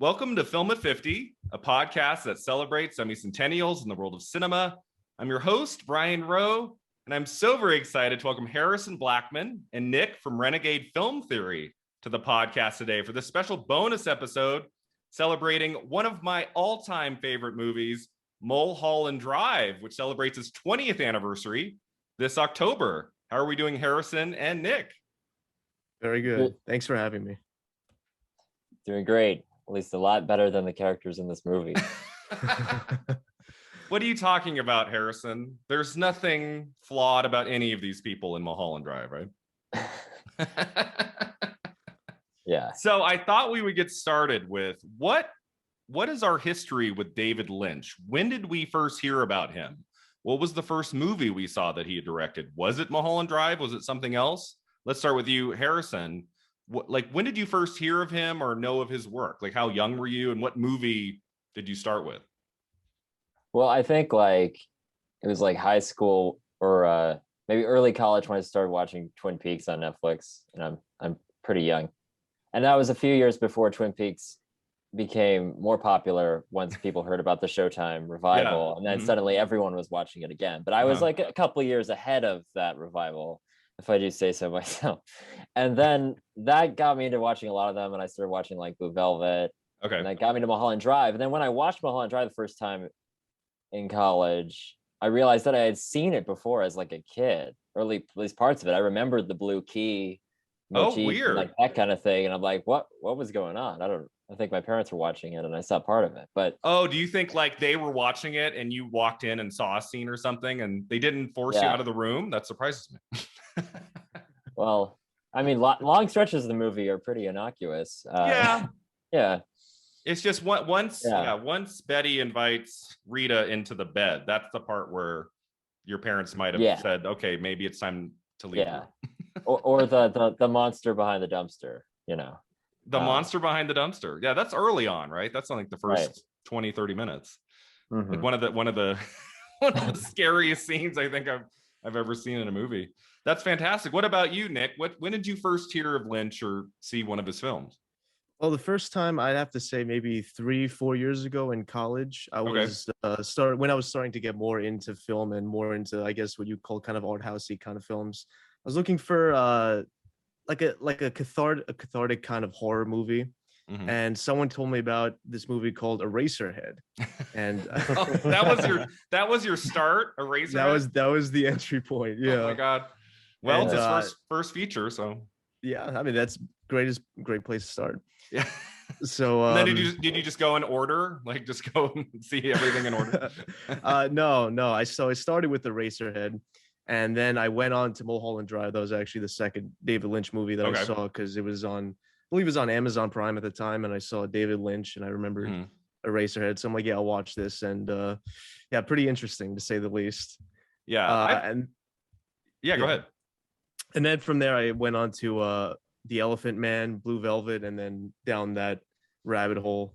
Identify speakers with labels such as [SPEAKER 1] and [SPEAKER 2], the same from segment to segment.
[SPEAKER 1] Welcome to Film at 50, a podcast that celebrates semi-centennials in the world of cinema. I'm your host, Brian Rowe, and I'm so very excited to welcome Harrison Blackman and Nick from Renegade Film Theory to the podcast today for this special bonus episode celebrating one of my all-time favorite movies, Mulholland Drive, which celebrates its 20th anniversary this October. How are we doing, Harrison and Nick?
[SPEAKER 2] Very good. Thanks for having me.
[SPEAKER 3] Doing great. At least a lot better than the characters in this movie.
[SPEAKER 1] What are you talking about, Harrison? There's nothing flawed about any of these people in Mulholland Drive, right?
[SPEAKER 3] Yeah.
[SPEAKER 1] So I thought we would get started with what is our history with David Lynch? When did we first hear about him? What was the first movie we saw that he had directed? Was it Mulholland Drive? Was it something else? Let's start with you, Harrison. When did you first hear of him or know of his work? Like, how young were you, and what movie did you start with?
[SPEAKER 3] Well, I think it was like high school or maybe early college when I started watching Twin Peaks on Netflix, and I'm pretty young. And that was a few years before Twin Peaks became more popular once people heard about the Showtime revival, and then suddenly everyone was watching it again. But I was like a couple of years ahead of that revival, if I do say so myself. And then that got me into watching a lot of them, and I started watching like Blue Velvet.
[SPEAKER 1] Okay. And
[SPEAKER 3] that got me to Mulholland Drive. And then when I watched Mulholland Drive the first time in college, I realized that I had seen it before as like a kid, or at least parts of it. I remembered the blue key motif,
[SPEAKER 1] weird,
[SPEAKER 3] like that kind of thing. And I'm like, what was going on? I think my parents were watching it and I saw part of it. But
[SPEAKER 1] do you think like they were watching it and you walked in and saw a scene or something and they didn't force you out of the room? That surprises me.
[SPEAKER 3] Well, I mean, long stretches of the movie are pretty innocuous.
[SPEAKER 1] Yeah. It's just once Betty invites Rita into the bed, that's the part where your parents might have said, okay, maybe it's time to leave.
[SPEAKER 3] Yeah. or the monster behind the dumpster,
[SPEAKER 1] The monster behind the dumpster. Yeah, that's early on, right? That's like the first 20, 30 minutes. Mm-hmm. Like one of the scariest scenes I think I've ever seen in a movie. That's fantastic. What about you, Nick? When did you first hear of Lynch or see one of his films?
[SPEAKER 2] Well, the first time I'd have to say maybe 3-4 years ago in college. I was when I was starting to get more into film and more into, I guess, what you call kind of art housey kind of films. I was looking for like a cathartic kind of horror movie. Mm-hmm. And someone told me about this movie called Eraserhead. And
[SPEAKER 1] that was your start, Eraserhead?
[SPEAKER 2] That was the entry point. Yeah.
[SPEAKER 1] Oh my God. Well, it's his first feature, so
[SPEAKER 2] yeah, I mean that's great place to start.
[SPEAKER 1] Yeah.
[SPEAKER 2] So
[SPEAKER 1] and then did you just go in order? Like just go and see everything in order?
[SPEAKER 2] No. I started with Eraserhead. And then I went on to Mulholland Drive. That was actually the second David Lynch movie that I saw, because it was I believe it was on Amazon Prime at the time. And I saw David Lynch and I remembered Eraserhead. So I'm like, yeah, I'll watch this. And pretty interesting to say the least.
[SPEAKER 1] Yeah. Go ahead.
[SPEAKER 2] And then from there, I went on to The Elephant Man, Blue Velvet, and then down that rabbit hole.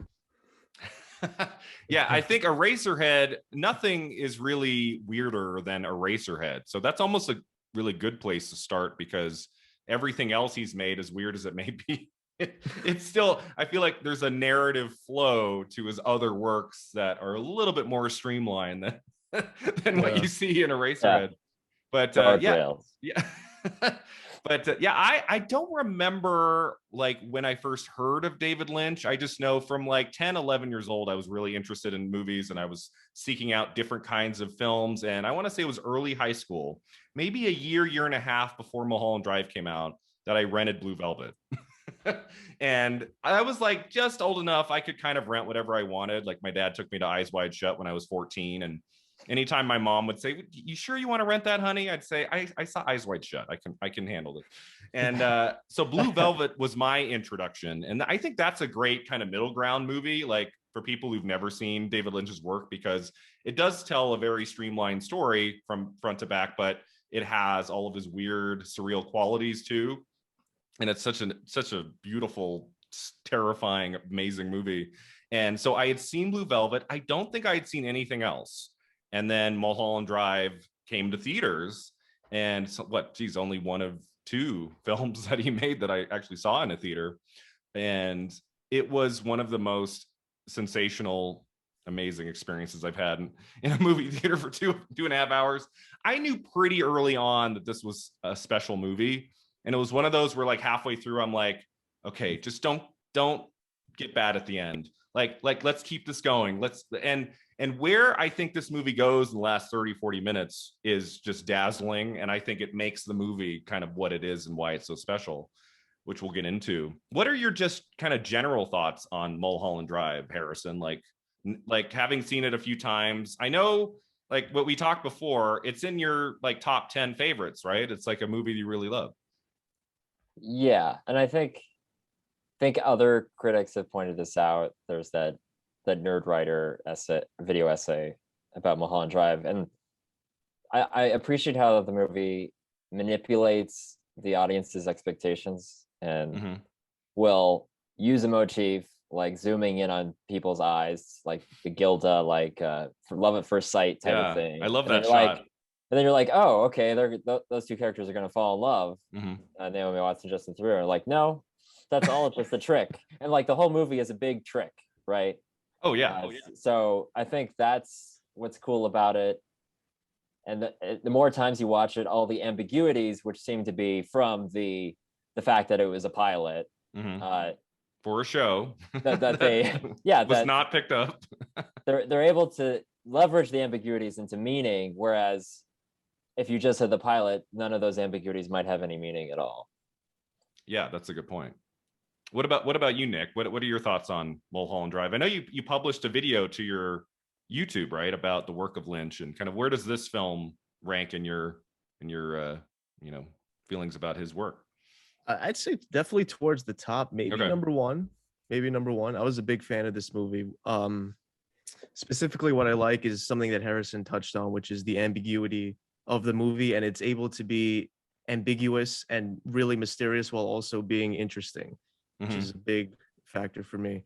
[SPEAKER 1] Yeah, I think Eraserhead, nothing is really weirder than Eraserhead. So that's almost a really good place to start, because everything else he's made, as weird as it may be, it's still, I feel like there's a narrative flow to his other works that are a little bit more streamlined than what you see in Eraserhead. But I don't remember like when I first heard of David Lynch. I just know from like 10, 11 years old, I was really interested in movies and I was seeking out different kinds of films. And I want to say it was early high school, maybe a year and a half before Mulholland Drive came out, that I rented Blue Velvet. And I was like just old enough I could kind of rent whatever I wanted. Like my dad took me to Eyes Wide Shut when I was 14, and anytime my mom would say, "You sure you want to rent that, honey?" I'd say, I saw Eyes Wide Shut. I can handle it. And so Blue Velvet was my introduction. And I think that's a great kind of middle ground movie, like for people who've never seen David Lynch's work, because it does tell a very streamlined story from front to back, but it has all of his weird, surreal qualities too. And it's such a beautiful, terrifying, amazing movie. And so I had seen Blue Velvet. I don't think I had seen anything else. And then Mulholland Drive came to theaters, and only one of 2 films that he made that I actually saw in a theater. And it was one of the most sensational, amazing experiences I've had in a movie theater for 2.5 hours. I knew pretty early on that this was a special movie, and it was one of those where like halfway through I'm like, okay, just don't get bad at the end. Like let's keep this going. And where I think this movie goes in the last 30-40 minutes is just dazzling, and I think it makes the movie kind of what it is and why it's so special, which we'll get into. What are your just kind of general thoughts on Mulholland Drive, Harrison? Like having seen it a few times, I know like what we talked before, it's in your like top 10 favorites, right? It's like a movie you really love.
[SPEAKER 3] Yeah, and I think other critics have pointed this out. There's that Nerd Writer video essay about Mulholland Drive, and I appreciate how the movie manipulates the audience's expectations and will use a motif like zooming in on people's eyes, like the Gilda, like for love at first sight type of thing.
[SPEAKER 1] I love
[SPEAKER 3] and
[SPEAKER 1] that shot.
[SPEAKER 3] And then you're like, oh, okay, those two characters are going to fall in love. Naomi Watts and Justin Theroux are like, no, that's all just a trick. And like the whole movie is a big trick, right?
[SPEAKER 1] Oh yeah.
[SPEAKER 3] So I think that's what's cool about it. And the more times you watch it, all the ambiguities, which seem to be from the fact that it was a pilot,
[SPEAKER 1] for a show
[SPEAKER 3] that they
[SPEAKER 1] was not picked up.
[SPEAKER 3] they're able to leverage the ambiguities into meaning, whereas if you just had the pilot, none of those ambiguities might have any meaning at all.
[SPEAKER 1] Yeah, that's a good point. What about you, Nick? What are your thoughts on Mulholland Drive? I know you published a video to your YouTube, right, about the work of Lynch, and kind of where does this film rank in your feelings about his work?
[SPEAKER 2] I'd say definitely towards the top, maybe number one. I was a big fan of this movie. Specifically, what I like is something that Harrison touched on, which is the ambiguity of the movie, and it's able to be ambiguous and really mysterious while also being interesting, which is a big factor for me,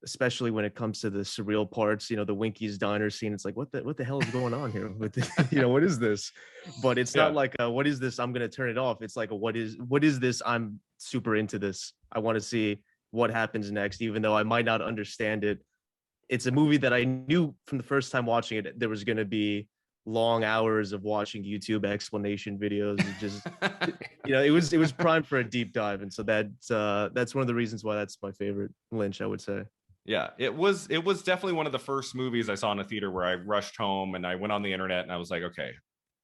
[SPEAKER 2] especially when it comes to the surreal parts. The Winky's diner scene. It's like, what the hell is going on here? With what is this? But it's not like what is this? I'm gonna turn it off. It's like what is this? I'm super into this. I want to see what happens next, even though I might not understand it. It's a movie that I knew from the first time watching it, there was going to be long hours of watching YouTube explanation videos. And just, it was primed for a deep dive. And so that's one of the reasons why that's my favorite Lynch, I would say.
[SPEAKER 1] Yeah, it was definitely one of the first movies I saw in a theater where I rushed home and I went on the internet and I was like, okay,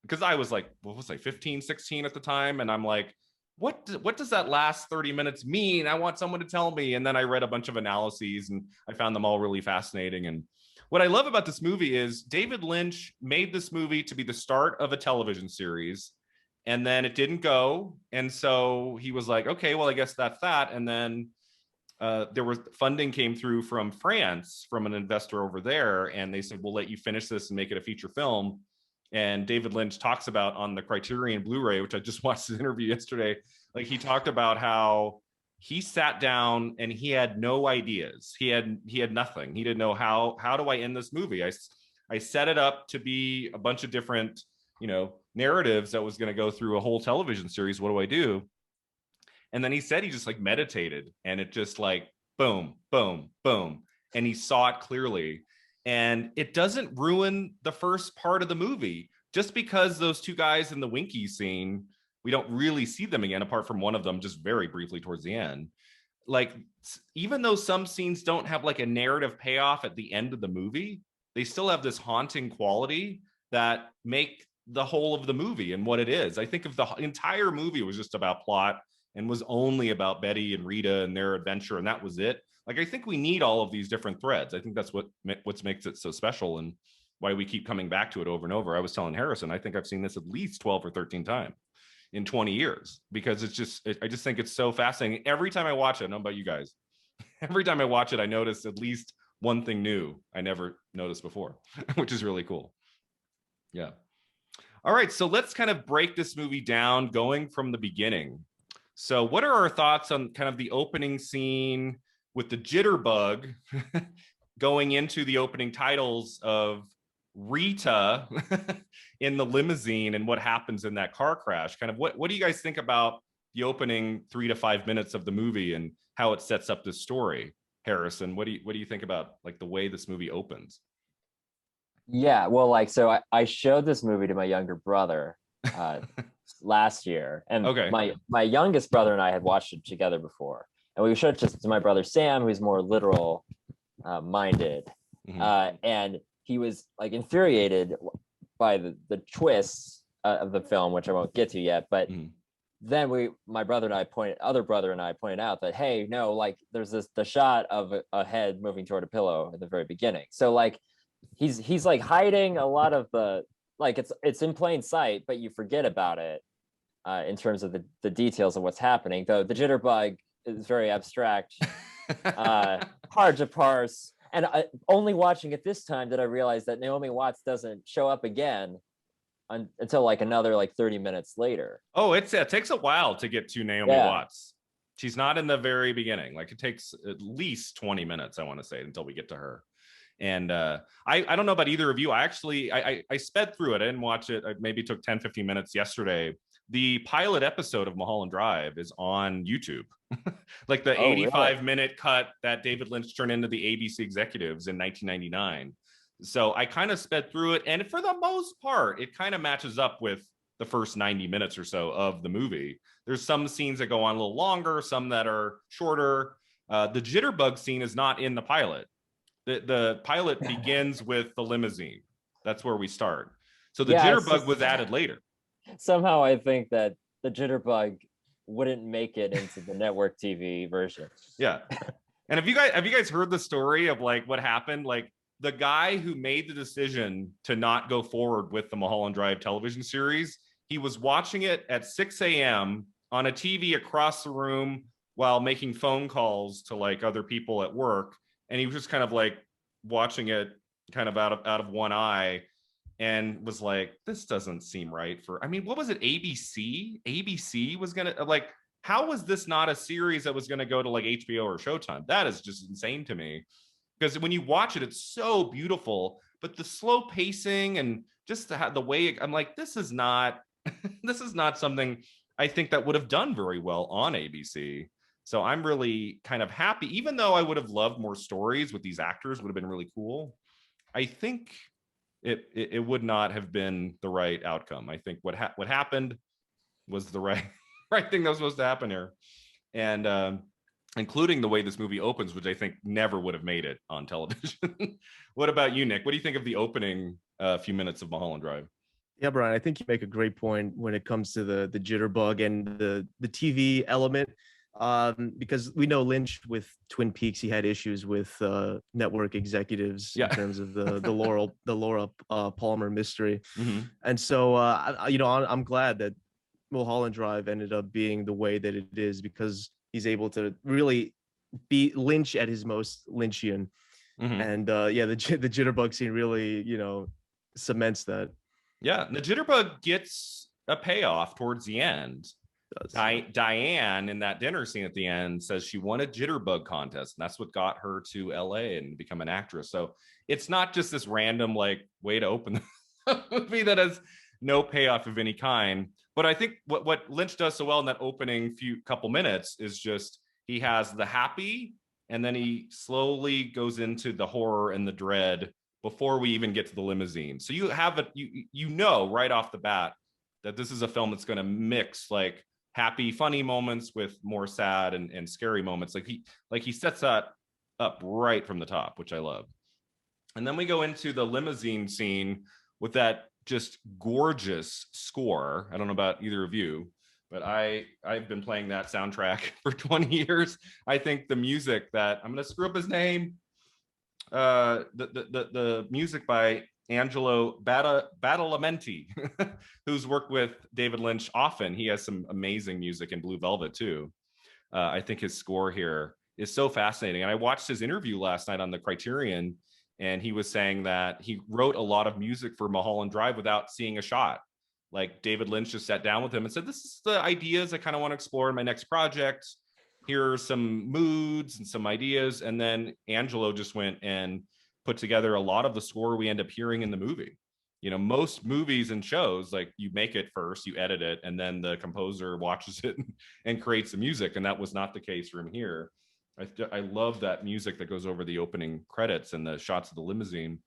[SPEAKER 1] because I was like, what was I, 15, 16 at the time? And I'm like, what does that last 30 minutes mean? I want someone to tell me. And then I read a bunch of analyses and I found them all really fascinating. And what I love about this movie is David Lynch made this movie to be the start of a television series, and then it didn't go. And so he was like, okay, well, I guess that's that. And then there was funding came through from France, from an investor over there. And they said, we'll let you finish this and make it a feature film. And David Lynch talks about on the Criterion Blu-ray, which I just watched his interview yesterday, like he talked about how he sat down and he had no ideas. He had nothing. He didn't know how do I end this movie? I set it up to be a bunch of different, narratives that was going to go through a whole television series. What do I do? And then he said he just like meditated, and it just like boom, boom, boom. And he saw it clearly. And it doesn't ruin the first part of the movie. Just because those two guys in the Winky scene, we don't really see them again, apart from one of them just very briefly towards the end. Like, even though some scenes don't have like a narrative payoff at the end of the movie, they still have this haunting quality that make the whole of the movie and what it is. I think if the entire movie was just about plot and was only about Betty and Rita and their adventure, and that was it, like, I think we need all of these different threads. I think that's what makes it so special and why we keep coming back to it over and over. I was telling Harrison, I think I've seen this at least 12 or 13 times in 20 years, because I just think it's so fascinating. Every time I watch it, I don't know about you guys, every time I watch it, I notice at least one thing new I never noticed before, which is really cool. Yeah. All right, so let's kind of break this movie down, going from the beginning. So what are our thoughts on kind of the opening scene with the jitterbug going into the opening titles of Rita in the limousine and what happens in that car crash? Kind of what do you guys think about the opening 3 to 5 minutes of the movie and how it sets up this story? Harrison, what do you think about like the way this movie opens?
[SPEAKER 3] Yeah, well, like, so I showed this movie to my younger brother last year, and
[SPEAKER 1] Okay.
[SPEAKER 3] my youngest brother and I had watched it together before, and we showed it to my brother Sam, who's more literal minded, and he was like infuriated by the twists of the film, which I won't get to yet, but. Then my brother and I pointed out that, hey, no, like there's the shot of a head moving toward a pillow at the very beginning. So like he's like hiding a lot of the, like it's in plain sight, but you forget about it in terms of the details of what's happening. Though the jitterbug is very abstract, hard to parse. And only watching it this time did I realize that Naomi Watts doesn't show up again until like another like 30 minutes later.
[SPEAKER 1] Oh, it takes a while to get to Naomi Watts. She's not in the very beginning. Like it takes at least 20 minutes, I want to say, until we get to her. And I don't know about either of you. I sped through it. I didn't watch it. I maybe took 10, 15 minutes yesterday. The pilot episode of Mulholland Drive is on YouTube. Like the 85-minute cut that David Lynch turned into the ABC executives in 1999. So I kind of sped through it. And for the most part, it kind of matches up with the first 90 minutes or so of the movie. There's some scenes that go on a little longer, some that are shorter. The jitterbug scene is not in the pilot. The pilot begins with the limousine. That's where we start. So the jitterbug was added later.
[SPEAKER 3] Somehow I think that the jitterbug wouldn't make it into the network TV version.
[SPEAKER 1] Yeah. And have you guys heard the story of like what happened? Like the guy who made the decision to not go forward with the Mulholland Drive television series, he was watching it at 6 a.m. on a TV across the room while making phone calls to like other people at work. And he was just kind of like watching it kind of out of one eye and was like, this doesn't seem right for, I mean, what was it? ABC was going to like, how was this not a series that was going to go to like HBO or Showtime? That is just insane to me. Because when you watch it, it's so beautiful, but the slow pacing and just the way I'm like, this is not something I think that would have done very well on ABC. So I'm really kind of happy, even though I would have loved more stories with these actors, would have been really cool. I think it would not have been the right outcome. I think what happened was the right thing that was supposed to happen here, and including the way this movie opens, which I think never would have made it on television. What about you, Nick? What do you think of the opening few minutes of Mulholland Drive?
[SPEAKER 2] Yeah, Brian, I think you make a great point when it comes to the jitterbug and the TV element. Because we know Lynch with Twin Peaks, he had issues with network executives in terms of the Laura Palmer mystery. And so I'm glad that Mulholland Drive ended up being the way that it is, because he's able to really be Lynch at his most Lynchian. And the jitterbug scene really cements that.
[SPEAKER 1] Yeah, the jitterbug gets a payoff towards the end. Diane in that dinner scene at the end says she won a jitterbug contest, and that's what got her to LA and become an actress. So it's not just this random like way to open the movie that has no payoff of any kind. But I think what Lynch does so well in that opening couple minutes is just he has the happy, and then he slowly goes into the horror and the dread before we even get to the limousine. So you have it, you know right off the bat that this is a film that's going to mix like happy, funny moments with more sad and scary moments. Like he sets that up right from the top, which I love. And then we go into the limousine scene with that just gorgeous score. I don't know about either of you, but I've been playing that soundtrack for 20 years. I think the music that I'm going to screw up his name. The music by Angelo Badalamenti, who's worked with David Lynch often. He has some amazing music in Blue Velvet too. I think his score here is so fascinating. And I watched his interview last night on the Criterion, and he was saying that he wrote a lot of music for Mulholland Drive without seeing a shot. Like David Lynch just sat down with him and said, this is the ideas I kind of want to explore in my next project. Here are some moods and some ideas. And then Angelo just went and put together a lot of the score we end up hearing in the movie. You know, most movies and shows, like you make it first, you edit it, and then the composer watches it and creates the music. And that was not the case from here. I love that music that goes over the opening credits and the shots of the limousine.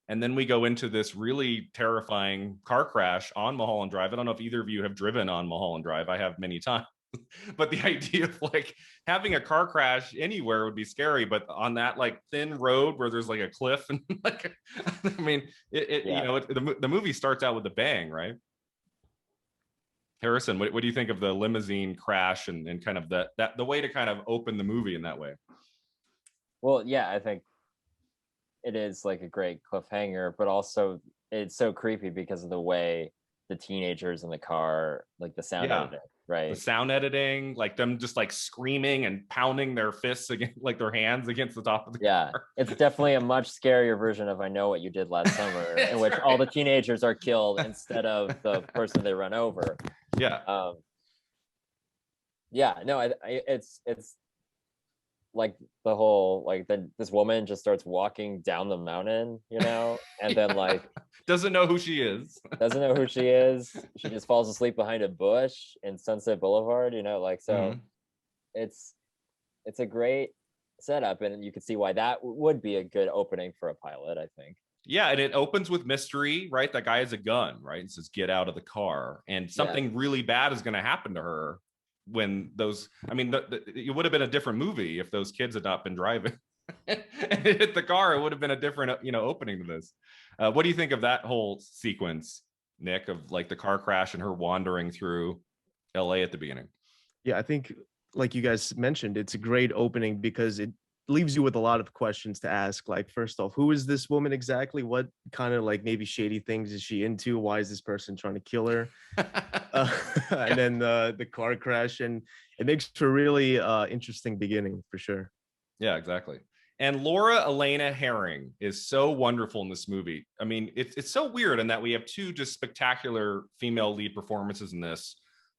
[SPEAKER 1] And then we go into this really terrifying car crash on Mulholland Drive. I don't know if either of you have driven on Mulholland Drive. I have many times. But the idea of like having a car crash anywhere would be scary, but on that like thin road where there's like a cliff and like, I mean, the movie starts out with a bang, right? Harrison, what do you think of the limousine crash and kind of the way to kind of open the movie in that way?
[SPEAKER 3] Well, yeah, I think it is like a great cliffhanger, but also it's so creepy because of the way the teenagers in the car, like the sound editing, right?
[SPEAKER 1] The sound editing, like them just like screaming and pounding their fists against, like their hands against the top of the car.
[SPEAKER 3] It's definitely a much scarier version of I Know What You Did Last Summer, in which all the teenagers are killed instead of the person they run over.
[SPEAKER 1] No,
[SPEAKER 3] it's like the whole like this woman just starts walking down the mountain, and then like
[SPEAKER 1] doesn't know who she is.
[SPEAKER 3] She just falls asleep behind a bush in Sunset Boulevard, so it's a great setup, and you can see why that would be a good opening for a pilot, I think.
[SPEAKER 1] Yeah, and it opens with mystery, right? That guy has a gun, right? And says, "Get out of the car," and something really bad is going to happen to her when those. I mean, it would have been a different movie if those kids had not been driving and it hit the car. It would have been a different, opening to this. What do you think of that whole sequence, Nick, of like the car crash and her wandering through LA at the beginning?
[SPEAKER 2] Yeah, I think, like you guys mentioned, it's a great opening because it leaves you with a lot of questions to ask. Like, first off, who is this woman exactly? What kind of like maybe shady things is she into? Why is this person trying to kill her? And then the car crash, and it makes for a really interesting beginning for sure.
[SPEAKER 1] Yeah, exactly. And Laura Elena Herring is so wonderful in this movie. I mean, it's so weird in that we have two just spectacular female lead performances in this.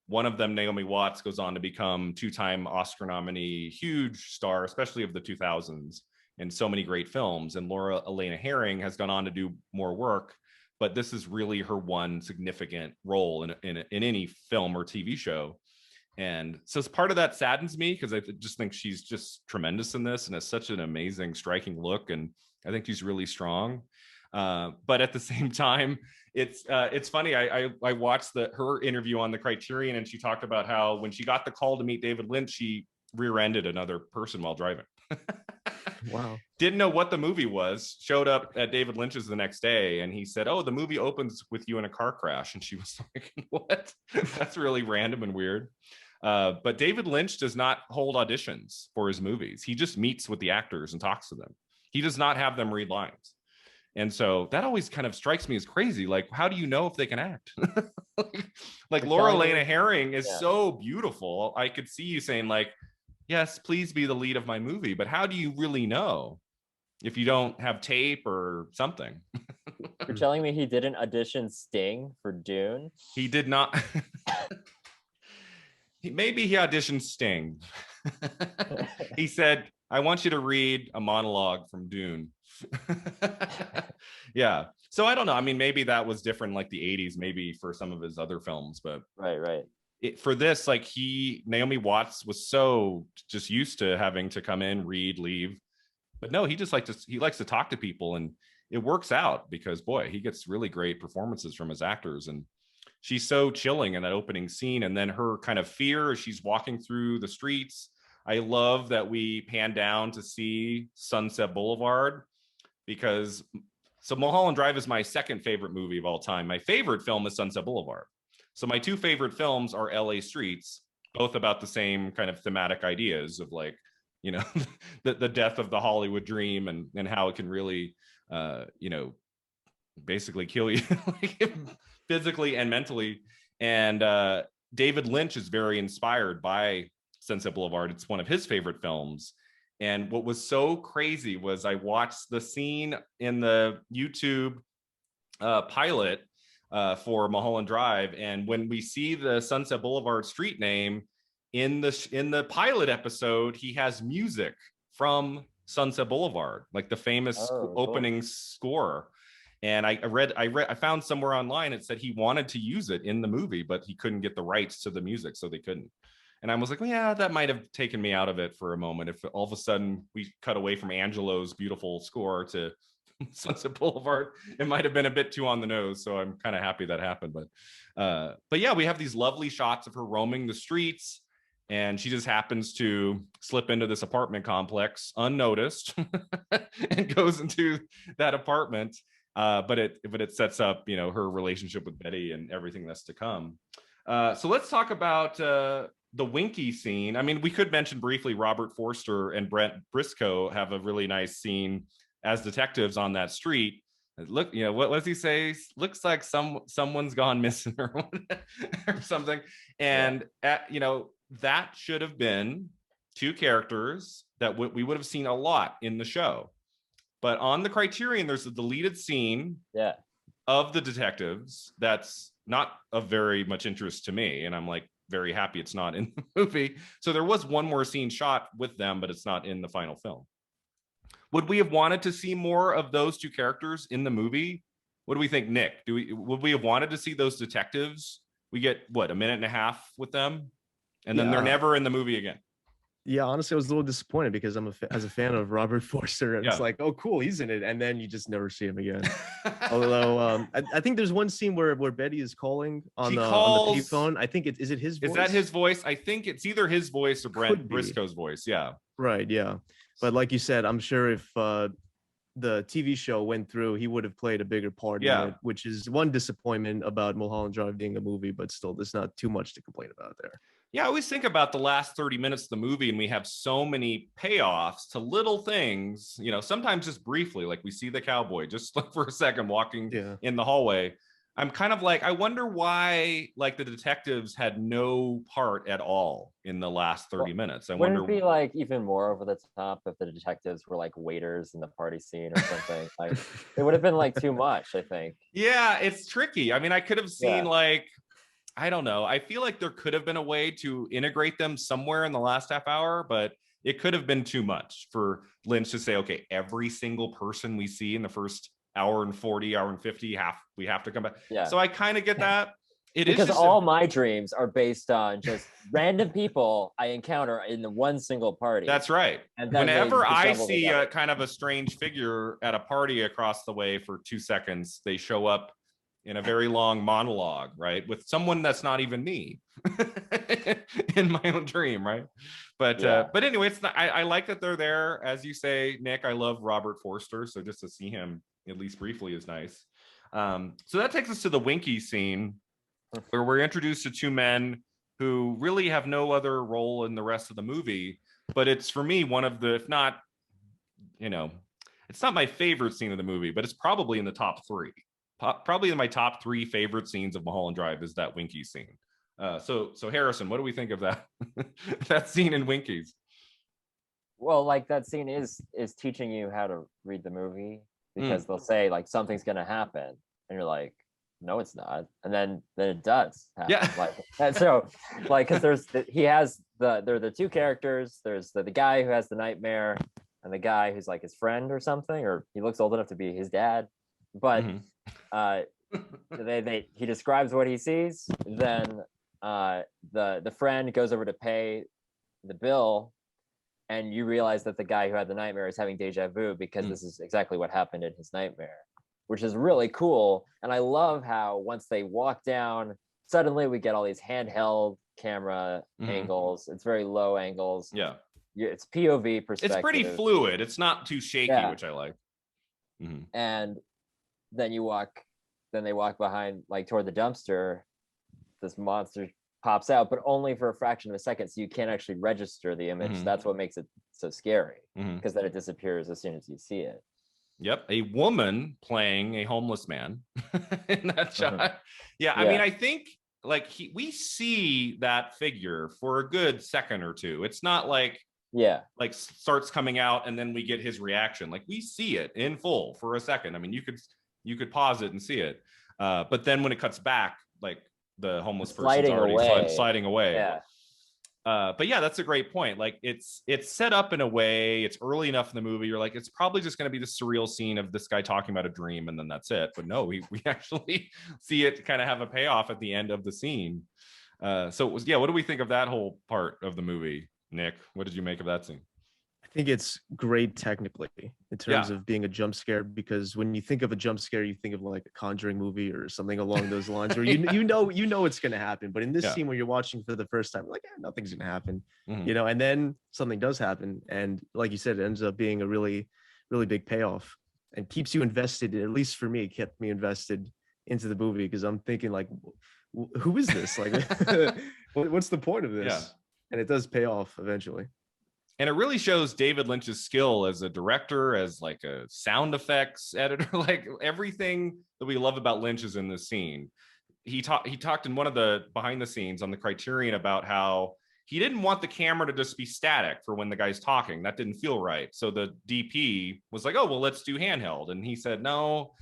[SPEAKER 1] One of them, Naomi Watts, goes on to become two-time Oscar nominee, huge star, especially of the 2000s, in so many great films. And Laura Elena Herring has gone on to do more work, but this is really her one significant role in any film or TV show. And so part of that saddens me because I just think she's just tremendous in this and has such an amazing, striking look. And I think she's really strong. But at the same time, it's funny. I watched her interview on the Criterion, and she talked about how when she got the call to meet David Lynch, she rear-ended another person while driving.
[SPEAKER 2] Wow.
[SPEAKER 1] Didn't know what the movie was. Showed up at David Lynch's the next day, and he said, "Oh, the movie opens with you in a car crash." And she was like, "What? That's really random and weird." But David Lynch does not hold auditions for his movies. He just meets with the actors and talks to them. He does not have them read lines. And so that always kind of strikes me as crazy. Like, how do you know if they can act? like Laura Elena Herring is so beautiful. I could see you saying like, yes, please be the lead of my movie. But how do you really know if you don't have tape or something?
[SPEAKER 3] You're telling me he didn't audition Sting for Dune?
[SPEAKER 1] He did not. Maybe he auditioned Sting. He said, "I want you to read a monologue from Dune." Yeah. So I don't know. I mean, maybe that was different like the 80s, maybe for some of his other films, but
[SPEAKER 3] right.
[SPEAKER 1] For this, like Naomi Watts was so just used to having to come in, read, leave. But no, he likes to talk to people, and it works out because boy, he gets really great performances from his actors. And she's so chilling in that opening scene. And then her kind of fear as she's walking through the streets. I love that we pan down to see Sunset Boulevard because Mulholland Drive is my second favorite movie of all time. My favorite film is Sunset Boulevard. So my two favorite films are LA Streets, both about the same kind of thematic ideas of like, the death of the Hollywood dream and how it can really, basically kill you like, physically and mentally. And David Lynch is very inspired by Sunset Boulevard. It's one of his favorite films. And what was so crazy was I watched the scene in the YouTube pilot for Mulholland Drive. And when we see the Sunset Boulevard street name in the pilot episode, he has music from Sunset Boulevard, like the famous opening score. And I found somewhere online, it said he wanted to use it in the movie, but he couldn't get the rights to the music, so they couldn't. And I was like, well, yeah, that might have taken me out of it for a moment. If all of a sudden we cut away from Angelo's beautiful score to Sunset Boulevard, it might have been a bit too on the nose. So I'm kind of happy that happened. But yeah, we have these lovely shots of her roaming the streets, and she just happens to slip into this apartment complex unnoticed and goes into that apartment. But it sets up, you know, her relationship with Betty and everything that's to come. So let's talk about the Winky scene. I mean, we could mention briefly Robert Forster and Brent Briscoe have a really nice scene as detectives on that street. Look, you know, what does he say? Looks like someone's gone missing or something. And you know, that should have been two characters that we would have seen a lot in the show. But on the Criterion, there's a deleted scene of the detectives that's not of very much interest to me. And I'm like very happy it's not in the movie. So there was one more scene shot with them, but it's not in the final film. Would we have wanted to see more of those two characters in the movie? What do we think, Nick? Would we have wanted to see those detectives? We get what, a minute and a half with them, and then they're never in the movie again.
[SPEAKER 2] Yeah, honestly, I was a little disappointed because as a fan of Robert Forster, and it's like, oh, cool, he's in it, and then you just never see him again. Although, I think there's one scene where Betty is calling on the payphone. I think is it his voice?
[SPEAKER 1] Is that his voice? I think it's either his voice or Brent Briscoe's voice. Yeah.
[SPEAKER 2] Right. Yeah. But like you said, I'm sure if the TV show went through, he would have played a bigger part in it, which is one disappointment about Mulholland Drive being a movie, but still, there's not too much to complain about there.
[SPEAKER 1] Yeah, I always think about the last 30 minutes of the movie, and we have so many payoffs to little things, you know, sometimes just briefly, like we see the cowboy just like for a second walking in the hallway. I'm kind of like, I wonder why like the detectives had no part at all in the last 30 minutes.
[SPEAKER 3] Wouldn't it be like even more over the top if the detectives were like waiters in the party scene or something? Like it would have been like too much, I think.
[SPEAKER 1] Yeah, it's tricky. I mean, I could have seen like, I don't know. I feel like there could have been a way to integrate them somewhere in the last half hour, but it could have been too much for Lynch to say, okay, every single person we see in the first hour and 40, hour and 50, we have to come back. Yeah. So I kind of get that.
[SPEAKER 3] Because all my dreams are based on just random people I encounter in the one single party.
[SPEAKER 1] That's right. And whenever I see a kind of a strange figure at a party across the way for 2 seconds, they show up in a very long monologue, right? With someone that's not even me in my own dream, right? But anyway, it's not, I like that they're there. As you say, Nick, I love Robert Forster. So just to see him at least briefly is nice. So that takes us to the Winky scene, where we're introduced to two men who really have no other role in the rest of the movie. But it's, for me, one of the, if not, you know, it's not my favorite scene of the movie, but it's probably in the top three. Probably in my top three favorite scenes of Mulholland Drive is that Winky scene. So Harrison, what do we think of that that scene in Winky's?
[SPEAKER 3] Well, like that scene is teaching you how to read the movie, because they'll say like something's gonna happen, and you're like, no, it's not, and then it does happen. Yeah. Like, and so like, because there are the two characters. There's the guy who has the nightmare, and the guy who's like his friend or something, or he looks old enough to be his dad, but. He describes what he sees. Then the friend goes over to pay the bill, and you realize that the guy who had the nightmare is having deja vu, because this is exactly what happened in his nightmare, which is really cool. And I love how once they walk down, suddenly we get all these handheld camera angles. It's very low angles.
[SPEAKER 1] Yeah,
[SPEAKER 3] it's POV perspective.
[SPEAKER 1] It's pretty fluid. It's not too shaky, which I like.
[SPEAKER 3] And then they walk behind, like toward the dumpster. This monster pops out, but only for a fraction of a second, so you can't actually register the image. That's what makes it so scary, because then it disappears as soon as you see it.
[SPEAKER 1] Yep, a woman playing a homeless man in that shot. Yeah, I mean, I think like we see that figure for a good second or two. It's not like like starts coming out and then we get his reaction. Like we see it in full for a second. I mean, you could pause it and see it, but then when it cuts back, like the homeless person's already sliding away. Yeah. But yeah, that's a great point. Like it's set up in a way, it's early enough in the movie, you're like, it's probably just going to be the surreal scene of this guy talking about a dream, and then that's it. But no, we actually see it kind of have a payoff at the end of the scene. So it was, yeah. What do we think of that whole part of the movie, Nick? What did you make of that scene?
[SPEAKER 2] I think it's great technically in terms
[SPEAKER 1] Yeah,
[SPEAKER 2] of being a jump scare, because when you think of a jump scare, you think of like a Conjuring movie or something along those lines, where
[SPEAKER 1] yeah,
[SPEAKER 2] you know it's gonna happen. But in this
[SPEAKER 1] yeah.
[SPEAKER 2] scene where you're watching for the first time, like nothing's gonna happen,
[SPEAKER 1] Mhm.
[SPEAKER 2] you know, and then something does happen, and like you said, it ends up being a really, really big payoff and keeps you invested. At least for me, it kept me invested into the movie because I'm thinking like, who is this? Like, what's the point of
[SPEAKER 1] Yeah.
[SPEAKER 2] this? And it does pay off eventually.
[SPEAKER 1] And it really shows David Lynch's skill as a director, as like a sound effects editor, like everything that we love about Lynch is in this scene. He talked in one of the behind the scenes on the Criterion about how he didn't want the camera to just be static for when the guy's talking. That didn't feel right. So the DP was like, oh, well, let's do handheld. And he said, no,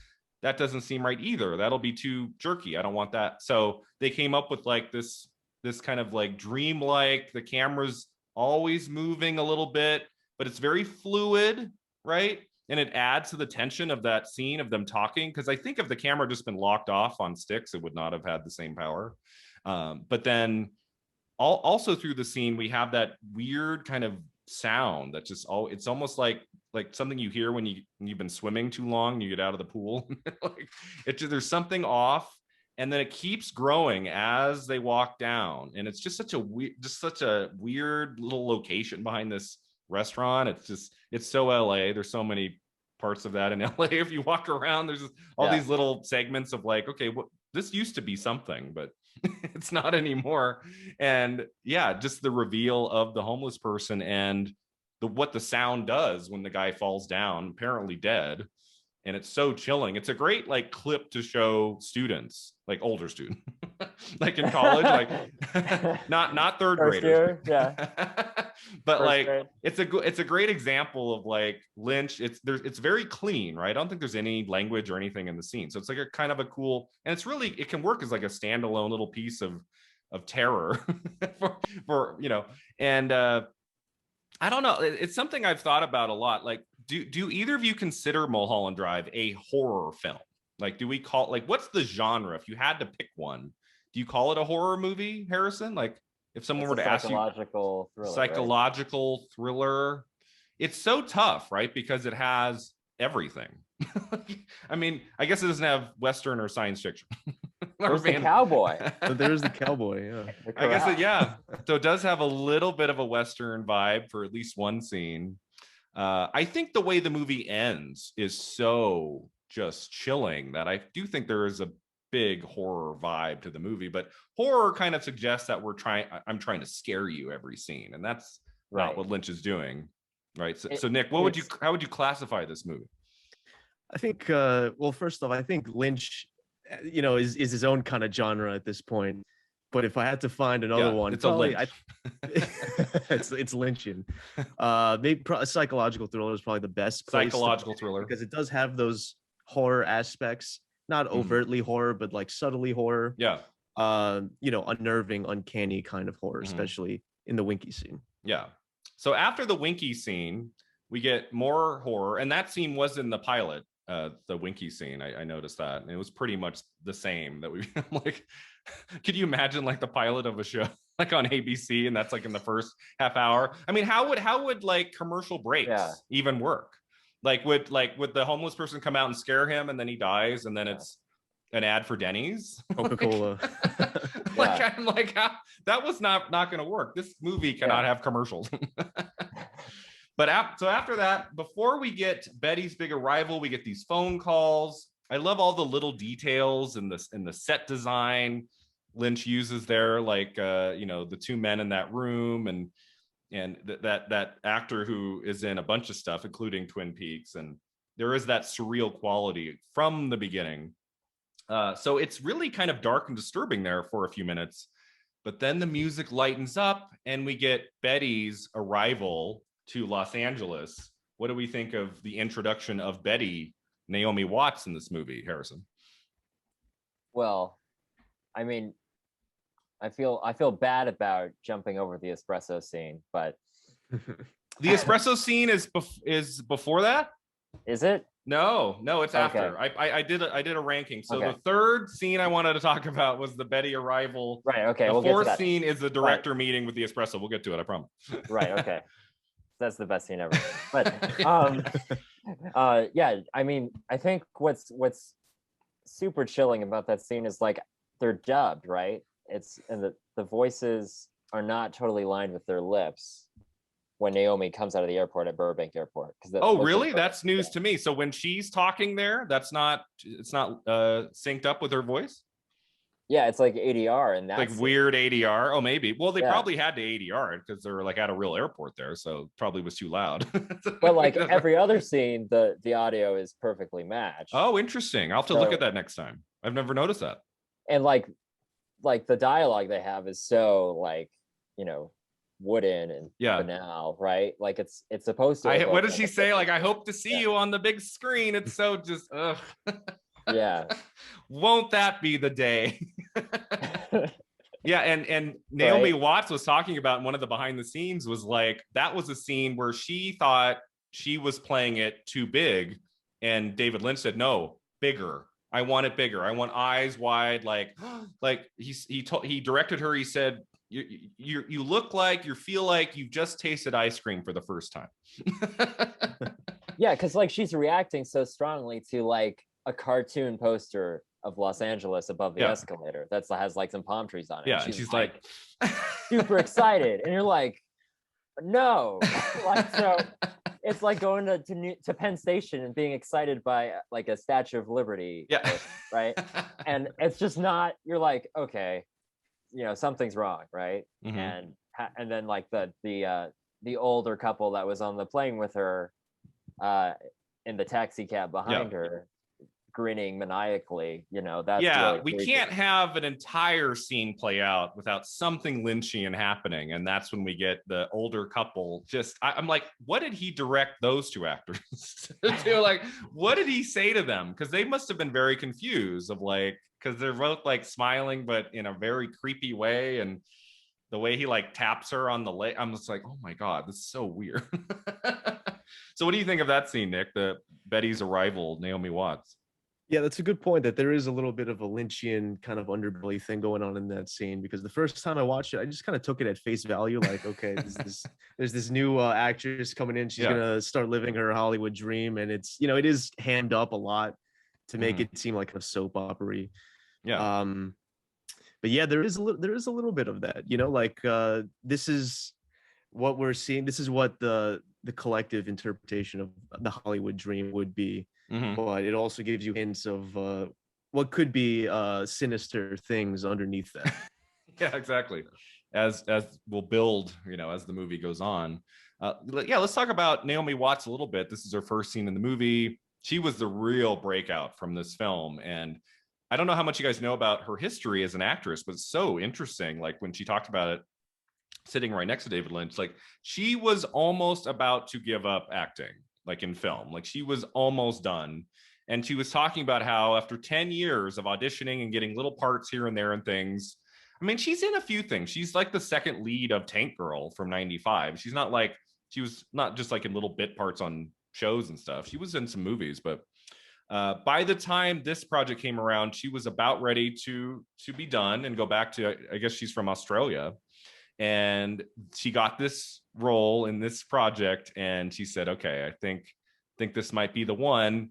[SPEAKER 1] that doesn't seem right either. That'll be too jerky. I don't want that. So they came up with like this kind of like dreamlike, the camera's always moving a little bit, but it's very fluid, right? And it adds to the tension of that scene of them talking. Because I think if the camera had just been locked off on sticks, it would not have had the same power. But then also through the scene, we have that weird kind of sound that just it's almost like something you hear when you've been swimming too long, you get out of the pool. Like there's something off, and then it keeps growing as they walk down, and it's just such a weird little location behind this restaurant. It's so LA. There's so many parts of that in LA. If you walk around, there's all these little segments of like, okay, this used to be something, but it's not anymore. And yeah, just the reveal of the homeless person and what the sound does when the guy falls down, apparently dead. And it's so chilling. It's a great like clip to show students, like older students, like in college, like not third
[SPEAKER 3] First
[SPEAKER 1] graders.
[SPEAKER 3] year, yeah.
[SPEAKER 1] But
[SPEAKER 3] First
[SPEAKER 1] like
[SPEAKER 3] grade.
[SPEAKER 1] it's a great example of like Lynch. It's very clean, right? I don't think there's any language or anything in the scene, so it's like a kind of a cool, and it can work as like a standalone little piece of terror for and I don't know. It's something I've thought about a lot. Like, do either of you consider Mulholland Drive a horror film? Like, do we call what's the genre? If you had to pick one, do you call it a horror movie, Harrison? Like, if someone were to ask you, psychological thriller. It's so tough, right? Because it has everything. I mean, I guess it doesn't have Western or science fiction.
[SPEAKER 3] There's the cowboy.
[SPEAKER 2] But there's the cowboy, yeah.
[SPEAKER 1] I guess yeah. So it does have a little bit of a Western vibe for at least one scene. I think the way the movie ends is so just chilling that I do think there is a big horror vibe to the movie, but horror kind of suggests that I'm trying to scare you every scene, and that's not what Lynch is doing, right? So Nick, how would you classify this movie?
[SPEAKER 2] I think well, first off, I think Lynch is his own kind of genre at this point. But if I had to find another one,
[SPEAKER 1] it's probably, a Lynch.
[SPEAKER 2] it's Lynchian. Maybe a psychological thriller is probably the best
[SPEAKER 1] psychological thriller,
[SPEAKER 2] because it does have those horror aspects, not overtly horror, but like subtly horror.
[SPEAKER 1] Yeah.
[SPEAKER 2] Unnerving, uncanny kind of horror, especially in the Winky scene.
[SPEAKER 1] Yeah. So after the Winky scene, we get more horror, and that scene was in the pilot. The Winky scene, I noticed that, and it was pretty much the same. That we like, could you imagine like the pilot of a show like on ABC, and that's like in the first half hour? I mean, how would like commercial breaks even work? Like would the homeless person come out and scare him, and then he dies, and then it's an ad for Denny's,
[SPEAKER 2] Coca-Cola.
[SPEAKER 1] I'm like, that was not going to work. This movie cannot have commercials. But so after that, before we get Betty's big arrival, we get these phone calls. I love all the little details in the set design Lynch uses there, like the two men in that room, and that actor who is in a bunch of stuff, including Twin Peaks, and there is that surreal quality from the beginning. So it's really kind of dark and disturbing there for a few minutes, but then the music lightens up, and we get Betty's arrival to Los Angeles. What do we think of the introduction of Betty, Naomi Watts, in this movie, Harrison?
[SPEAKER 3] Well, I mean, I feel bad about jumping over the espresso scene, but
[SPEAKER 1] the espresso scene is before that.
[SPEAKER 3] Is it?
[SPEAKER 1] No, it's after.
[SPEAKER 3] Okay.
[SPEAKER 1] I did a ranking. So
[SPEAKER 3] Okay.
[SPEAKER 1] the third scene I wanted to talk about was the Betty arrival.
[SPEAKER 3] Right. Okay.
[SPEAKER 1] The
[SPEAKER 3] We'll get to
[SPEAKER 1] fourth
[SPEAKER 3] that.
[SPEAKER 1] scene is the director meeting with the espresso. We'll get to it, I promise.
[SPEAKER 3] Right. Okay. That's the best scene ever. But yeah, I mean, I think what's super chilling about that scene is like they're dubbed, right? It's and the voices are not totally lined with their lips when Naomi comes out of the airport at Burbank Airport.
[SPEAKER 1] Oh, really? That's news to me. So when she's talking there, it's not synced up with her voice?
[SPEAKER 3] Yeah, it's like ADR and that's
[SPEAKER 1] like weird ADR. Oh, maybe. Well, they
[SPEAKER 3] Yeah.
[SPEAKER 1] probably had to ADR it because they're like at a real airport there, so probably was too loud.
[SPEAKER 3] But like every other scene, the audio is perfectly matched.
[SPEAKER 1] Oh, interesting. I'll have to look at that next time. I've never noticed that.
[SPEAKER 3] And like the dialogue they have is so like, you know, wooden and banal, right? Like it's supposed to.
[SPEAKER 1] What does she say? Like, I hope to see you on the big screen. It's so just ugh.
[SPEAKER 3] Yeah.
[SPEAKER 1] Won't that be the day? Yeah, and Naomi Watts was talking about in one of the behind the scenes was like that was a scene where she thought she was playing it too big, and David Lynch said, no, bigger. I want it bigger. I want eyes wide. Like he directed her. He said, you look like, you feel like you've just tasted ice cream for the first time.
[SPEAKER 3] Yeah, because like she's reacting so strongly to like a cartoon poster of Los Angeles above the escalator that has like some palm trees on it.
[SPEAKER 1] Yeah, she's like
[SPEAKER 3] super excited, and you're like, no, like so. It's like going to Penn Station and being excited by like a Statue of Liberty, right? And it's just not. You're like, okay, you know, something's wrong, right? Mm-hmm. And then like the older couple that was on the plane with her, in the taxi cab behind her, grinning maniacally, you know, that's really
[SPEAKER 1] we
[SPEAKER 3] creepy.
[SPEAKER 1] Can't have an entire scene play out without something Lynchian happening, and that's when we get the older couple. I'm like, what did he direct those two actors to? Like, what did he say to them? Because they must have been very confused of like, because they're both like smiling but in a very creepy way, and the way he like taps her on the leg, I'm just like, oh my god, this is so weird. So what do you think of that scene, Nick? The Betty's arrival, Naomi Watts.
[SPEAKER 2] Yeah, that's a good point, that there is a little bit of a Lynchian kind of underbelly thing going on in that scene, because the first time I watched it, I just kind of took it at face value. Like, okay, there's this new actress coming in. She's going to start living her Hollywood dream. And it's, you know, it is hammed up a lot to make it seem like a soap opera. Yeah. But yeah, there is a little bit of that, you know, like this is what we're seeing. This is what the collective interpretation of the Hollywood dream would be. Mm-hmm. But it also gives you hints of what could be sinister things underneath that.
[SPEAKER 1] Yeah, exactly. As we'll build, you know, as the movie goes on. Let's talk about Naomi Watts a little bit. This is her first scene in the movie. She was the real breakout from this film. And I don't know how much you guys know about her history as an actress, but it's so interesting. Like when she talked about it, sitting right next to David Lynch, like she was almost about to give up acting. Like in film, like she was almost done. And she was talking about how after 10 years of auditioning and getting little parts here and there and things, I mean, she's in a few things. She's like the second lead of Tank Girl from 95. She was not just like in little bit parts on shows and stuff. She was in some movies, but by the time this project came around, she was about ready to be done and go back to, I guess she's from Australia. And she got this role in this project, and she said, okay, I think this might be the one.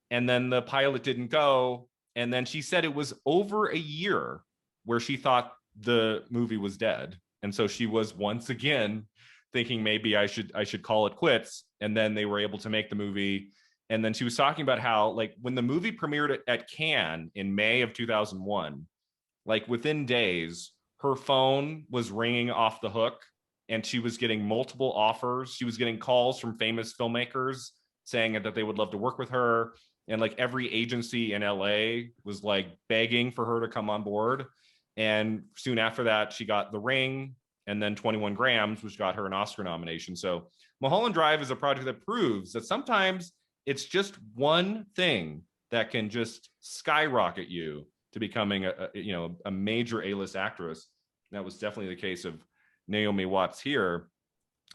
[SPEAKER 1] And then the pilot didn't go. And then she said it was over a year where she thought the movie was dead. And so she was once again thinking maybe I should call it quits. And then they were able to make the movie. And then she was talking about how, like, when the movie premiered at Cannes in May of 2001, like within days, her phone was ringing off the hook, and she was getting multiple offers. She was getting calls from famous filmmakers saying that they would love to work with her. And like every agency in LA was like begging for her to come on board. And soon after that, she got The Ring and then 21 Grams, which got her an Oscar nomination. So Mulholland Drive is a project that proves that sometimes it's just one thing that can just skyrocket you to becoming a major A-list actress. And that was definitely the case of Naomi Watts here.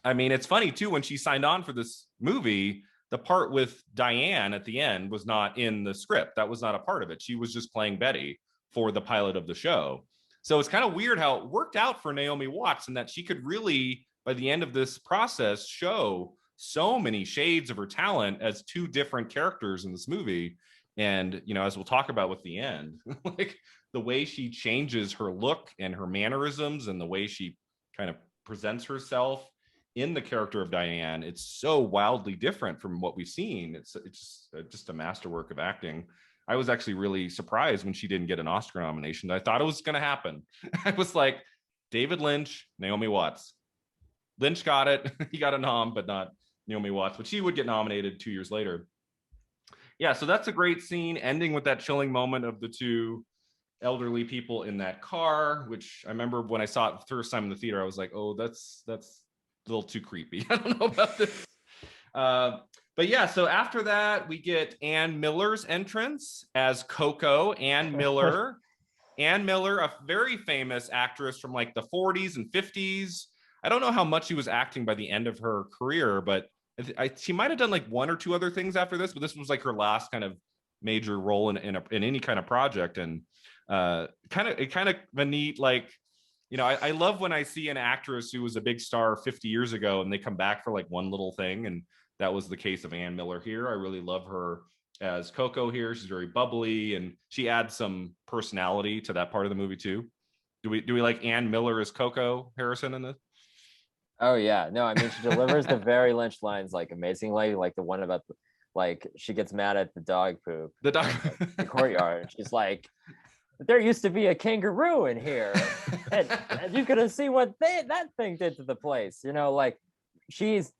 [SPEAKER 1] I mean, it's funny too, when she signed on for this movie, the part with Diane at the end was not in the script. That was not a part of it. She was just playing Betty for the pilot of the show. So it's kind of weird how it worked out for Naomi Watts, and that she could really, by the end of this process, show so many shades of her talent as two different characters in this movie. And, you know, as we'll talk about with the end, like the way she changes her look and her mannerisms and the way she kind of presents herself in the character of Diane, it's so wildly different from what we've seen. It's just a masterwork of acting. I was actually really surprised when she didn't get an Oscar nomination. I thought it was going to happen. I was like, David Lynch, Naomi Watts. Lynch got it. He got a nom, but not Naomi Watts. But she would get nominated 2 years later. Yeah, so that's a great scene, ending with that chilling moment of the two elderly people in that car, which I remember when I saw it the first time in the theater, I was like, oh, that's a little too creepy. I don't know about this. But yeah, so after that, we get Ann Miller's entrance as Coco. Ann Miller, a very famous actress from like the 40s and 50s. I don't know how much she was acting by the end of her career, but she might have done like one or two other things after this, but this was like her last kind of major role in any kind of project. And kind of a neat, like, you know, I love when I see an actress who was a big star 50 years ago and they come back for like one little thing. And that was the case of Ann Miller here. I really love her as Coco here. She's very bubbly and she adds some personality to that part of the movie too. Do we like Ann Miller as Coco, Harrison, in this?
[SPEAKER 3] Oh yeah, no, I mean she delivers the very Lynch lines like amazingly, like the one about like she gets mad at the dog poop,
[SPEAKER 1] the
[SPEAKER 3] the courtyard. She's like, there used to be a kangaroo in here, and you could have seen what that thing did to the place. You know, like she's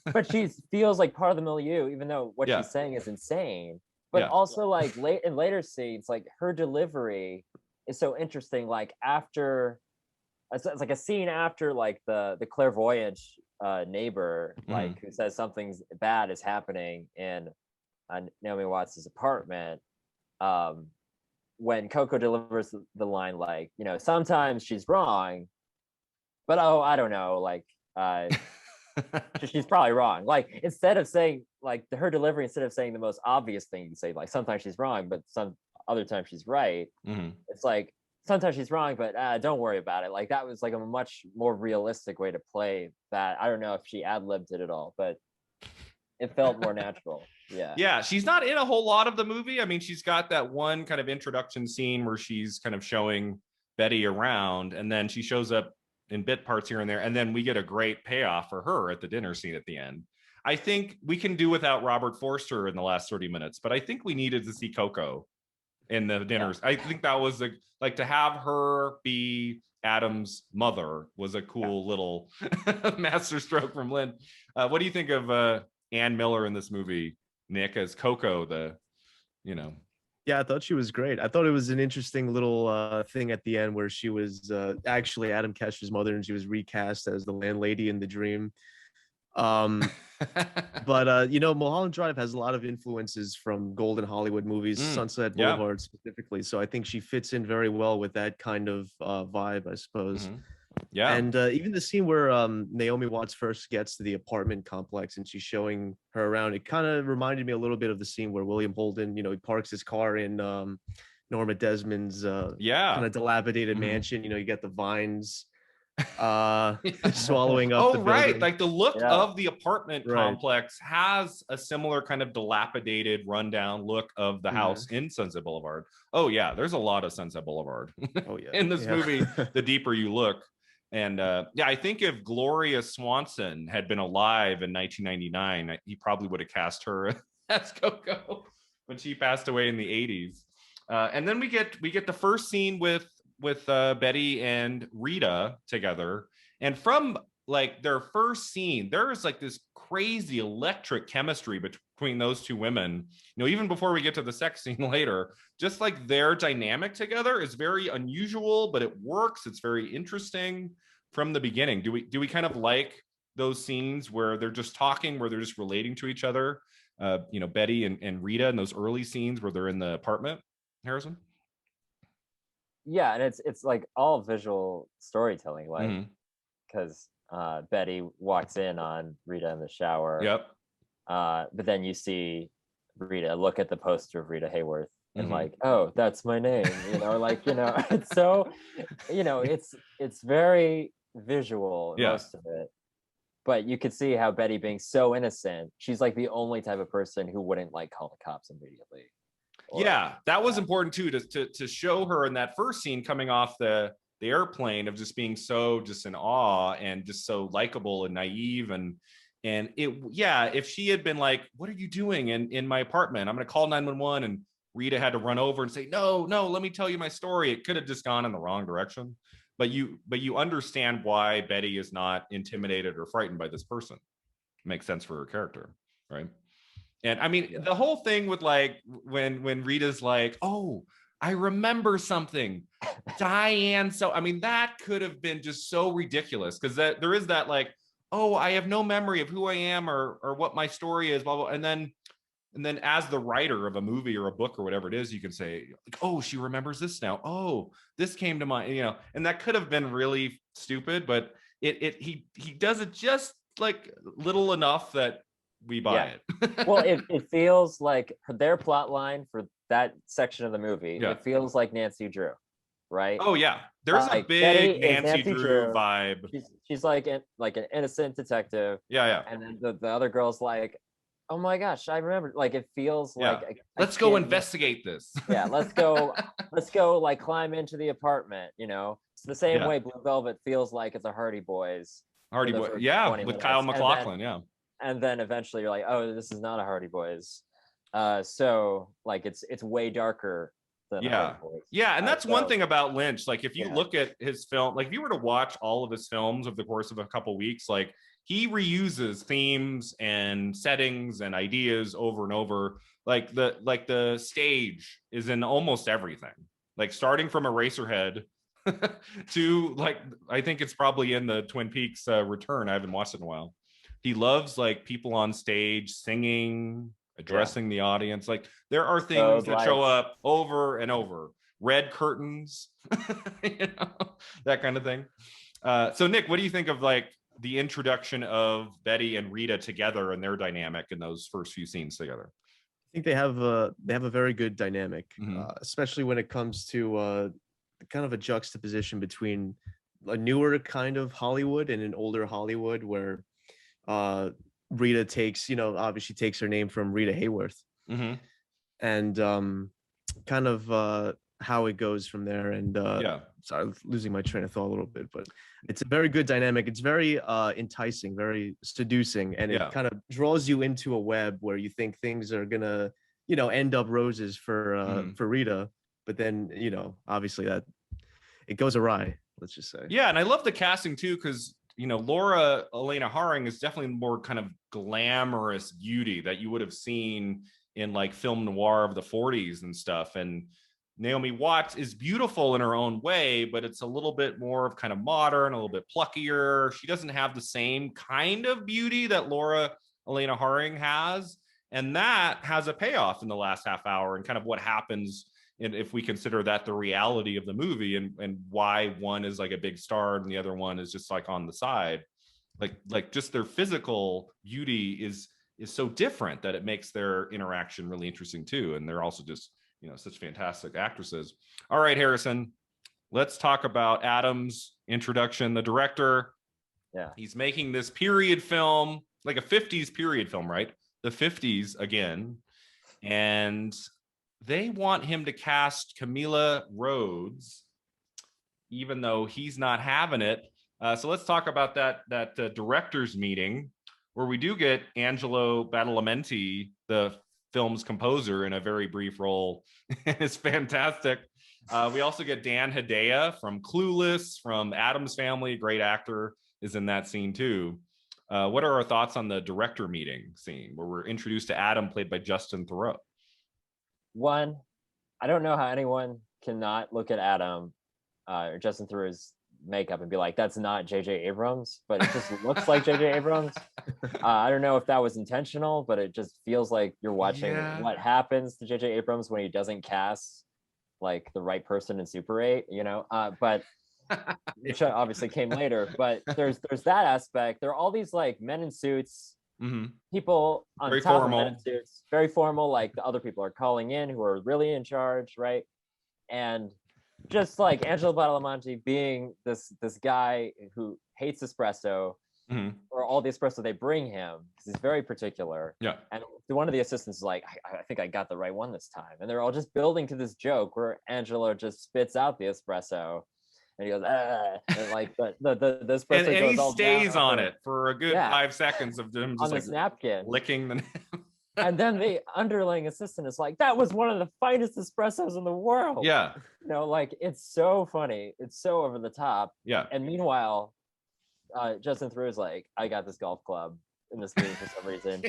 [SPEAKER 3] but she feels like part of the milieu, even though what she's saying is insane. But also like in later scenes, like her delivery is so interesting. Like after. It's like a scene after like the clairvoyant neighbor, like who says something bad is happening in Naomi Watts' apartment. When Coco delivers the line like, you know, sometimes she's wrong, but I don't know, like she's probably wrong. Like instead of saying like her delivery, instead of saying the most obvious thing, you say like sometimes she's wrong, but some other times she's right. It's like sometimes she's wrong, but don't worry about it. Like that was like a much more realistic way to play that. I don't know if she ad-libbed it at all, but it felt more natural. Yeah,
[SPEAKER 1] she's not in a whole lot of the movie. I mean, she's got that one kind of introduction scene where she's kind of showing Betty around, and then she shows up in bit parts here and there, and then we get a great payoff for her at the dinner scene at the end. I think we can do without Robert Forster in the last 30 minutes, but I think we needed to see Coco in the dinners. I think that was like to have her be Adam's mother was a cool little masterstroke from Lynn. What do you think of Ann Miller in this movie, Nick, as Coco?
[SPEAKER 2] Yeah, I thought she was great. I thought it was an interesting little thing at the end where she was actually Adam Kesher's mother and she was recast as the landlady in the dream. But you know, Mulholland Drive has a lot of influences from golden Hollywood movies, Sunset Boulevard specifically. So I think she fits in very well with that kind of vibe, I suppose.
[SPEAKER 1] Yeah.
[SPEAKER 2] And even the scene where Naomi Watts first gets to the apartment complex and she's showing her around, it kind of reminded me a little bit of the scene where William Holden, you know, he parks his car in Norma Desmond's kind of dilapidated mansion. You know, you get the vines swallowing up the building.
[SPEAKER 1] Like the look of the apartment complex has a similar kind of dilapidated rundown look of the house in Sunset Boulevard. Oh yeah, there's a lot of Sunset Boulevard in this movie the deeper you look. And I think if Gloria Swanson had been alive in 1999, he probably would have cast her as Coco when she passed away in the 80s. And then we get the first scene with Betty and Rita together, and from like their first scene there is like this crazy electric chemistry between those two women. You know, even before we get to the sex scene later, just like their dynamic together is very unusual, but it works. It's very interesting from the beginning. Do we kind of like those scenes where they're just talking, where they're just relating to each other? You know, Betty and Rita in those early scenes where they're in the apartment, Harrison?
[SPEAKER 3] Yeah, and it's like all visual storytelling, like because Betty walks in on Rita in the shower. But then you see Rita, look at the poster of Rita Hayworth and like, oh, that's my name, like, it's so, it's very visual, most of it. But you could see how Betty, being so innocent, she's like the only type of person who wouldn't like call the cops immediately.
[SPEAKER 1] Yeah, that was important too, to show her in that first scene coming off the airplane, of just being so just in awe and just so likable and naive. And if she had been like, what are you doing in my apartment? I'm going to call 911. And Rita had to run over and say, no, let me tell you my story. It could have just gone in the wrong direction. But you understand why Betty is not intimidated or frightened by this person. It makes sense for her character, right? And I mean, the whole thing with like when Rita's like, oh, I remember something, Diane. So I mean, that could have been just so ridiculous, because that there is that like, oh, I have no memory of who I am or what my story is, blah blah. And then as the writer of a movie or a book or whatever it is, you can say, like, oh, she remembers this now. Oh, this came to mind, and that could have been really stupid, but he does it just like little enough that we buy it.
[SPEAKER 3] Well, it feels like their plot line for that section of the movie. It feels like Nancy Drew, right?
[SPEAKER 1] Oh yeah, there's a big Nancy Drew vibe.
[SPEAKER 3] She's like an innocent detective.
[SPEAKER 1] Yeah.
[SPEAKER 3] And then the other girl's like, oh my gosh, I remember. Like, it feels like
[SPEAKER 1] let's go investigate this.
[SPEAKER 3] Yeah, let's go like climb into the apartment. It's the same way Blue Velvet feels like it's a Hardy Boys.
[SPEAKER 1] With Kyle MacLachlan.
[SPEAKER 3] And then eventually you're like, oh, this is not a Hardy Boys. So like it's way darker than Hardy Boys.
[SPEAKER 1] Yeah, and that's one thing about Lynch. Like, if you look at his film, like if you were to watch all of his films over the course of a couple weeks, like he reuses themes and settings and ideas over and over. Like the stage is in almost everything. Like starting from Eraserhead to like, I think it's probably in the Twin Peaks Return. I haven't watched it in a while. He loves like people on stage singing, addressing the audience. Like there are things that show up over and over. Red curtains, that kind of thing. So Nick, what do you think of like the introduction of Betty and Rita together and their dynamic in those first few scenes together?
[SPEAKER 2] I think they have a very good dynamic, especially when it comes to kind of a juxtaposition between a newer kind of Hollywood and an older Hollywood, where Rita takes, obviously takes her name from Rita Hayworth, and kind of how it goes from there. And sorry, I'm losing my train of thought a little bit, but it's a very good dynamic. It's very enticing, very seducing, and it kind of draws you into a web where you think things are gonna, end up roses for Rita, but then obviously that it goes awry. Let's just say.
[SPEAKER 1] Yeah, and I love the casting too, because Laura Elena Haring is definitely more kind of glamorous beauty that you would have seen in like film noir of the 40s and stuff. And Naomi Watts is beautiful in her own way, but it's a little bit more of kind of modern, a little bit pluckier. She doesn't have the same kind of beauty that Laura Elena Haring has. And that has a payoff in the last half hour, and kind of what happens if we consider that the reality of the movie, and why one is like a big star and the other one is just like on the side. Like just their physical beauty is so different that it makes their interaction really interesting too. And they're also just, such fantastic actresses. All right, Harrison, let's talk about Adam's introduction, the director.
[SPEAKER 3] Yeah.
[SPEAKER 1] He's making this period film, like a 50s period film, right? The 50s again. And they want him to cast Camila Rhodes, even though he's not having it. So let's talk about that director's meeting, where we do get Angelo Badalamenti, the film's composer, in a very brief role. It's fantastic. We also get Dan Hedaya from Clueless, from Addams Family, great actor, is in that scene too. What are our thoughts on the director meeting scene, where we're introduced to Adam, played by Justin Theroux?
[SPEAKER 3] One, I don't know how anyone cannot look at Adam or Justin Theroux's makeup and be like, that's not J.J. Abrams, but it just looks like J.J. Abrams. I don't know if that was intentional, but it just feels like you're watching what happens to J.J. Abrams when he doesn't cast like the right person in Super 8, but which obviously came later. But there's that aspect. There are all these like men in suits people on
[SPEAKER 1] very
[SPEAKER 3] top
[SPEAKER 1] formal.
[SPEAKER 3] of that suits, very formal, like the other people are calling in who are really in charge, right? And just like Angelo Badalamenti being this guy who hates espresso, or all the espresso they bring him, because he's very particular.
[SPEAKER 1] Yeah.
[SPEAKER 3] And one of the assistants is like, I think I got the right one this time. And they're all just building to this joke where Angelo just spits out the espresso and he goes, and like the espresso
[SPEAKER 1] and
[SPEAKER 3] goes
[SPEAKER 1] he
[SPEAKER 3] all
[SPEAKER 1] stays
[SPEAKER 3] down
[SPEAKER 1] on it for a good 5 seconds of him just
[SPEAKER 3] on
[SPEAKER 1] like
[SPEAKER 3] this napkin,
[SPEAKER 1] licking the
[SPEAKER 3] and then the underling assistant is like, that was one of the finest espressos in the world.
[SPEAKER 1] Yeah.
[SPEAKER 3] You know, like, it's so funny. It's so over the top.
[SPEAKER 1] Yeah.
[SPEAKER 3] And meanwhile, Justin Theroux is like, I got this golf club in this movie for some reason.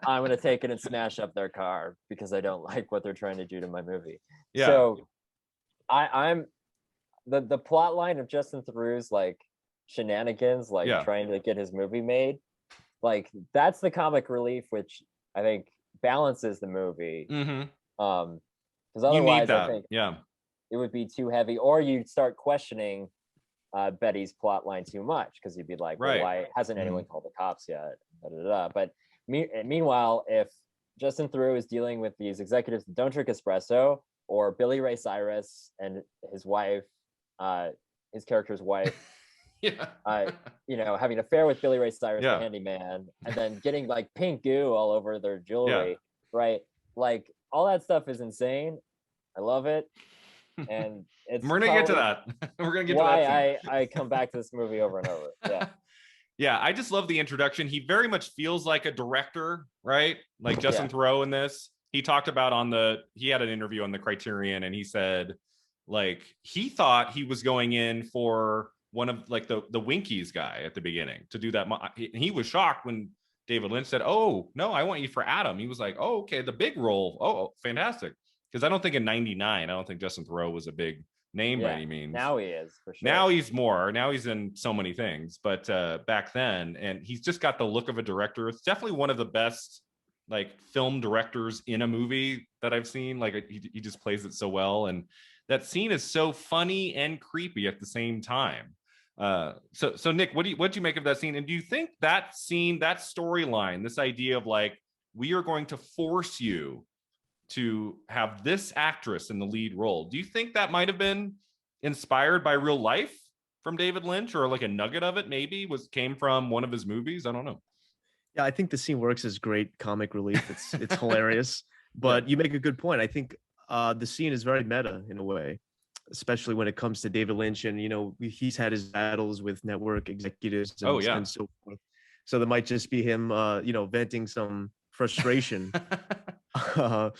[SPEAKER 3] I'm going to take it and smash up their car because I don't like what they're trying to do to my movie.
[SPEAKER 1] Yeah.
[SPEAKER 3] So I'm the plot line of Justin Theroux's like shenanigans, like trying to get his movie made. Like, that's the comic relief, which I think balances the movie. Because otherwise, I think it would be too heavy, or you'd start questioning Betty's plot line too much, because you'd be like, well, why hasn't anyone called the cops yet? But meanwhile, if Justin Theroux is dealing with these executives that don't drink espresso, or Billy Ray Cyrus and his wife, his character's wife, you know, having an affair with Billy Ray Cyrus, the handyman, and then getting like pink goo all over their jewelry, right? Like, all that stuff is insane. I love it. And it's
[SPEAKER 1] we're gonna get to that. We're gonna get to that.
[SPEAKER 3] Why I come back to this movie over and over. Yeah.
[SPEAKER 1] Yeah, I just love the introduction. He very much feels like a director, right? Like Justin Theroux in this. He talked about he had an interview on the Criterion, and he said, like, he thought he was going in for one of like the Winkies guy at the beginning to do that. He was shocked when David Lynch said, "Oh no, I want you for Adam." He was like, "Oh, okay, the big role. Oh, fantastic." Because I don't think in '99, I don't think Justin Theroux was a big name by any means.
[SPEAKER 3] Now he is, for sure.
[SPEAKER 1] Now he's more. Now he's in so many things. But back then, and he's just got the look of a director. It's definitely one of the best like film directors in a movie that I've seen. Like, he just plays it so well, and that scene is so funny and creepy at the same time. So Nick, what do you make of that scene? And do you think that scene, that storyline, this idea of like, we are going to force you to have this actress in the lead role, do you think that might have been inspired by real life from David Lynch, or like a nugget of it maybe came from one of his movies? I don't know.
[SPEAKER 2] Yeah, I think the scene works as great comic relief. It's hilarious. But you make a good point. I think the scene is very meta in a way, especially when it comes to David Lynch, and you know, he's had his battles with network executives and so forth. So there might just be him venting some frustration. But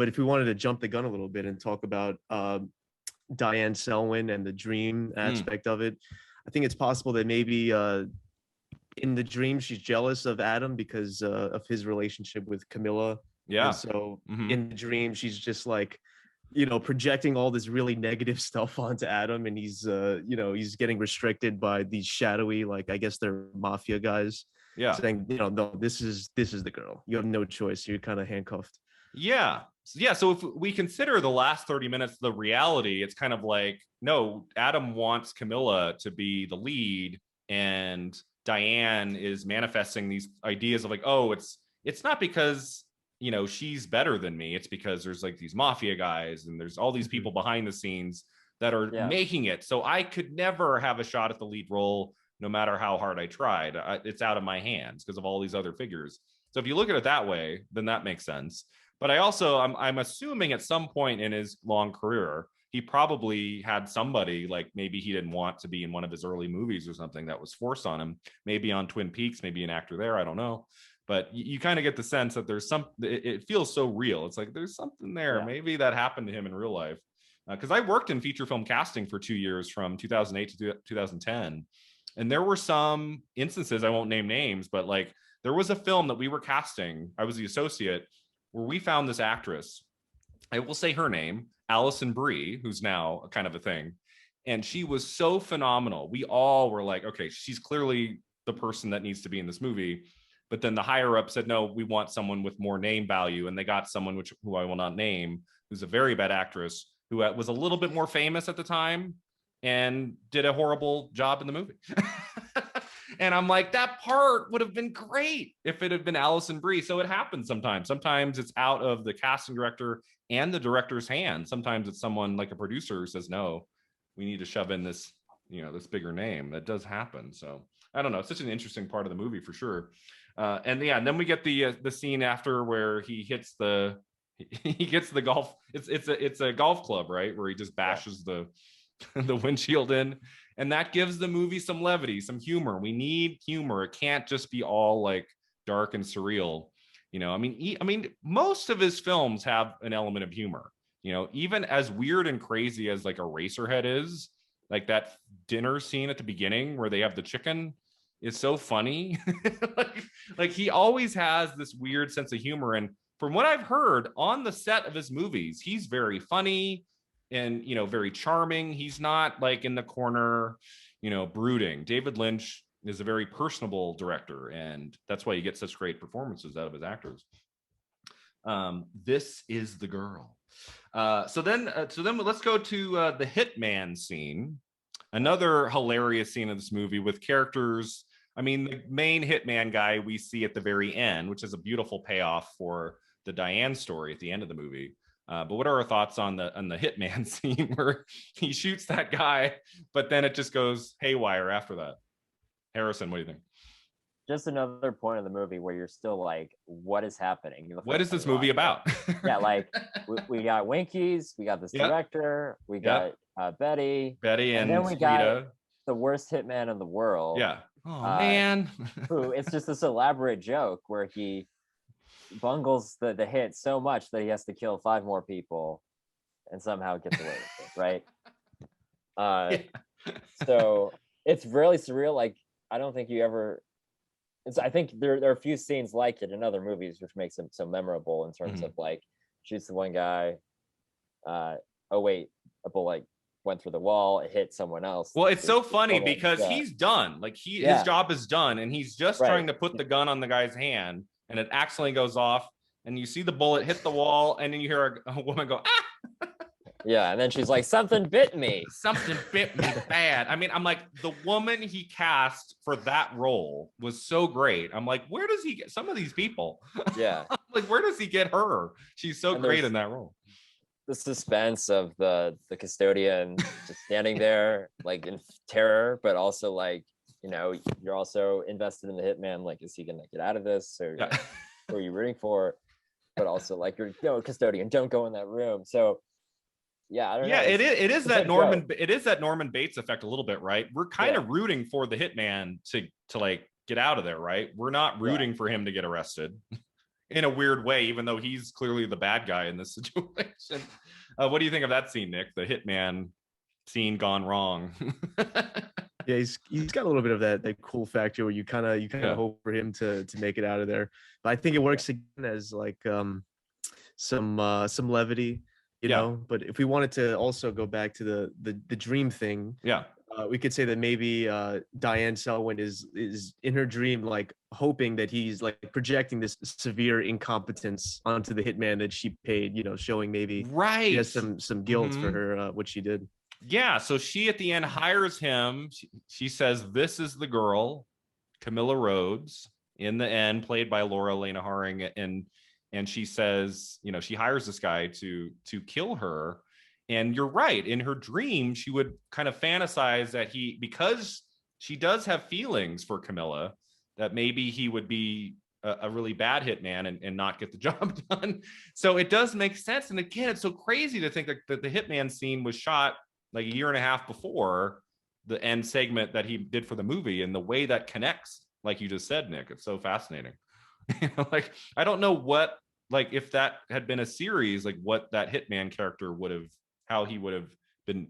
[SPEAKER 2] if we wanted to jump the gun a little bit and talk about Diane Selwyn and the dream aspect of it, I think it's possible that maybe in the dream she's jealous of Adam because of his relationship with Camilla. And so in the dream she's just like, you know, projecting all this really negative stuff onto Adam, and he's he's getting restricted by these shadowy, like, I guess they're mafia guys, saying, you know, no, this is the girl, you have no choice, you're kind of handcuffed.
[SPEAKER 1] So if we consider the last 30 minutes the reality, it's kind of like, no, Adam wants Camilla to be the lead, and Diane is manifesting these ideas of like, oh, it's not because, you know, she's better than me, it's because there's like these mafia guys and there's all these people behind the scenes that are making it, so I could never have a shot at the lead role no matter how hard I tried. It's out of my hands because of all these other figures. So if you look at it that way, then that makes sense. But I also, I'm assuming at some point in his long career, he probably had somebody, like maybe he didn't want to be in one of his early movies or something, that was forced on him, maybe on Twin Peaks, maybe an actor there, I don't know. But you kind of get the sense that there's it feels so real. It's like there's something there. Maybe that happened to him in real life. Because I worked in feature film casting for 2 years, from 2008 to 2010. And there were some instances, I won't name names, but like there was a film that we were casting, I was the associate, where we found this actress. I will say her name, Alison Brie, who's now kind of a thing. And she was so phenomenal. We all were like, okay, she's clearly the person that needs to be in this movie. But then the higher up said, no, we want someone with more name value. And they got someone who I will not name, who's a very bad actress, who was a little bit more famous at the time and did a horrible job in the movie. And I'm like, that part would have been great if it had been Alison Brie. So it happens sometimes. Sometimes it's out of the casting director and the director's hand. Sometimes it's someone like a producer who says, no, we need to shove in this, this bigger name. That does happen. So I don't know. It's such an interesting part of the movie for sure. And then we get the scene after where he gets the golf. It's a golf club, right? Where he just bashes the windshield in, and that gives the movie some levity, some humor. We need humor. It can't just be all like dark and surreal. I mean, most of his films have an element of humor. Even as weird and crazy as like Eraserhead is, like that dinner scene at the beginning where they have the chicken is so funny. like he always has this weird sense of humor. And from what I've heard on the set of his movies, he's very funny and, very charming. He's not like in the corner, brooding. David Lynch is a very personable director, and that's why you get such great performances out of his actors. This is the girl. So then let's go to the hitman scene. Another hilarious scene of this movie with characters. I mean, the main hitman guy we see at the very end, which is a beautiful payoff for the Diane story at the end of the movie. But what are our thoughts on the hitman scene where he shoots that guy, but then it just goes haywire after that? Harrison, what do you think?
[SPEAKER 3] Just another point of the movie where you're still like, what is happening?
[SPEAKER 1] What is this movie about?
[SPEAKER 3] Yeah, like we got Winkies, we got this director, we got Betty,
[SPEAKER 1] and
[SPEAKER 3] then we got
[SPEAKER 1] Rita,
[SPEAKER 3] the worst hitman in the world.
[SPEAKER 1] Yeah. Oh man.
[SPEAKER 3] Who it's just this elaborate joke where he bungles the hit so much that he has to kill 5 more people and somehow gets away with it, right? So it's really surreal. Like, I don't think you ever. I think there are a few scenes like it in other movies, which makes them so memorable in terms of like shoots the one guy. Oh wait, a bullet went through the wall. It hit someone else.
[SPEAKER 1] Well, it's so funny because he's done. Like his job is done, and he's just trying to put the gun on the guy's hand, and it accidentally goes off, and you see the bullet hit the wall, and then you hear a woman go, ah!
[SPEAKER 3] Yeah, and then she's like, something bit me.
[SPEAKER 1] Something bit me bad. I mean, I'm like, the woman he cast for that role was so great. I'm like, where does he get some of these people?
[SPEAKER 3] Yeah.
[SPEAKER 1] Like, where does he get her? She's so great in that role.
[SPEAKER 3] The suspense of the custodian just standing there, like in terror, but also like, you're also invested in the hitman. Like, is he gonna get out of this? Or who are you rooting for? But also like, you're custodian, don't go in that room. So yeah, I don't know.
[SPEAKER 1] It is that Norman Bates effect a little bit, right? We're kind of rooting for the hitman to like get out of there, right? We're not rooting for him to get arrested in a weird way, even though he's clearly the bad guy in this situation. What do you think of that scene, Nick? The hitman scene gone wrong.
[SPEAKER 2] Yeah, he's got a little bit of that cool factor where you kind of hope for him to make it out of there. But I think it works again as like some levity, you know. But if we wanted to also go back to the dream thing, we could say that maybe Diane Selwyn is in her dream, like hoping that he's like projecting this severe incompetence onto the hitman that she paid, showing maybe she has some guilt for her what she did.
[SPEAKER 1] Yeah, so she at the end hires him. She says, "This is the girl, Camilla Rhodes." In the end, played by Laura Elena Haring, and she says, she hires this guy to kill her. And you're right. In her dream, she would kind of fantasize that because she does have feelings for Camilla, that maybe he would be a really bad hitman and not get the job done. So it does make sense. And again, it's so crazy to think that the hitman scene was shot like a year and a half before the end segment that he did for the movie, and the way that connects, like you just said, Nick, it's so fascinating. Like, I don't know what, like, if that had been a series, like what that hitman character how he would have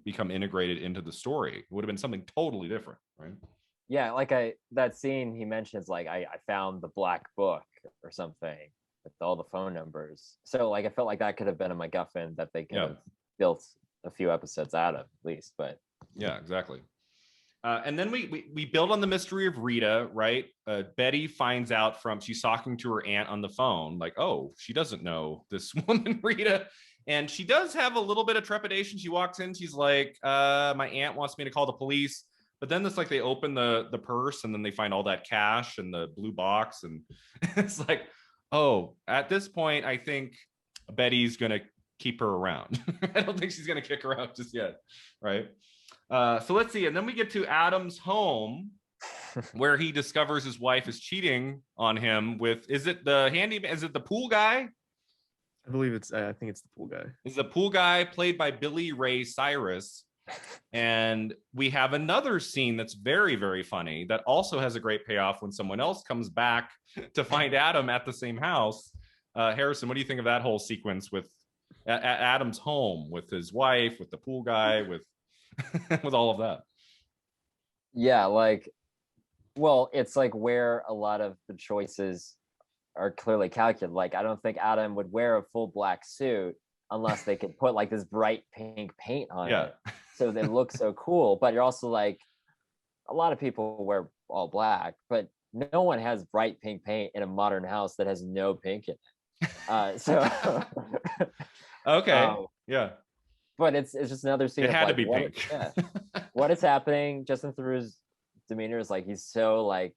[SPEAKER 1] become integrated into the story. It would have been something totally different, right?
[SPEAKER 3] Yeah, like that scene he mentions, like I found the black book or something with all the phone numbers. So like I felt like that could have been a MacGuffin that they could have built a few episodes out of, at least. But
[SPEAKER 1] yeah, exactly. And then we build on the mystery of Rita, right? Betty finds out she's talking to her aunt on the phone, like, oh, she doesn't know this woman, Rita. And she does have a little bit of trepidation. She walks in, she's like, my aunt wants me to call the police. But then it's like they open the purse and then they find all that cash in the blue box, and it's like, oh, at this point, I think Betty's gonna keep her around. I don't think she's gonna kick her out just yet, right? So let's see, and then we get to Adam's home, where he discovers his wife is cheating on him with, is it the handyman? Is it the pool guy?
[SPEAKER 2] I believe I think it's the pool guy.
[SPEAKER 1] Is the pool guy played by Billy Ray Cyrus. And we have another scene that's very, very funny that also has a great payoff when someone else comes back to find Adam at the same house. Harrison, what do you think of that whole sequence with at Adam's home with his wife, with the pool guy, with with all of that?
[SPEAKER 3] Yeah, like, well, it's like where a lot of the choices are clearly calculated. Like, I don't think Adam would wear a full black suit unless they could put like this bright pink paint on it, so they look so cool. But you're also like, a lot of people wear all black, but no one has bright pink paint in a modern house that has no pink in it.
[SPEAKER 1] Okay, yeah.
[SPEAKER 3] But it's just another scene.
[SPEAKER 1] It had to be pink.
[SPEAKER 3] What is happening? Justin Theroux's demeanor is like, he's so like,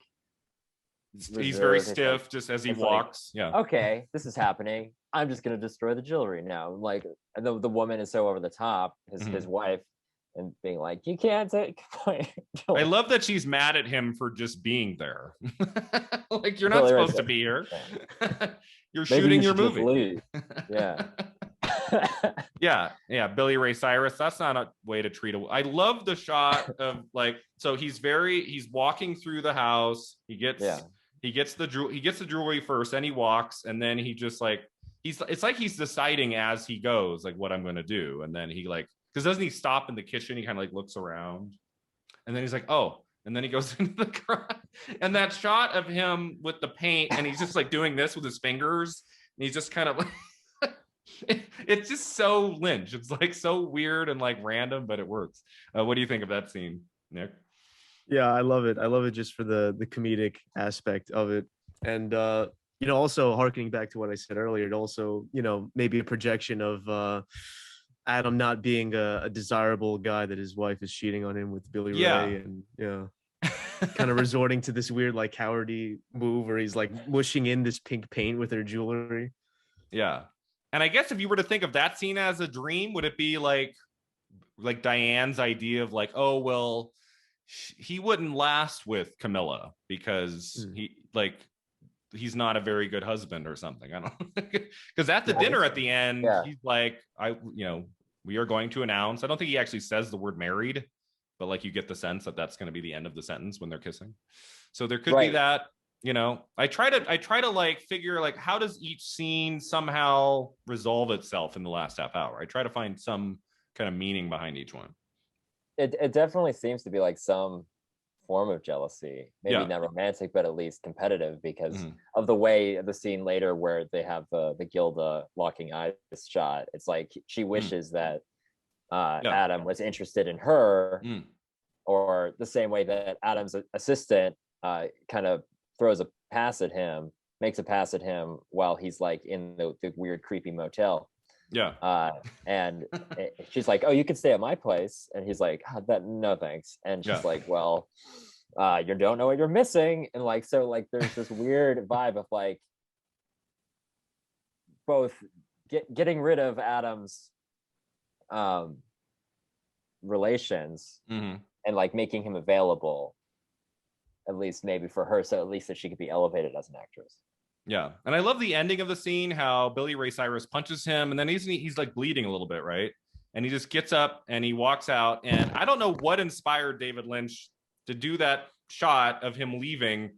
[SPEAKER 1] he's very stiff, like, just as he walks. Like, yeah.
[SPEAKER 3] Okay, this is happening. I'm just gonna destroy the jewelry now. Like, the woman is so over the top, his wife, and being like, you can't take my jewelry.
[SPEAKER 1] I love that she's mad at him for just being there. Like, you're not supposed to be here. You're shooting your movie.
[SPEAKER 3] Yeah.
[SPEAKER 1] yeah, Billy Ray Cyrus. That's not a way to treat a. I love the shot of like, so he's walking through the house. He gets the jewelry first, and he walks, and then he just like, it's like he's deciding as he goes, like, what I'm going to do. And then he like, because doesn't he stop in the kitchen? He kind of like looks around, and then he's like, oh, and then he goes into the garage. And that shot of him with the paint, and he's just like doing this with his fingers, and he's just kind of like, it's just so Lynch. It's like so weird and like random, but it works. What do you think of that scene, Nick?
[SPEAKER 2] Yeah, I love it. I love it just for the comedic aspect of it. And you know, also harkening back to what I said earlier, it also, you know, maybe a projection of Adam not being a desirable guy, that his wife is cheating on him with Billy Ray, and kind of resorting to this weird like cowardly move where he's like mushing in this pink paint with her jewelry.
[SPEAKER 1] Yeah. And I guess if you were to think of that scene as a dream, would it be like Diane's idea of like, oh, well, he wouldn't last with Camilla because he's not a very good husband or something. I don't, because at the dinner at the end, he's like, we are going to announce. I don't think he actually says the word married, but like you get the sense that that's going to be the end of the sentence when they're kissing. So there could be that. You know, I try to like figure like, how does each scene somehow resolve itself in the last half hour? I try to find some kind of meaning behind each one.
[SPEAKER 3] It definitely seems to be like some form of jealousy, maybe not romantic, but at least competitive, because of the way the scene later where they have the Gilda locking eyes shot. It's like she wishes that Adam was interested in her, or the same way that Adam's assistant kind of throws a pass at him, makes a pass at him while he's like in the weird creepy motel. And she's like, oh, you can stay at my place, and he's like, no thanks. And she's like, well, you don't know what you're missing. And like, so like there's this weird vibe of like both getting rid of Adam's relations and like making him available, at least maybe for her, so at least that she could be elevated as an actress.
[SPEAKER 1] Yeah. And I love the ending of the scene, how Billy Ray Cyrus punches him, and then he's like bleeding a little bit, right? And he just gets up and he walks out. And I don't know what inspired David Lynch to do that shot of him leaving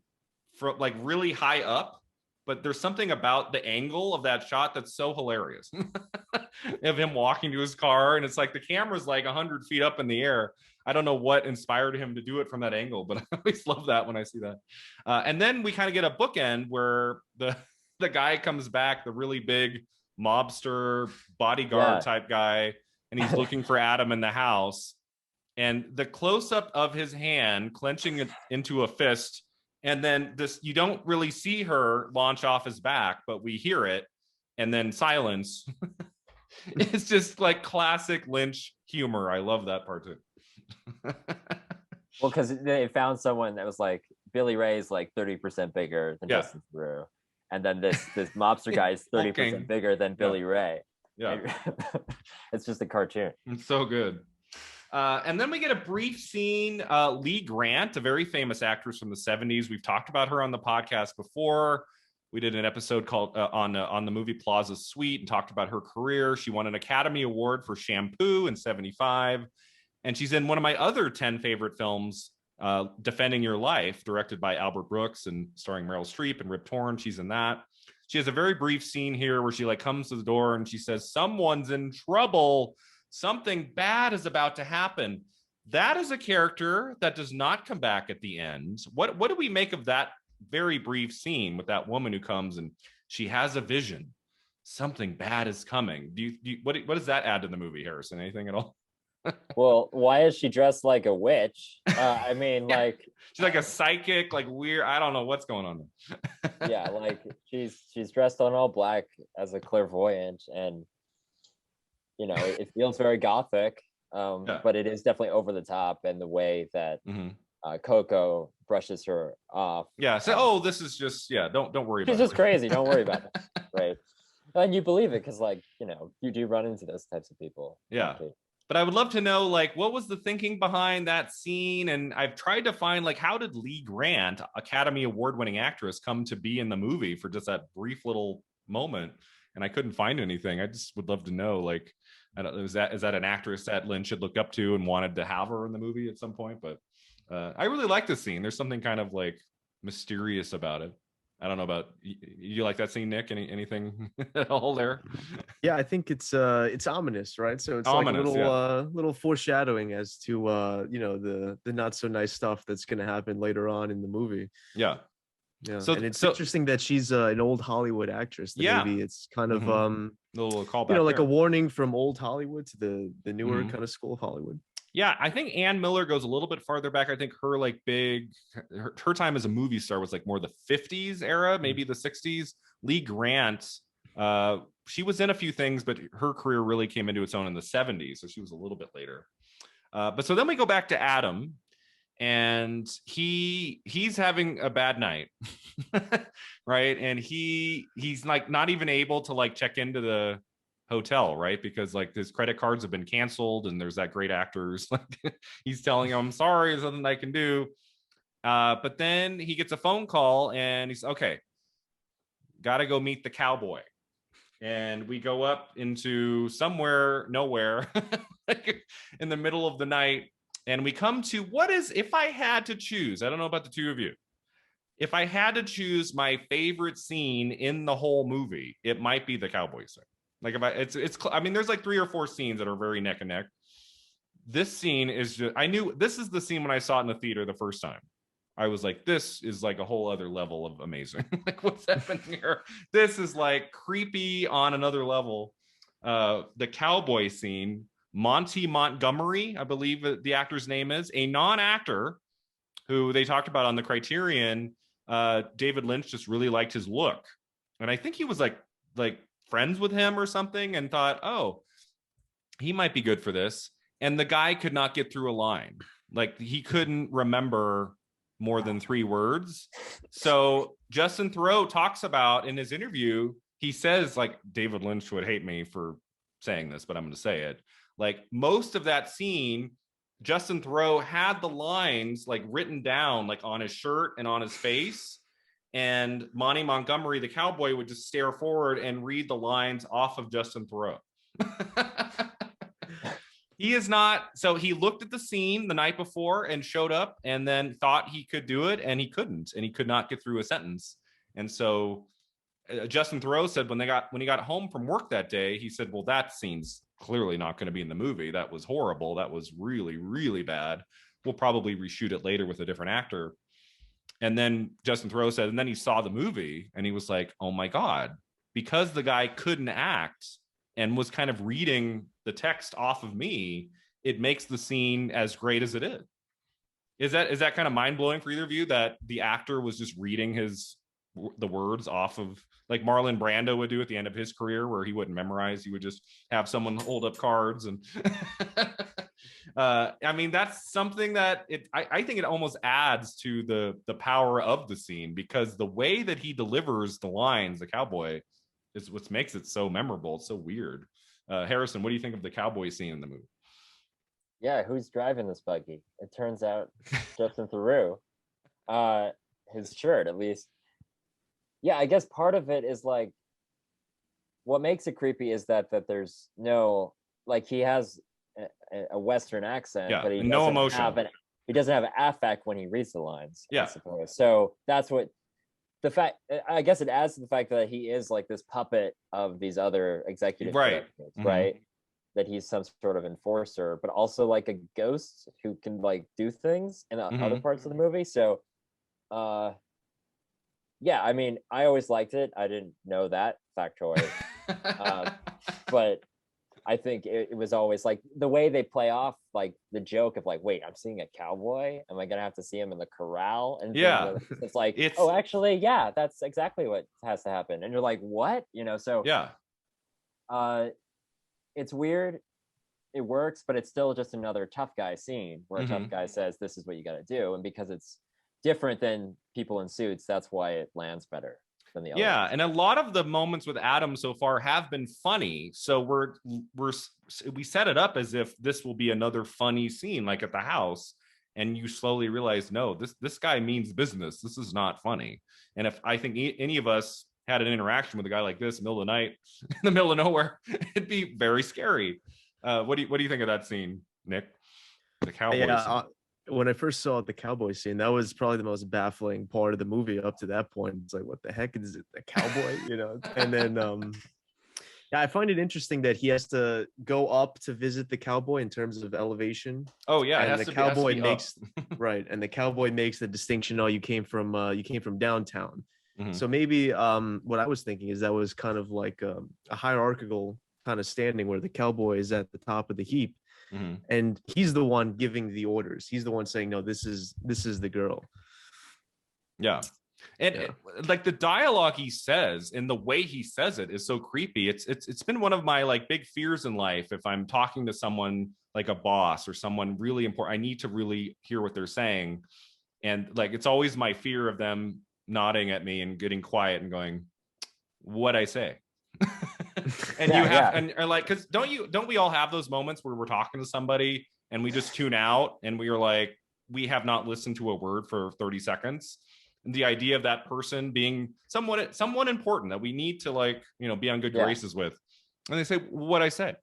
[SPEAKER 1] from like really high up, but there's something about the angle of that shot that's so hilarious. Of him walking to his car, and it's like the camera's like 100 feet up in the air. I don't know what inspired him to do it from that angle, but I always love that when I see that. And then we kind of get a bookend where the guy comes back, the really big mobster bodyguard type guy, and he's looking for Adam in the house. And the close-up of his hand clenching it into a fist, and then this, you don't really see her launch off his back, but we hear it, and then silence. It's just like classic Lynch humor. I love that part too.
[SPEAKER 3] Well, because they found someone that was like Billy Ray's like 30% bigger than Justin Theroux, and then this mobster guy is 30% bigger than Billy Ray.
[SPEAKER 1] Yeah,
[SPEAKER 3] it's just a cartoon.
[SPEAKER 1] It's so good. And then we get a brief scene. Lee Grant, a very famous actress from the 70s. We've talked about her on the podcast before. We did an episode called on the movie Plaza Suite and talked about her career. She won an Academy Award for Shampoo in 75. And she's in one of my other 10 favorite films, Defending Your Life, directed by Albert Brooks and starring Meryl Streep and Rip Torn. She's in that. She has a very brief scene here where she like comes to the door and she says, "Someone's in trouble. Something bad is about to happen." That is a character that does not come back at the end. What do we make of that very brief scene with that woman who comes and she has a vision? Something bad is coming. What does that add to the movie, Harrison? Anything at all?
[SPEAKER 3] Well, why is she dressed like a witch? I mean, like
[SPEAKER 1] she's like a psychic, like weird. I don't know what's going on.
[SPEAKER 3] Yeah, like she's dressed on all black as a clairvoyant, and you know it feels very gothic, but it is definitely over the top, and the way that Coco brushes her off.
[SPEAKER 1] Yeah. So, this is just Don't worry about it.
[SPEAKER 3] She's just crazy. Don't worry about it. Right. And you believe it because, like, you know, you do run into those types of people.
[SPEAKER 1] Yeah. But I would love to know, like, what was the thinking behind that scene? And I've tried to find, like, how did Lee Grant, Academy Award-winning actress, come to be in the movie for just that brief little moment? And I couldn't find anything. I just would love to know, like, I don't know, is that an actress that Lynch should look up to and wanted to have her in the movie at some point? But I really like this scene. There's something kind of like mysterious about it. I don't know about you like that scene, Nick? Anything at all there?
[SPEAKER 2] Yeah, I think it's ominous, right? So it's
[SPEAKER 1] ominous,
[SPEAKER 2] like a little foreshadowing as to the not so nice stuff that's going to happen later on in the movie.
[SPEAKER 1] Yeah.
[SPEAKER 2] Yeah. So it's interesting that she's an old Hollywood actress. Maybe it's kind of
[SPEAKER 1] a little callback,
[SPEAKER 2] like a warning from old Hollywood to the newer kind of school of Hollywood.
[SPEAKER 1] Yeah, I think Ann Miller goes a little bit farther back. I think her like her time as a movie star was like more the 50s era, maybe the 60s. Lee Grant, she was in a few things, but her career really came into its own in the 70s, so she was a little bit later. But so then we go back to Adam, and he's having a bad night, right? And he's like not even able to like check into the hotel, right? Because like his credit cards have been canceled, and there's that great actors like he's telling him, "I'm sorry, there's nothing I can do." But then he gets a phone call and he's okay, gotta go meet the cowboy. And we go up into somewhere nowhere like in the middle of the night, and we come to what is, if I had to choose, I don't know about the two of you, if I had to choose my favorite scene in the whole movie, it might be the cowboy scene. Like I mean, there's like 3 or 4 scenes that are very neck and neck. This scene is just, I knew this is the scene when I saw it in the theater the first time. I was like, this is like a whole other level of amazing. Like what's happening here? This is like creepy on another level. The cowboy scene, Monty Montgomery, I believe the actor's name is, a non-actor who they talked about on the Criterion. David Lynch just really liked his look. And I think he was like friends with him or something and thought, oh, he might be good for this. And the guy could not get through a line. Like he couldn't remember more than 3 words. So Justin Theroux talks about in his interview, he says like, David Lynch would hate me for saying this, but I'm going to say it. Like most of that scene, Justin Theroux had the lines like written down like on his shirt and on his face. And Monty Montgomery, the cowboy, would just stare forward and read the lines off of Justin Theroux. He is not. So he looked at the scene the night before and showed up and then thought he could do it, and he couldn't, and he could not get through a sentence. And so Justin Theroux said when he got home from work that day, he said, well, that scene's clearly not going to be in the movie. That was horrible. That was really, really bad. We'll probably reshoot it later with a different actor. And then Justin Theroux said, and then he saw the movie and he was like, oh my God, because the guy couldn't act and was kind of reading the text off of me, it makes the scene as great as it is. Is that kind of mind blowing for either of you, that the actor was just reading the words off of, like Marlon Brando would do at the end of his career, where he wouldn't memorize, he would just have someone hold up cards and I mean, that's something that I think it almost adds to the power of the scene, because the way that he delivers the lines, the cowboy, is what makes it so memorable. It's so weird. Harrison, what do you think of the cowboy scene in the movie?
[SPEAKER 3] Yeah, who's driving this buggy? It turns out Justin Theroux. His shirt, at least. Yeah, I guess part of it is like, what makes it creepy is that there's no, like, he has a Western accent,
[SPEAKER 1] Yeah,
[SPEAKER 3] but he
[SPEAKER 1] no
[SPEAKER 3] doesn't
[SPEAKER 1] emotion.
[SPEAKER 3] he doesn't have an affect when he reads the lines.
[SPEAKER 1] Yeah.
[SPEAKER 3] I suppose. So that's what the fact. I guess it adds to the fact that he is like this puppet of these other executive directors, right? That he's some sort of enforcer, but also like a ghost who can like do things in other parts of the movie. So, yeah, I mean, I always liked it. I didn't know that factoid, but I think it was always like the way they play off like the joke of like, wait, I'm seeing a cowboy. Am I gonna have to see him in the corral? And
[SPEAKER 1] yeah,
[SPEAKER 3] it's like, oh, actually, yeah, that's exactly what has to happen. And you're like, what? You know, so
[SPEAKER 1] yeah,
[SPEAKER 3] it's weird. It works, but it's still just another tough guy scene where a tough guy says, this is what you got to do. And because it's different than people in suits, that's why it lands better than the other.
[SPEAKER 1] Yeah, and a lot of the moments with Adam so far have been funny. So we set it up as if this will be another funny scene, like at the house, and you slowly realize, no, this guy means business. This is not funny. And if I think any of us had an interaction with a guy like this in the middle of the night, in the middle of nowhere, it'd be very scary. What do you think of that scene, Nick? The cowboy scene.
[SPEAKER 2] When I first saw the cowboy scene, that was probably the most baffling part of the movie up to that point. It's like, what the heck is it? The cowboy, you know? And then, yeah, I find it interesting that he has to go up to visit the cowboy in terms of elevation.
[SPEAKER 1] Oh yeah,
[SPEAKER 2] and the cowboy makes right, and the cowboy makes the distinction. Oh, you came from downtown. So maybe what I was thinking is that was kind of like a hierarchical kind of standing where the cowboy is at the top of the heap. And he's the one giving the orders. He's the one saying, no, this is the girl.
[SPEAKER 1] Yeah. And like the dialogue he says and the way he says it is so creepy. It's been one of my like big fears in life. If I'm talking to someone like a boss or someone really important, I need to really hear what they're saying. And like, it's always my fear of them nodding at me and getting quiet and going, what'd I say? And and like, because don't we all have those moments where we're talking to somebody and we just tune out and we are like, we have not listened to a word for 30 seconds. And the idea of that person being someone important that we need to like, you know, be on good graces with. And they say, what'd I say?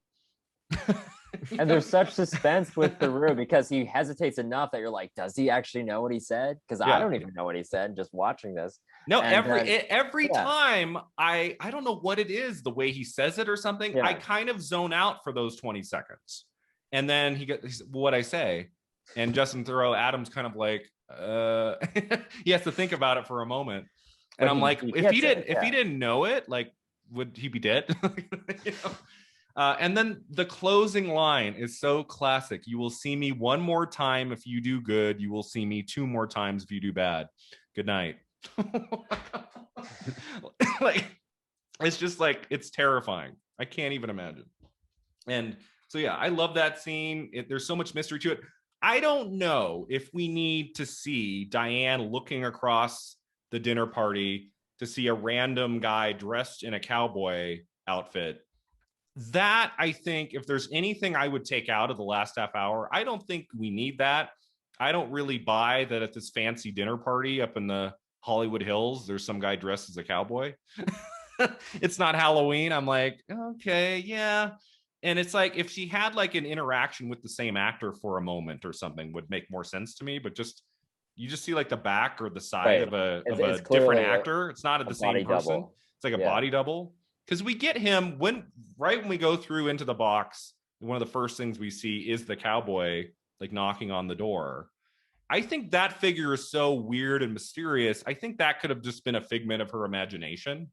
[SPEAKER 3] And there's such suspense with Theroux because he hesitates enough that you're like, does he actually know what he said? Because I don't even know what he said just watching this.
[SPEAKER 1] No, every time I don't know what it is, the way he says it or something, I kind of zone out for those 20 seconds. And then he's what I say. And Justin Theroux, Adam's kind of like, he has to think about it for a moment. And I'm like, if he didn't know it, like, would he be dead? You know? And then the closing line is so classic. You will see me one more time if you do good. You will see me two more times if you do bad. Good night. Like, it's just like, it's terrifying. I can't even imagine. And so, yeah, I love that scene. There's so much mystery to it. I don't know if we need to see Diane looking across the dinner party to see a random guy dressed in a cowboy outfit. That, I think, if there's anything I would take out of the last half hour, I don't think we need that. I don't really buy that at this fancy dinner party up in the Hollywood Hills, there's some guy dressed as a cowboy. It's not Halloween. I'm like, okay, yeah. And it's like, if she had like an interaction with the same actor for a moment or something would make more sense to me, but you just see like the back or the side of a different actor. It's not the same person. Double. It's like a body double. Because we get him when we go through into the box, one of the first things we see is the cowboy like knocking on the door. I think that figure is so weird and mysterious. I think that could have just been a figment of her imagination.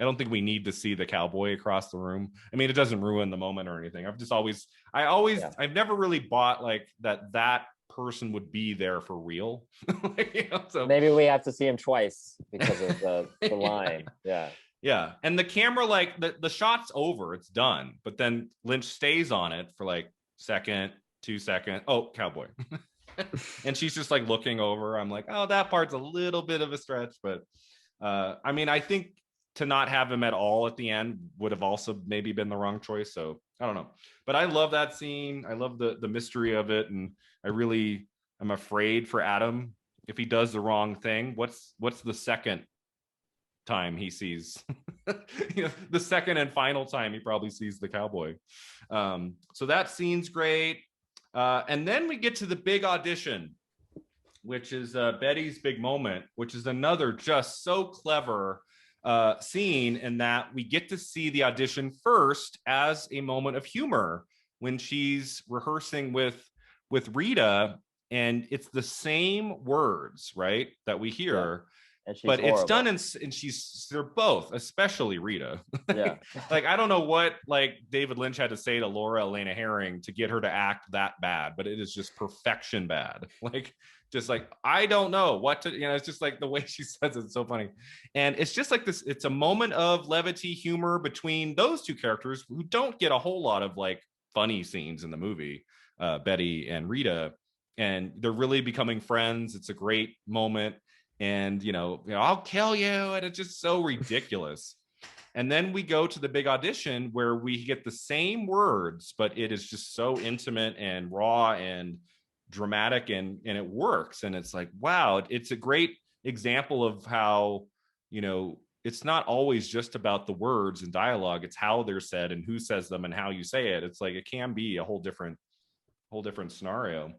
[SPEAKER 1] I don't think we need to see the cowboy across the room. I mean, it doesn't ruin the moment or anything. I've never really bought like that person would be there for real. You know, so
[SPEAKER 3] maybe we have to see him twice because of the line.
[SPEAKER 1] Yeah. And the camera, like the shot's over, it's done. But then Lynch stays on it for like second, 2 second. Oh, cowboy. And she's just like looking over. I'm like, oh, that part's a little bit of a stretch, but I mean, I think to not have him at all at the end would have also maybe been the wrong choice. So I don't know, but I love that scene. I love the mystery of it, and I really am afraid for Adam if he does the wrong thing. What's the second time he sees the second and final time he probably sees the cowboy. So that scene's great. And then we get to the big audition, which is Betty's big moment, which is another just so clever scene in that we get to see the audition first as a moment of humor when she's rehearsing with Rita, and it's the same words, right, that we hear.
[SPEAKER 3] Yeah.
[SPEAKER 1] But
[SPEAKER 3] horrible.
[SPEAKER 1] It's done and they're both, especially Rita.
[SPEAKER 3] Yeah.
[SPEAKER 1] Like, I don't know what like David Lynch had to say to Laura Elena Herring to get her to act that bad, but it is just perfection bad. Like, just like, I don't know what to, it's just like the way she says it's so funny. And it's just like this, it's a moment of levity humor between those two characters who don't get a whole lot of like funny scenes in the movie, Betty and Rita, and they're really becoming friends. It's a great moment. And, I'll kill you. And it's just so ridiculous. And then we go to the big audition where we get the same words, but it is just so intimate and raw and dramatic, and it works. And it's like, wow, it's a great example of how, it's not always just about the words and dialogue. It's how they're said and who says them and how you say it. It's like, it can be a whole different scenario.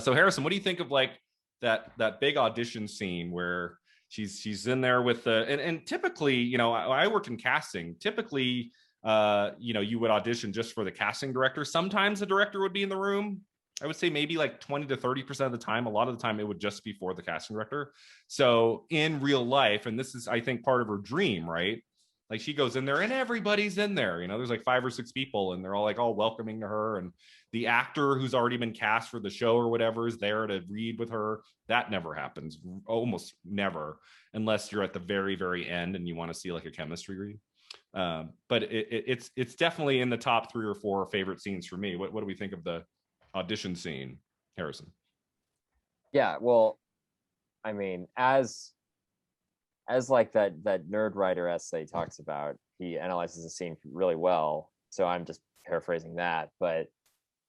[SPEAKER 1] So Harrison, what do you think of like that big audition scene where she's in there with and typically, I worked in casting. Typically, you would audition just for the casting director. Sometimes the director would be in the room. I would say maybe like 20 to 30% of the time. A lot of the time it would just be for the casting director. So in real life, and this is, I think, part of her dream, right? Like, she goes in there and everybody's in there. There's like 5 or 6 people and they're all welcoming to her. And the actor who's already been cast for the show or whatever is there to read with her. That never happens, almost never, unless you're at the very, very end and you want to see like a chemistry read. But it's definitely in the top 3 or 4 favorite scenes for me. What do we think of the audition scene, Harrison?
[SPEAKER 3] Yeah, well, I mean, as like that nerd writer essay talks about, he analyzes the scene really well. So I'm just paraphrasing that, but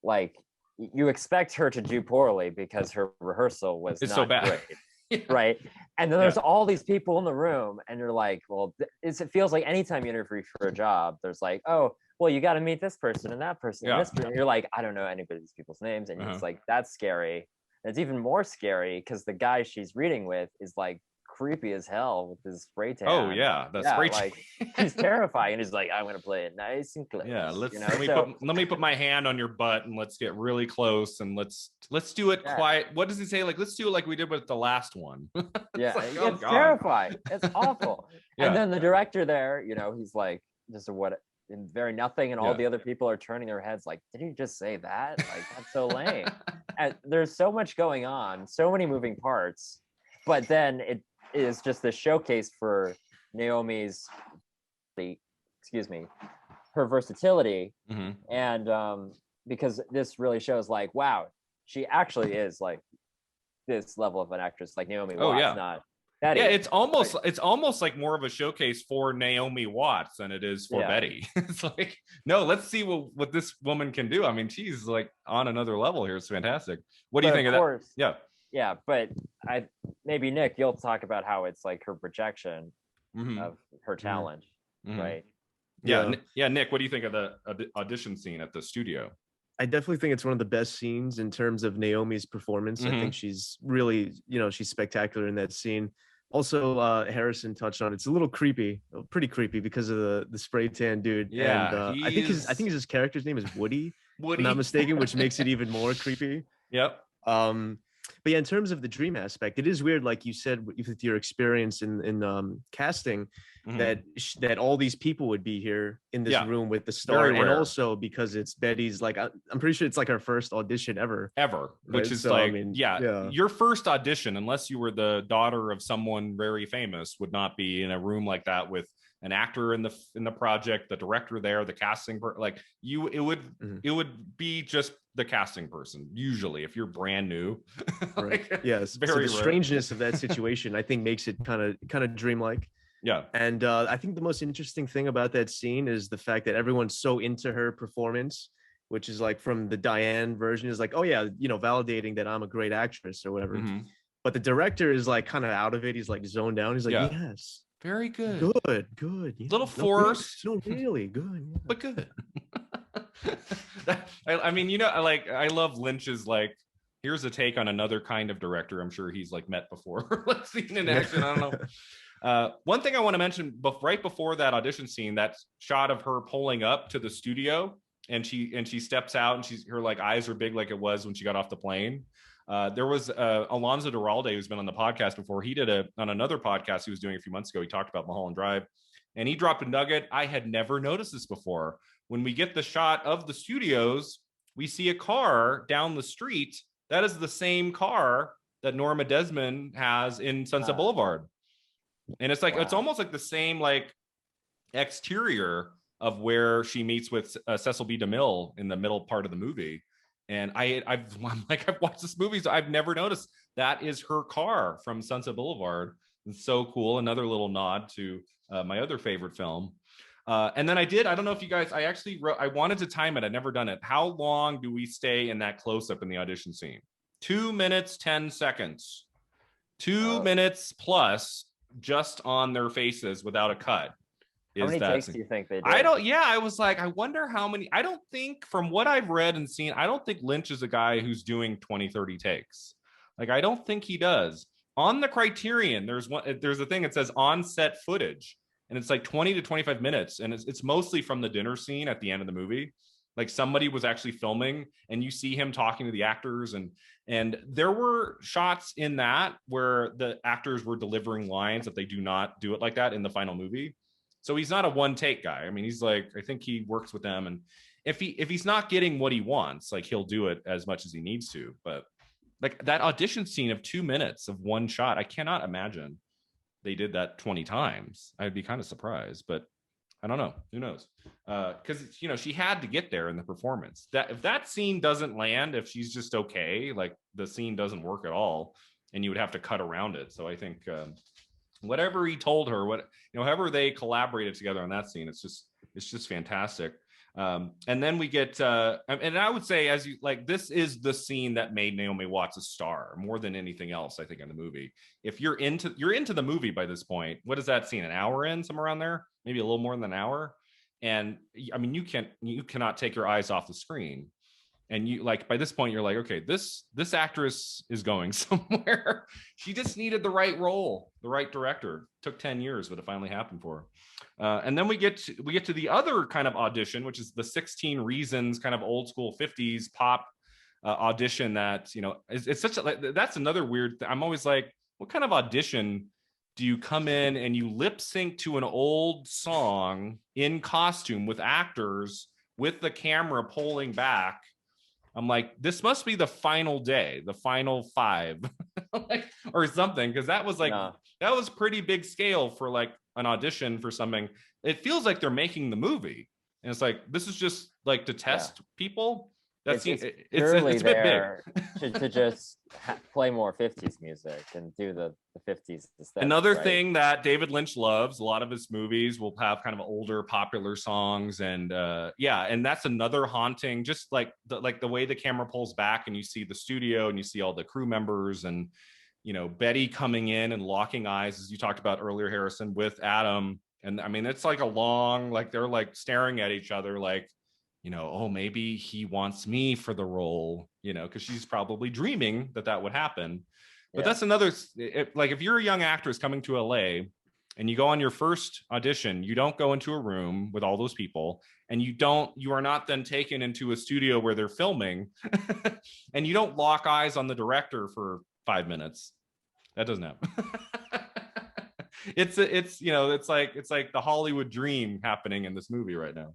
[SPEAKER 3] like, you expect her to do poorly because her rehearsal was not so bad. Great. Yeah. Right. And then there's all these people in the room and you're like, well, it feels like anytime you interview for a job, there's like, oh, well, you got to meet this person and that person and this person. And you're like, I don't know any of these people's names. And it's like, that's scary. And it's even more scary because the guy she's reading with is like creepy as hell with his spray tan.
[SPEAKER 1] Oh yeah, that's spray tan.
[SPEAKER 3] Like, he's terrifying. He's like, I'm gonna play it nice and close.
[SPEAKER 1] Yeah, let me put my hand on your butt and let's get really close and let's do it quiet. What does he say? Like, let's do it like we did with the last one.
[SPEAKER 3] Yeah, it's terrifying. It's awful. Yeah. And then the director there, he's like, just very nothing, and all the other people are turning their heads like, did you just say that? Like, that's so lame. And there's so much going on, so many moving parts, but then it is just the showcase for Naomi's, her versatility. Mm-hmm. And because this really shows like, wow, she actually is like this level of an actress, like Naomi Watts, not Betty.
[SPEAKER 1] Yeah, it's almost like more of a showcase for Naomi Watts than it is for Betty. It's like, no, let's see what this woman can do. I mean, she's like on another level here. It's fantastic. What do you think of that? Yeah.
[SPEAKER 3] Yeah, but maybe Nick, you'll talk about how it's like her projection of her talent, right?
[SPEAKER 1] Yeah, Nick, what do you think of the audition scene at the studio?
[SPEAKER 2] I definitely think it's one of the best scenes in terms of Naomi's performance. I think she's really, she's spectacular in that scene. Also, Harrison touched on it's a little creepy, pretty creepy because of the spray tan dude.
[SPEAKER 1] Yeah,
[SPEAKER 2] and I think his character's name is Woody. If I'm not mistaken, which makes it even more creepy.
[SPEAKER 1] Yep.
[SPEAKER 2] But yeah, in terms of the dream aspect, it is weird, like you said, with your experience in casting, that all these people would be here in this room with the star, and also because it's Betty's, like, I'm pretty sure it's like her first audition ever,
[SPEAKER 1] right? Which is so, like, I mean, your first audition, unless you were the daughter of someone very famous, would not be in a room like that with an actor in the project, the director there, the casting like it would be just the casting person usually if you're brand new.
[SPEAKER 2] Right.
[SPEAKER 1] Like,
[SPEAKER 2] Yes.
[SPEAKER 1] very
[SPEAKER 2] So the
[SPEAKER 1] rare.
[SPEAKER 2] strangeness of that situation, I think, makes it kind of dreamlike.
[SPEAKER 1] Yeah.
[SPEAKER 2] And I think the most interesting thing about that scene is the fact that everyone's so into her performance, which is like from the Diane version is like, oh yeah, validating that I'm a great actress or whatever.
[SPEAKER 1] Mm-hmm.
[SPEAKER 2] But the director is like kind of out of it. He's like zoned down. He's like, yes,
[SPEAKER 1] very good,
[SPEAKER 2] good. Yeah.
[SPEAKER 1] Little forced,
[SPEAKER 2] no, really good, yeah.
[SPEAKER 1] But good. I mean, I love Lynch's like, here's a take on another kind of director. I'm sure he's like met before. Let's see in action. I don't know. One thing I want to mention, right before that audition scene, that shot of her pulling up to the studio, and she steps out, and her like eyes are big like it was when she got off the plane. There was Alonso Duralde, who's been on the podcast before. He did on another podcast he was doing a few months ago. He talked about Mulholland Drive, and he dropped a nugget. I had never noticed this before. When we get the shot of the studios, we see a car down the street. That is the same car that Norma Desmond has in Sunset Boulevard. And it's like, it's almost like the same like exterior of where she meets with Cecil B. DeMille in the middle part of the movie. And I've watched this movie, so I've never noticed that is her car from Sunset Boulevard. It's so cool. Another little nod to my other favorite film. And then I don't know if you guys, I wanted to time it. I'd never done it. How long do we stay in that close-up in the audition scene? 2 minutes, 10 seconds. 2 minutes plus just on their faces without a cut.
[SPEAKER 3] How many takes do you think they did?
[SPEAKER 1] I was like, I wonder how many. I don't think, from what I've read and seen, I don't think Lynch is a guy who's doing 20, 30 takes. Like, I don't think he does. On the Criterion, there's a thing that says on-set footage, and it's like 20 to 25 minutes, and it's mostly from the dinner scene at the end of the movie. Like, somebody was actually filming, and you see him talking to the actors, and there were shots in that where the actors were delivering lines that they do not do it like that in the final movie. So he's not a one take guy. I mean, he's like, I think he works with them, and if he's not getting what he wants, like, he'll do it as much as he needs to. But like that audition scene of 2 minutes of one shot, I cannot imagine they did that 20 times. I'd be kind of surprised, but I don't know. Who knows? Because she had to get there in the performance. That if that scene doesn't land, if she's just okay, like the scene doesn't work at all, and you would have to cut around it. So I think whatever he told her, however they collaborated together on that scene, it's just fantastic. And then we get, and I would say, as you like, this is the scene that made Naomi Watts a star more than anything else, I think, in the movie. If you're into the movie by this point, what is that scene? An hour in, somewhere around there, maybe a little more than an hour. And I mean, you cannot take your eyes off the screen. And you like, by this point, you're like, okay, this actress is going somewhere. She just needed the right role, the right director. Took 10 years, but it finally happened for her. And then we get to the other kind of audition, which is the 16 Reasons kind of old school 50s pop audition. That it's such that's another weird. I'm always like, what kind of audition do you come in and you lip sync to an old song in costume with actors with the camera pulling back? I'm like, this must be the final day, the final 5 or something. Cause that was like, that was pretty big scale for like an audition for something. It feels like they're making the movie. And it's like, this is just like to test people. It's a bit
[SPEAKER 3] big to just play more 50s music and do the 50s aesthetic.
[SPEAKER 1] Another thing that David Lynch loves, a lot of his movies will have kind of older popular songs, and and that's another haunting, just like the way the camera pulls back and you see the studio and you see all the crew members, and Betty coming in and locking eyes, as you talked about earlier, Harrison, with Adam. And I mean, it's like a long, like they're like staring at each other like, oh, maybe he wants me for the role, because she's probably dreaming that would happen. But that's another, like if you're a young actress coming to LA and you go on your first audition, you don't go into a room with all those people, and you are not then taken into a studio where they're filming and you don't lock eyes on the director for 5 minutes. That doesn't happen. It's like the Hollywood dream happening in this movie right now.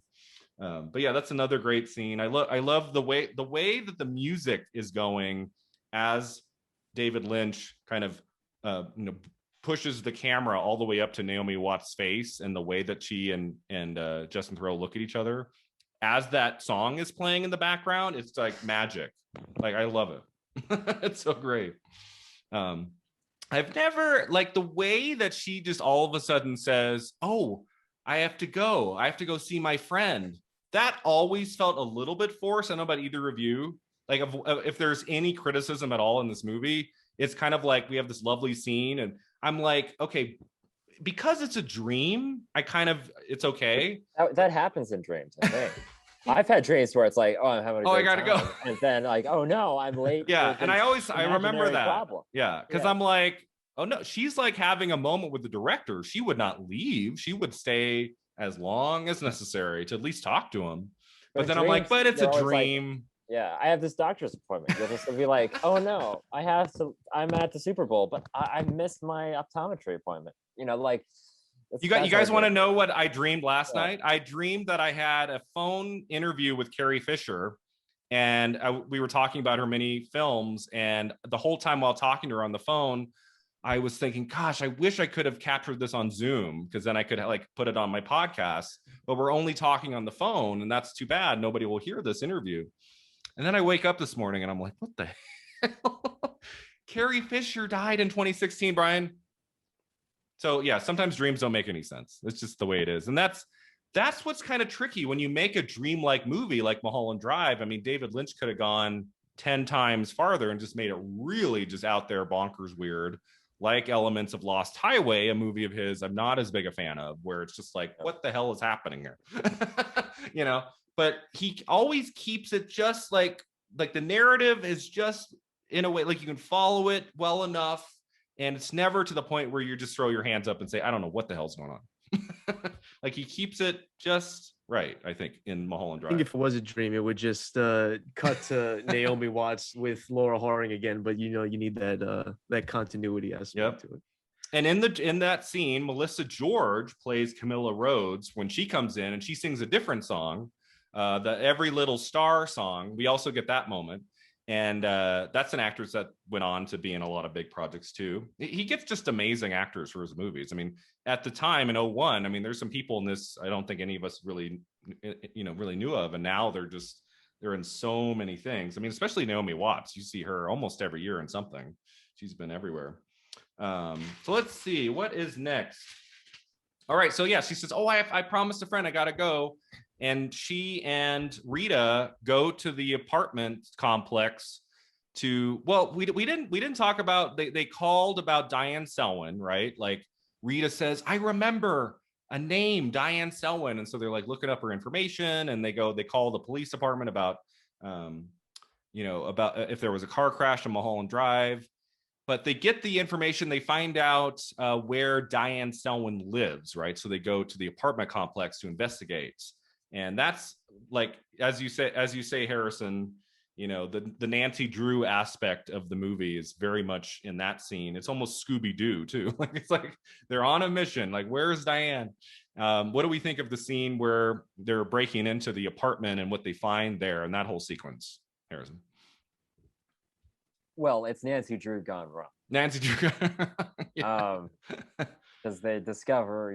[SPEAKER 1] But yeah, that's another great scene. I love the way that the music is going as David Lynch kind of pushes the camera all the way up to Naomi Watts' face, and the way that she and Justin Theroux look at each other as that song is playing in the background, it's like magic. Like, I love it. It's so great. I've never, like, the way that she just all of a sudden says, oh, I have to go see my friend. That always felt a little bit forced. I don't know about either of you. Like, if there's any criticism at all in this movie, it's kind of like we have this lovely scene, and I'm like, okay, because it's a dream, it's okay.
[SPEAKER 3] That happens in dreams, I think. I've had dreams where it's like, oh, I'm having a great
[SPEAKER 1] I gotta
[SPEAKER 3] time.
[SPEAKER 1] go.
[SPEAKER 3] And then like, oh no, I'm late.
[SPEAKER 1] Yeah, and I remember that.
[SPEAKER 3] Problem.
[SPEAKER 1] Yeah, because I'm like, oh no, she's like having a moment with the director. She would not leave. She would stay as long as necessary to at least talk to him. But then I'm like, but it's a dream.
[SPEAKER 3] Like, yeah, I have this doctor's appointment. You'll just be like, oh no, I'm at the Super Bowl, but I missed my optometry appointment. You know, like,
[SPEAKER 1] you guys want to know what I dreamed last night? I dreamed that I had a phone interview with Carrie Fisher, and we were talking about her many films. And the whole time while talking to her on the phone, I was thinking, gosh, I wish I could have captured this on Zoom, because then I could like put it on my podcast. But we're only talking on the phone, and that's too bad. Nobody will hear this interview. And then I wake up this morning and I'm like, what the hell? Carrie Fisher died in 2016, Brian. So yeah, sometimes dreams don't make any sense. It's just the way it is. And that's what's kind of tricky when you make a dreamlike movie like Mulholland Drive. I mean, David Lynch could have gone 10 times farther and just made it really just out there bonkers weird, like elements of Lost Highway, a movie of his I'm not as big a fan of, where it's just like, what the hell is happening here? You know, but he always keeps it just like the narrative is just in a way, like you can follow it well enough. And it's never to the point where you just throw your hands up and say, I don't know what the hell's going on. Like, he keeps it just right, I think, in Mulholland Drive.
[SPEAKER 2] I think if it was a dream, it would just cut to Naomi Watts with Laura Harring again. But you need that continuity aspect to it.
[SPEAKER 1] And in that scene, Melissa George plays Camilla Rhodes when she comes in, and she sings a different song, the Every Little Star song. We also get that moment. And that's an actress that went on to be in a lot of big projects too. He gets just amazing actors for his movies. I mean, at the time in 2001, I mean, there's some people in this I don't think any of us really knew of, and now they're in so many things. I mean, especially Naomi Watts. You see her almost every year in something. She's been everywhere. So let's see what is next. All right, so yeah, she says, "Oh, I promised a friend I gotta go." And she and Rita go to the apartment complex we didn't talk about, they called about Diane Selwyn, right? Like, Rita says, I remember a name, Diane Selwyn. And so they're like looking up her information, and they call the police department about if there was a car crash on Mulholland Drive. But they get the information, they find out where Diane Selwyn lives, right? So they go to the apartment complex to investigate. And that's like, as you say, Harrison, the Nancy Drew aspect of the movie is very much in that scene. It's almost Scooby-Doo too. Like, it's like they're on a mission. Like, where's Diane? What do we think of the scene where they're breaking into the apartment and what they find there and that whole sequence, Harrison?
[SPEAKER 3] Well, it's Nancy Drew gone wrong.
[SPEAKER 1] Nancy Drew.
[SPEAKER 3] Because they discover,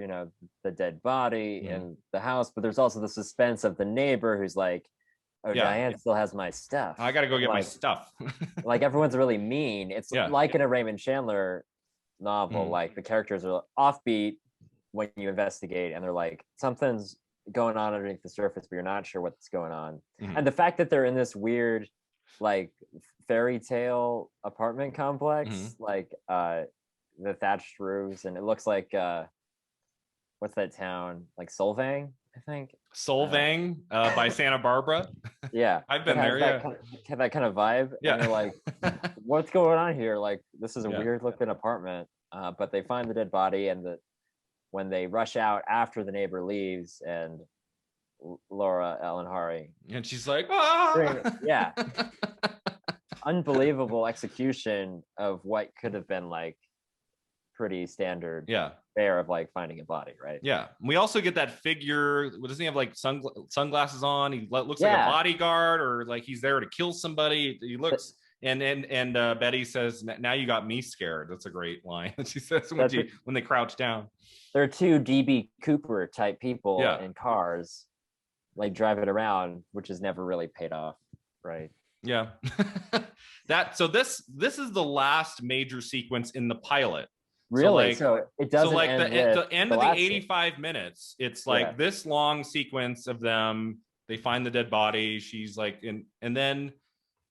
[SPEAKER 3] the dead body in the house, but there's also the suspense of the neighbor who's like, oh, Diane still has my stuff.
[SPEAKER 1] I gotta go get my stuff.
[SPEAKER 3] Like, everyone's really mean. It's like in a Raymond Chandler novel, like the characters are offbeat when you investigate, and they're like, something's going on underneath the surface, but you're not sure what's going on. And the fact that they're in this weird, like, fairy tale apartment complex, like the thatched roofs, and it looks like what's that town, like Solvang, I think.
[SPEAKER 1] Solvang by Santa Barbara.
[SPEAKER 3] Yeah,
[SPEAKER 1] I've been there.
[SPEAKER 3] That kind of vibe.
[SPEAKER 1] Yeah,
[SPEAKER 3] and they're like, what's going on here? Like, this is a weird looking apartment, but they find the dead body, and when they rush out after the neighbor leaves, and Laura Ellen Harry,
[SPEAKER 1] and she's like, ah!
[SPEAKER 3] Yeah. Unbelievable execution of what could have been like pretty standard fare of like finding a body, right?
[SPEAKER 1] Yeah. We also get that figure. Doesn't he have like sunglasses on? He looks like a bodyguard, or like he's there to kill somebody. He looks And Betty says, "Now you got me scared." That's a great line. She says when they crouch down.
[SPEAKER 3] There are two DB Cooper type people in cars, like driving around, which has never really paid off, right?
[SPEAKER 1] Yeah. So this is the last major sequence in the pilot.
[SPEAKER 3] Really? So it doesn't. So like
[SPEAKER 1] the end of the 85 minutes, it's like this long sequence of them. They find the dead body. She's like, and then.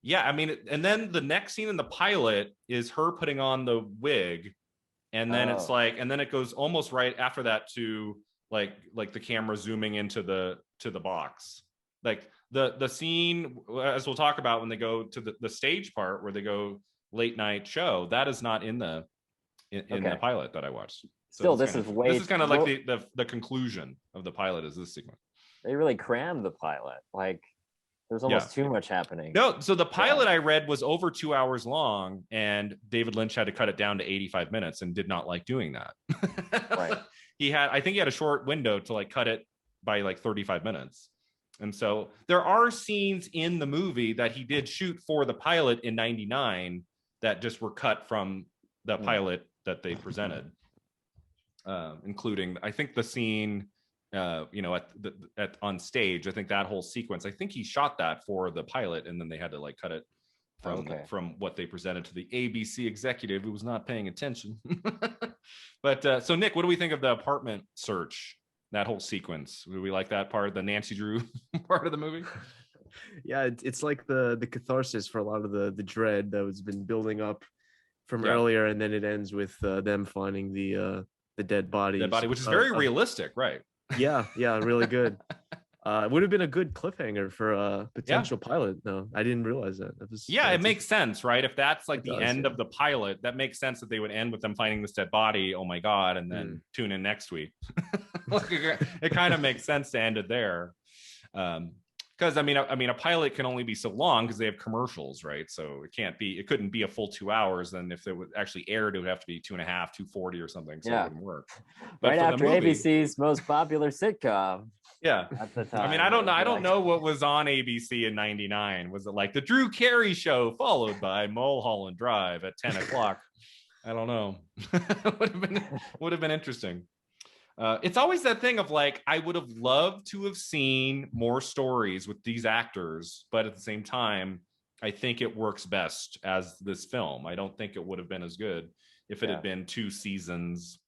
[SPEAKER 1] Yeah, I mean, and then the next scene in the pilot is her putting on the wig, and then it's like, and then it goes almost right after that to like the camera zooming into the box, like the scene, as we'll talk about when they go to the stage part where they go late night show. That is not in the the pilot that I watched.
[SPEAKER 3] So this is
[SPEAKER 1] kind of like the conclusion of the pilot is this sequence.
[SPEAKER 3] They really crammed the pilot, like. There's almost too much happening.
[SPEAKER 1] No, so the pilot I read was over 2 hours long, and David Lynch had to cut it down to 85 minutes and did not like doing that.
[SPEAKER 3] Right.
[SPEAKER 1] I think he had a short window to like cut it by like 35 minutes. And so there are scenes in the movie that he did shoot for the pilot in 99 that just were cut from the pilot that they presented, including, I think, the scene at on stage. I think that whole sequence, I think he shot that for the pilot, and then they had to like cut it from what they presented to the ABC executive who was not paying attention. But so Nick, what do we think of the apartment search, that whole sequence? Do we like that part, the Nancy Drew part of the movie?
[SPEAKER 2] Yeah, it's like the catharsis for a lot of the dread that has been building up from earlier, and then it ends with them finding the dead body,
[SPEAKER 1] which is very realistic, right?
[SPEAKER 2] Yeah, really good. It would have been a good cliffhanger for a potential pilot. No, I didn't realize that.
[SPEAKER 1] It makes sense, right? If that's like the end of the pilot, that makes sense that they would end with them finding this dead body. Oh my God. And then tune in next week. It kind of makes sense to end it there. Because I mean, a pilot can only be so long because they have commercials, right? So it couldn't be a full 2 hours. Then if it would actually aired, it would have to be 2.5, 240 or something. So it wouldn't work.
[SPEAKER 3] But right after ABC's most popular sitcom.
[SPEAKER 1] Yeah. At the time. I mean, I don't know what was on ABC in 99. Was it like the Drew Carey Show followed by Mulholland Drive at 10 o'clock? I don't know. would have been interesting. It's always that thing of like, I would have loved to have seen more stories with these actors, but at the same time, I think it works best as this film. I don't think it would have been as good if it had been 2 seasons,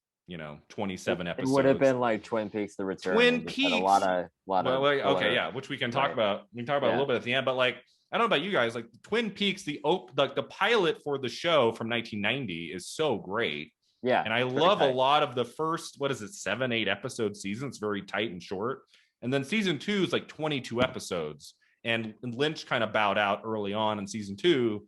[SPEAKER 1] 27 episodes.
[SPEAKER 3] It would have been like Twin Peaks: The Return.
[SPEAKER 1] Twin Peaks,
[SPEAKER 3] a lot of.
[SPEAKER 1] Which we can talk about. We can talk about a little bit at the end, but like, I don't know about you guys, like Twin Peaks, the pilot for the show from 1990 is so great.
[SPEAKER 3] Yeah.
[SPEAKER 1] And I love a lot of the first, 7-8 episode season. It's very tight and short. And then season 2 is like 22 episodes. And Lynch kind of bowed out early on in season 2.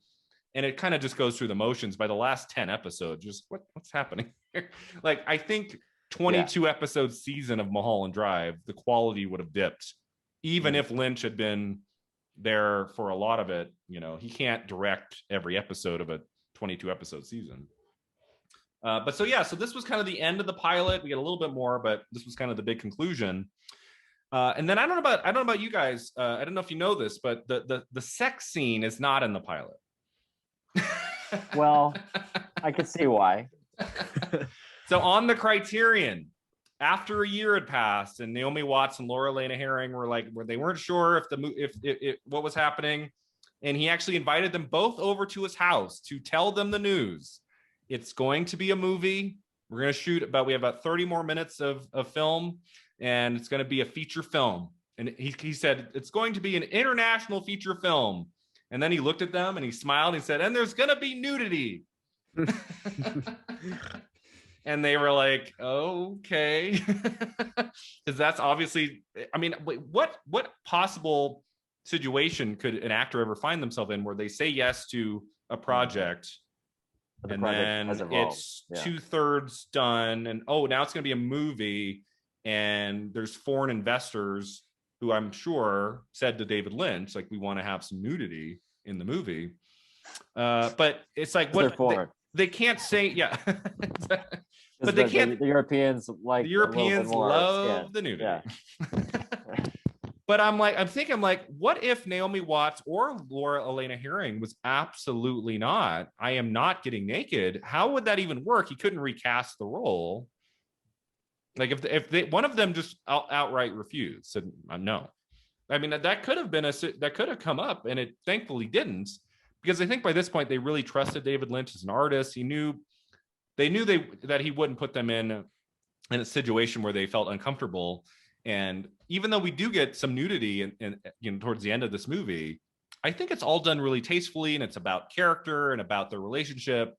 [SPEAKER 1] And it kind of just goes through the motions. By the last 10 episodes, just what's happening here? Like, I think 22 episode season of Mulholland Drive, the quality would have dipped. Even if Lynch had been there for a lot of it, he can't direct every episode of a 22 episode season. So this was kind of the end of the pilot. We get a little bit more, but this was kind of the big conclusion. And then I don't know about you guys. I don't know if you know this, but the sex scene is not in the pilot.
[SPEAKER 3] Well, I could see why.
[SPEAKER 1] So on the Criterion, after a year had passed, and Naomi Watts and Laura Lena Herring they weren't sure if what was happening, and he actually invited them both over to his house to tell them the news. It's going to be a movie. We're going to shoot we have about 30 more minutes of film, and it's going to be a feature film. And he said, it's going to be an international feature film. And then he looked at them and he smiled and he said, and there's going to be nudity. And they were like, okay. Because that's obviously, I mean, what possible situation could an actor ever find themselves in where they say yes to a project, and then it's 2/3 done, and now it's going to be a movie, and there's foreign investors who I'm sure said to David Lynch, like, we want to have some nudity in the movie. But it's like, what they can't say, but they can't.
[SPEAKER 3] The Europeans
[SPEAKER 1] love the nudity. Yeah. But I'm thinking like, what if Naomi Watts or Laura Elena Herring was absolutely not, I am not getting naked? How would that even work? He couldn't recast the role. Like if one of them just outright refused, said no. I mean, that could have been that could have come up, and it thankfully didn't, because I think by this point they really trusted David Lynch as an artist. They knew that he wouldn't put them in a situation where they felt uncomfortable. And even though we do get some nudity and towards the end of this movie, I think it's all done really tastefully, and it's about character and about their relationship.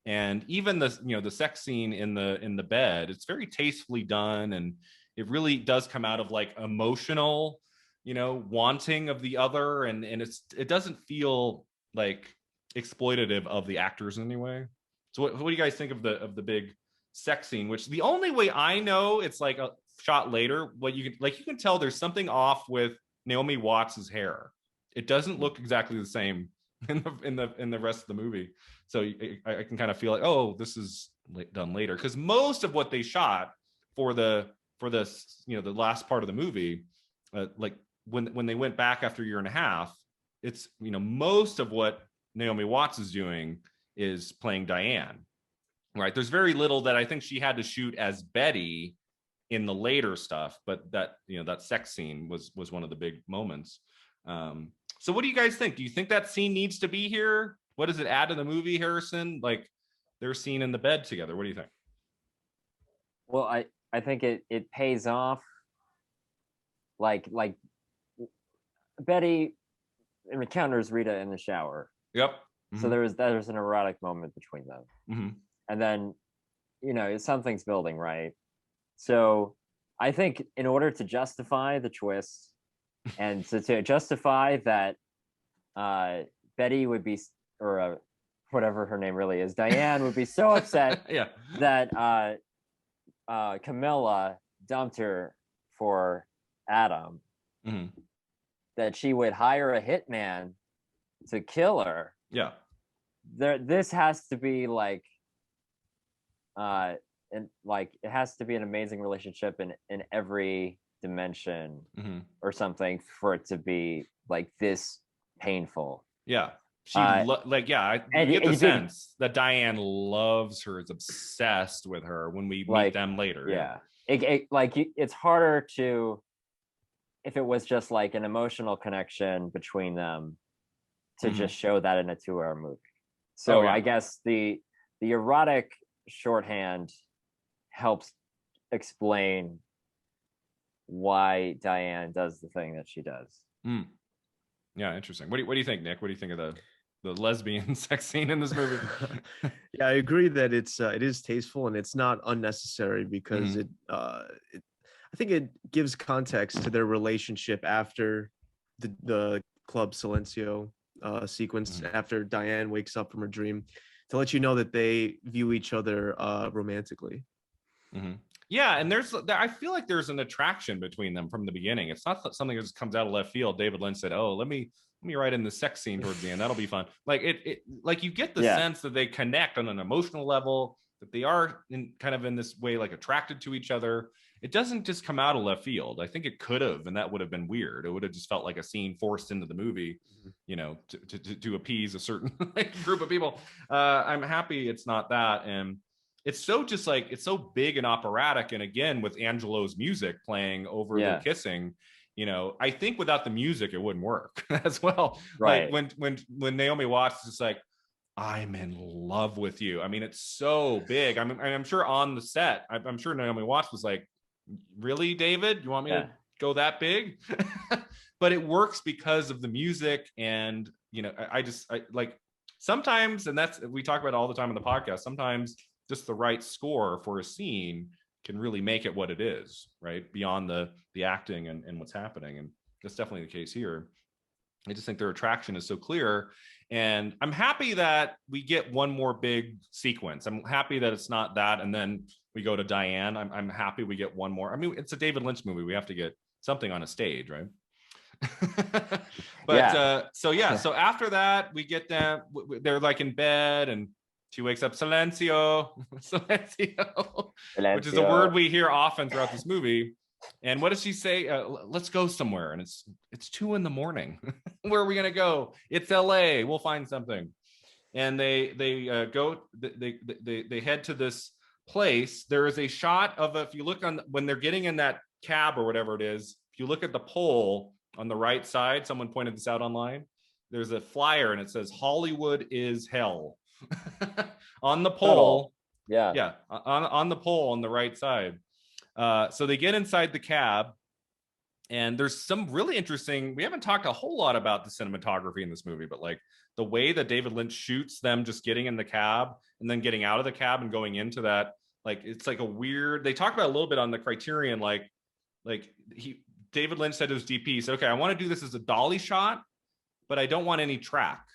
[SPEAKER 1] And even the sex scene in the bed, it's very tastefully done, and it really does come out of like emotional, wanting of the other, and it doesn't feel like exploitative of the actors in any way. So what do you guys think of the big sex scene? Which the only way I know, it's like a shot later, what you can tell there's something off with Naomi Watts's hair. It doesn't look exactly the same in the rest of the movie. So I can kind of feel like, oh, this is done later, because most of what they shot for the last part of the movie, like when they went back after a year and a half, it's most of what Naomi Watts is doing is playing Diane, right? There's very little that I think she had to shoot as Betty in the later stuff, but that that sex scene was one of the big moments. So what do you guys think? Do you think that scene needs to be here? What does it add to the movie, Harrison? Like their scene in the bed together. What do you think?
[SPEAKER 3] Well, I think it pays off. Like Betty encounters Rita in the shower.
[SPEAKER 1] Yep.
[SPEAKER 3] Mm-hmm. So there's an erotic moment between them.
[SPEAKER 1] Mm-hmm.
[SPEAKER 3] And then, something's building, right? So I think in order to justify the twist and to justify that Betty would be, or whatever her name really is, Diane would be so upset
[SPEAKER 1] yeah.
[SPEAKER 3] that Camilla dumped her for Adam,
[SPEAKER 1] mm-hmm.
[SPEAKER 3] that she would hire a hitman to kill her.
[SPEAKER 1] Yeah.
[SPEAKER 3] This has to be like and like it has to be an amazing relationship in every dimension,
[SPEAKER 1] mm-hmm.
[SPEAKER 3] or something for it to be like this painful.
[SPEAKER 1] Yeah. She you get the sense that Diane loves her, is obsessed with her when we meet them later.
[SPEAKER 3] Yeah. It's harder to, if it was just like an emotional connection between them, to
[SPEAKER 1] mm-hmm.
[SPEAKER 3] just show that in a 2-hour movie. So I guess the erotic shorthand helps explain why Diane does the thing that she does.
[SPEAKER 1] Mm. Yeah, interesting. What do you think, Nick? What do you think of the lesbian sex scene in this movie?
[SPEAKER 2] Yeah, I agree that it is tasteful and it's not unnecessary, because
[SPEAKER 1] mm-hmm.
[SPEAKER 2] I think it gives context to their relationship after the Club Silencio sequence,
[SPEAKER 1] mm-hmm.
[SPEAKER 2] after Diane wakes up from her dream, to let you know that they view each other romantically.
[SPEAKER 1] Mm-hmm. Yeah, and I feel like there's an attraction between them from the beginning. It's not something that just comes out of left field. David Lynch said, "Oh, let me write in the sex scene towards the end. That'll be fun." Like like you get the sense that they connect on an emotional level, that they are in this way like attracted to each other. It doesn't just come out of left field. I think it could have, and that would have been weird. It would have just felt like a scene forced into the movie, to appease a certain group of people. I'm happy it's not that, and it's so big and operatic. And again, with Angelo's music playing over the kissing, I think without the music it wouldn't work as well.
[SPEAKER 3] Right.
[SPEAKER 1] Like when Naomi Watts is just like, "I'm in love with you." I mean, it's so big. I'm sure on the set, I'm sure Naomi Watts was like, "Really, David? You want me to go that big?" But it works because of the music. And, I like sometimes, and we talk about it all the time on the podcast, sometimes just the right score for a scene can really make it what it is, right? Beyond the acting and what's happening. And that's definitely the case here. I just think their attraction is so clear. And I'm happy that we get one more big sequence. I'm happy that it's not that, and then we go to Diane. I'm happy we get one more. I mean, it's a David Lynch movie. We have to get something on a stage, right? But so after that, we get them. They're like in bed, and she wakes up. Silencio, which is a word we hear often throughout this movie. And what does she say? Let's go somewhere. And it's 2 a.m. Where are we gonna go? It's LA. We'll find something. And they go. They head to this place. There is a shot of if you look on when they're getting in that cab or whatever it is. If you look at the pole on the right side, someone pointed this out online. There's a flyer and it says Hollywood is hell on the pole. Yeah, on the pole on the right side. So they get inside the cab, and there's some really interesting. We haven't talked a whole lot about the cinematography in this movie, but like the way that David Lynch shoots them just getting in the cab and then getting out of the cab and going into that, like it's like a weird. They talk about a little bit on the Criterion, like David Lynch said to his DP, he said, okay, I want to do this as a dolly shot, but I don't want any track.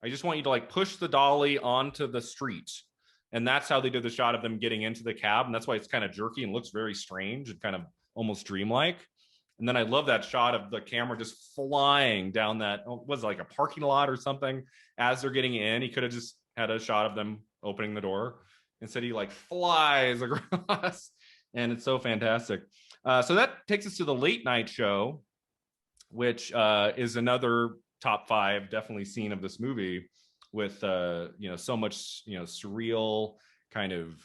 [SPEAKER 1] I just want you to like push the dolly onto the street. And that's how they did the shot of them getting into the cab. And that's why it's kind of jerky and looks very strange and kind of almost dreamlike. And then I love that shot of the camera just flying down that, was it like a parking lot or something as they're getting in. He could have just had a shot of them opening the door. Instead, he like flies across. And it's so fantastic. So that takes us to the late night show, which is another top 5 definitely scene of this movie with so much surreal kind of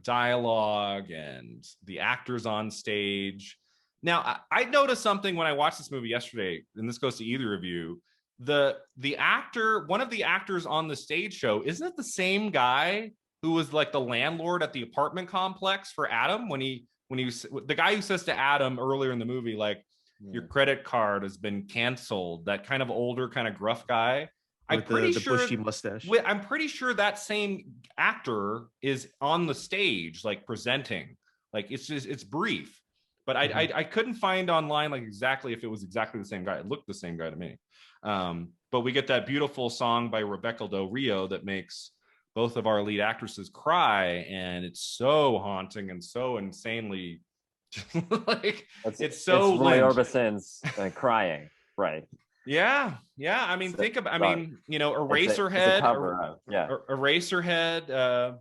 [SPEAKER 1] dialogue and the actors on stage. Now I noticed something when I watched this movie yesterday, and this goes to either of you. The actor, one of the actors on the stage show, isn't it the same guy who was like the landlord at the apartment complex for Adam when he was the guy who says to Adam earlier in the movie, like, your credit card has been canceled, that kind of older, kind of gruff guy. I'm pretty sure
[SPEAKER 2] bushy mustache.
[SPEAKER 1] I'm pretty sure that same actor is on the stage, like presenting. Like it's brief, but I couldn't find online like exactly if it was exactly the same guy. It looked the same guy to me. But we get that beautiful song by Rebecca Del Rio that makes both of our lead actresses cry, and it's so haunting and so insanely like it's so
[SPEAKER 3] Roy Orbison's crying, right?
[SPEAKER 1] Yeah. I mean, think about. I mean, Eraserhead. Eraserhead.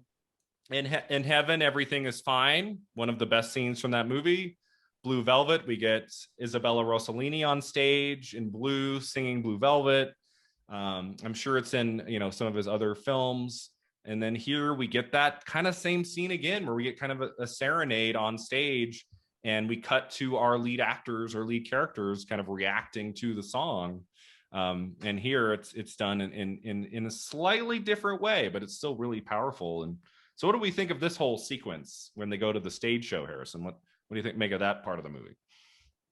[SPEAKER 1] In Heaven, Everything is Fine. One of the best scenes from that movie. Blue Velvet. We get Isabella Rossellini on stage in blue, singing Blue Velvet. I'm sure it's in some of his other films. And then here we get that kind of same scene again, where we get kind of a serenade on stage. And we cut to our lead actors or lead characters kind of reacting to the song. And here it's done in a slightly different way, but it's still really powerful. And so what do we think of this whole sequence when they go to the stage show, Harrison? What do you think make of that part of the movie?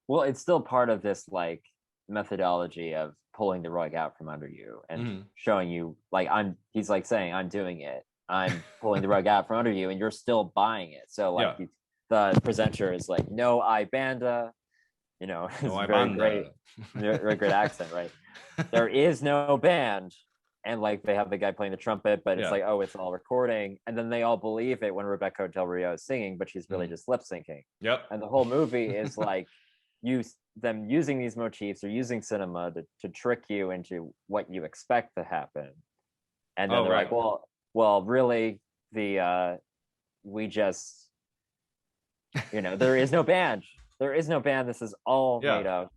[SPEAKER 3] Well, it's still part of this like methodology of pulling the rug out from under you and showing you like he's like saying, I'm doing it. I'm pulling the rug out from under you and you're still buying it. So like the presenter is like, no, I banda, it's very great accent, right? There is no band. And like they have the guy playing the trumpet, but it's like, oh, it's all recording. And then they all believe it when Rebecca Del Rio is singing, but she's really just lip syncing.
[SPEAKER 1] Yep.
[SPEAKER 3] And the whole movie is like them using these motifs or using cinema to trick you into what you expect to happen. And then they're like, well, really, we just, there is no band. There is no band. This is all made up.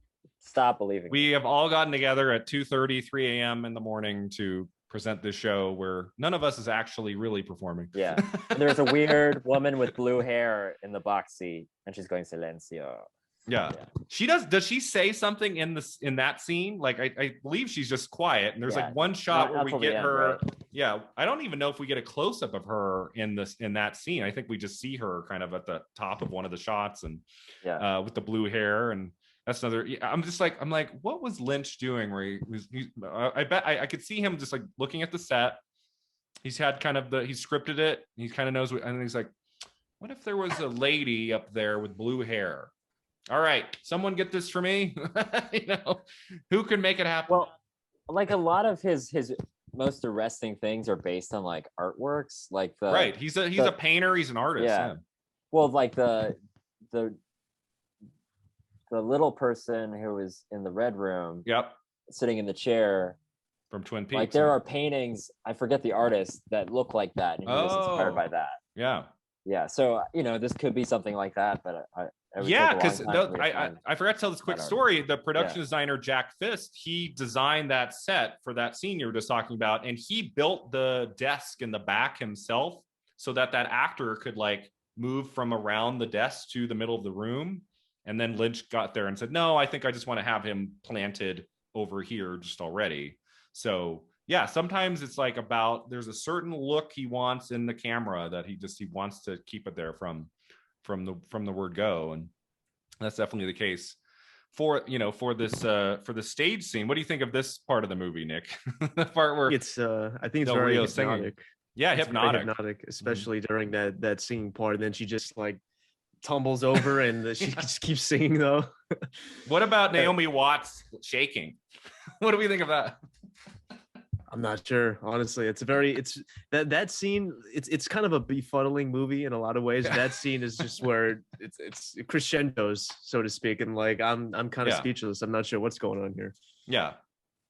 [SPEAKER 3] Stop believing.
[SPEAKER 1] We have all gotten together at 2:30, 3 a.m. in the morning to present this show where none of us is actually really performing.
[SPEAKER 3] Yeah. And there's a weird woman with blue hair in the box seat, and she's going silencio.
[SPEAKER 1] Yeah. She does she say something in that scene? Like I believe she's just quiet, and there's like one shot where we get her. Right? Yeah. I don't even know if we get a close-up of her in that scene. I think we just see her kind of at the top of one of the shots and with the blue hair. And that's another. I'm like, what was Lynch doing? Where I bet I could see him just like looking at the set. He's had kind of he scripted it. He kind of knows what, and he's like, what if there was a lady up there with blue hair? All right, someone get this for me. Who can make it happen?
[SPEAKER 3] Well, like a lot of his most arresting things are based on like artworks, like
[SPEAKER 1] right. He's a painter. He's an artist. Yeah.
[SPEAKER 3] Well, like the little person who was in the red room.
[SPEAKER 1] Yep.
[SPEAKER 3] Sitting in the chair
[SPEAKER 1] from Twin Peaks.
[SPEAKER 3] Like there are paintings, I forget the artist, that look like that, and he was inspired by that.
[SPEAKER 1] Yeah.
[SPEAKER 3] Yeah. So this could be something like that, but
[SPEAKER 1] Yeah, because I forgot to tell this quick story. The production designer, Jack Fist, he designed that set for that scene you were just talking about, and he built the desk in the back himself so that actor could like move from around the desk to the middle of the room. And then Lynch got there and said, no, I think I just want to have him planted over here just already. So yeah, sometimes it's like there's a certain look he wants in the camera that he wants to keep it there from the word go. And that's definitely the case for the stage scene. What do you think of this part of the movie, Nick? The part where
[SPEAKER 2] I think it's very hypnotic.
[SPEAKER 1] Singing. Yeah,
[SPEAKER 2] hypnotic, especially during that singing part. And then she just like tumbles over and she just keeps singing though.
[SPEAKER 1] What about Naomi Watts shaking? What do we think of that?
[SPEAKER 2] I'm not sure, honestly. That scene. It's kind of a befuddling movie in a lot of ways. That scene is just where it's crescendos, so to speak, and like I'm kind of speechless. I'm not sure what's going on here.
[SPEAKER 1] Yeah,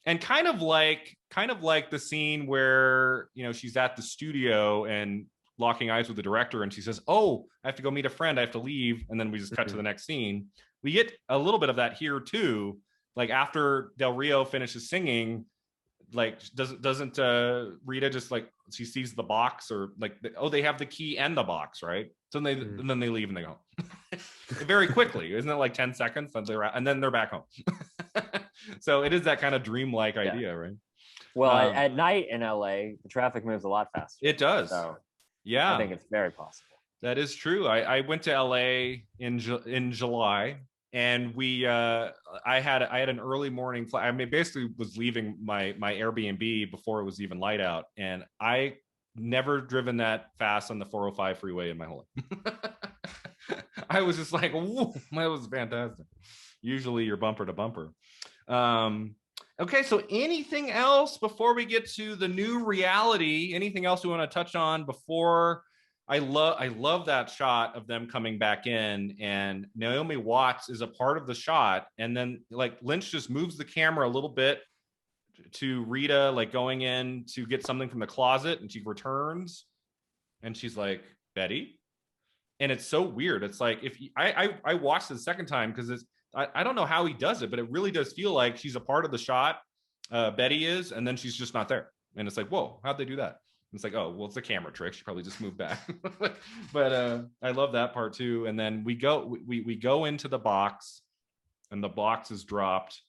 [SPEAKER 1] and kind of like the scene where she's at the studio and locking eyes with the director, and she says, "Oh, I have to go meet a friend. I have to leave," and then we just cut to the next scene. We get a little bit of that here too. Like after Del Rio finishes singing, like doesn't Rita just like she sees the box or like they have the key and the box, right? So and then they leave and they go very quickly. Isn't it like 10 seconds and then they're back home? So it is that kind of dreamlike idea, right?
[SPEAKER 3] Well, at night in LA, the traffic moves a lot faster.
[SPEAKER 1] It does.
[SPEAKER 3] So
[SPEAKER 1] yeah,
[SPEAKER 3] I think it's very possible.
[SPEAKER 1] That is true. I went to LA in July. And I had an early morning flight. I mean, basically was leaving my Airbnb before it was even light out. And I never driven that fast on the 405 freeway in my whole life. I was just like, whoa, that was fantastic. Usually you're bumper to bumper. Okay, so anything else before we get to the new reality? Anything else we want to touch on before? I love that shot of them coming back in, and Naomi Watts is a part of the shot, and then like Lynch just moves the camera a little bit to Rita like going in to get something from the closet, and she returns and she's like, Betty. And it's so weird. It's like if I watched it the second time because I don't know how he does it, but it really does feel like she's a part of the shot, Betty is, and then she's just not there, and it's like, whoa, how'd they do that? It's like, oh, well, it's a camera trick. She probably just moved back. But I love that part too. And then we go into the box, and the box is dropped.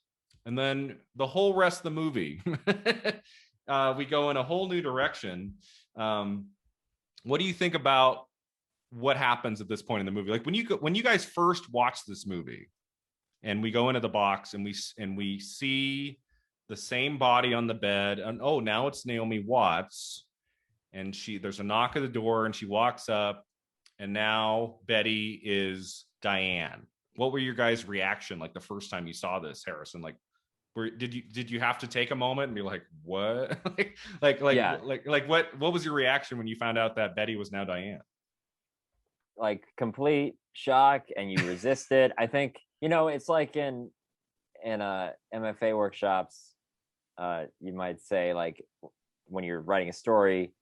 [SPEAKER 1] And then the whole rest of the movie, we go in a whole new direction. What do you think about what happens at this point in the movie? Like when you guys first watch this movie, and we go into the box and we see the same body on the bed, and oh, now it's Naomi Watts. And there's a knock at the door, and she walks up, and now Betty is Diane. What were your guys' reaction like the first time you saw this, Harrison? Like, did you have to take a moment and be like, what? like what was your reaction when you found out that Betty was now Diane?
[SPEAKER 3] Like complete shock, and you resist it. I think it's like in MFA workshops, you might say like when you're writing a story,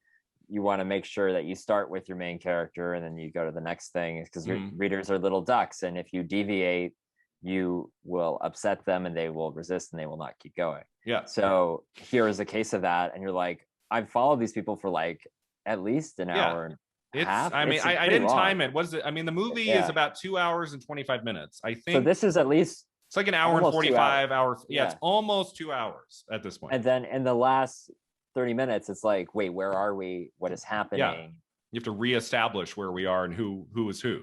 [SPEAKER 3] you want to make sure that you start with your main character and then you go to the next thing, because your readers are little ducks, and if you deviate, you will upset them and they will resist and they will not keep going.
[SPEAKER 1] Yeah.
[SPEAKER 3] So here is a case of that, and you're like, I've followed these people for like at least an hour and a half.
[SPEAKER 1] I mean, I didn't time it. What is it? I mean, the movie is about 2 hours and 25 minutes. I think.
[SPEAKER 3] So this is at least.
[SPEAKER 1] It's like an hour and 45 hours. Yeah, it's almost 2 hours at this point.
[SPEAKER 3] And then in the last 30 minutes, it's like, wait, where are we? What is happening?
[SPEAKER 1] Yeah. You have to reestablish where we are and who is who.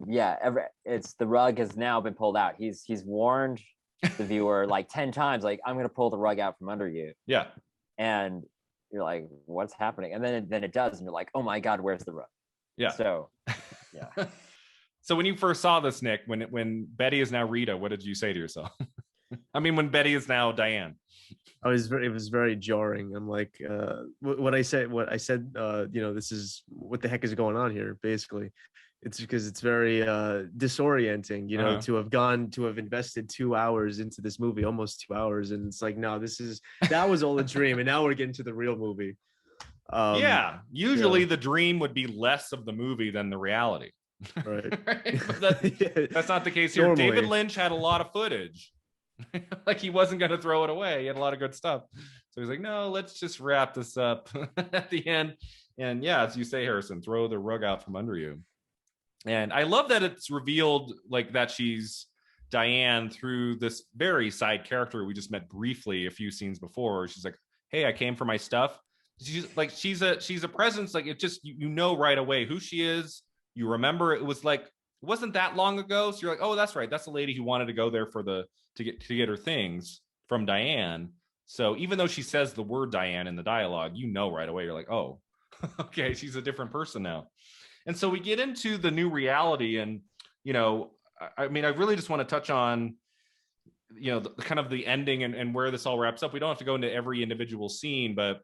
[SPEAKER 3] Yeah, it's the rug has now been pulled out. He's warned the viewer like 10 times, like, I'm gonna pull the rug out from under you.
[SPEAKER 1] Yeah.
[SPEAKER 3] And you're like, what's happening? And then it does, and you're like, oh my God, where's the rug?
[SPEAKER 1] Yeah.
[SPEAKER 3] So yeah.
[SPEAKER 1] So when you first saw this, Nick, when Betty is now Rita, what did you say to yourself? I mean, when Betty is now Diane.
[SPEAKER 2] It was very jarring. I'm like, what I said, this is what the heck is going on here, basically. It's because it's very disorienting, to have invested 2 hours into this movie, almost 2 hours, and it's like, no, that was all a dream, and now we're getting to the real movie.
[SPEAKER 1] Usually the dream would be less of the movie than the reality.
[SPEAKER 2] Right.
[SPEAKER 1] But
[SPEAKER 2] Yeah,
[SPEAKER 1] that's not the case here.
[SPEAKER 2] normally.
[SPEAKER 1] David Lynch had a lot of footage. Like he wasn't going to throw it away. He had a lot of good stuff. So he's like, no, let's just wrap this up at the end. And yeah, as you say, Harrison, throw the rug out from under you. And I love that it's revealed like that she's Diane through this very side character we just met briefly a few scenes before. She's like, hey, I came for my stuff. She's a presence. Like it just, you know right away who she is. You remember it was like, it wasn't that long ago. So you're like, oh, that's right. That's the lady who wanted to go there for to get her things from Diane. So even though she says the word Diane in the dialogue, you know right away, you're like, oh, okay, she's a different person now. And so we get into the new reality. And, you know, I mean, I really just want to touch on, you know, kind of the ending and where this all wraps up. We don't have to go into every individual scene, but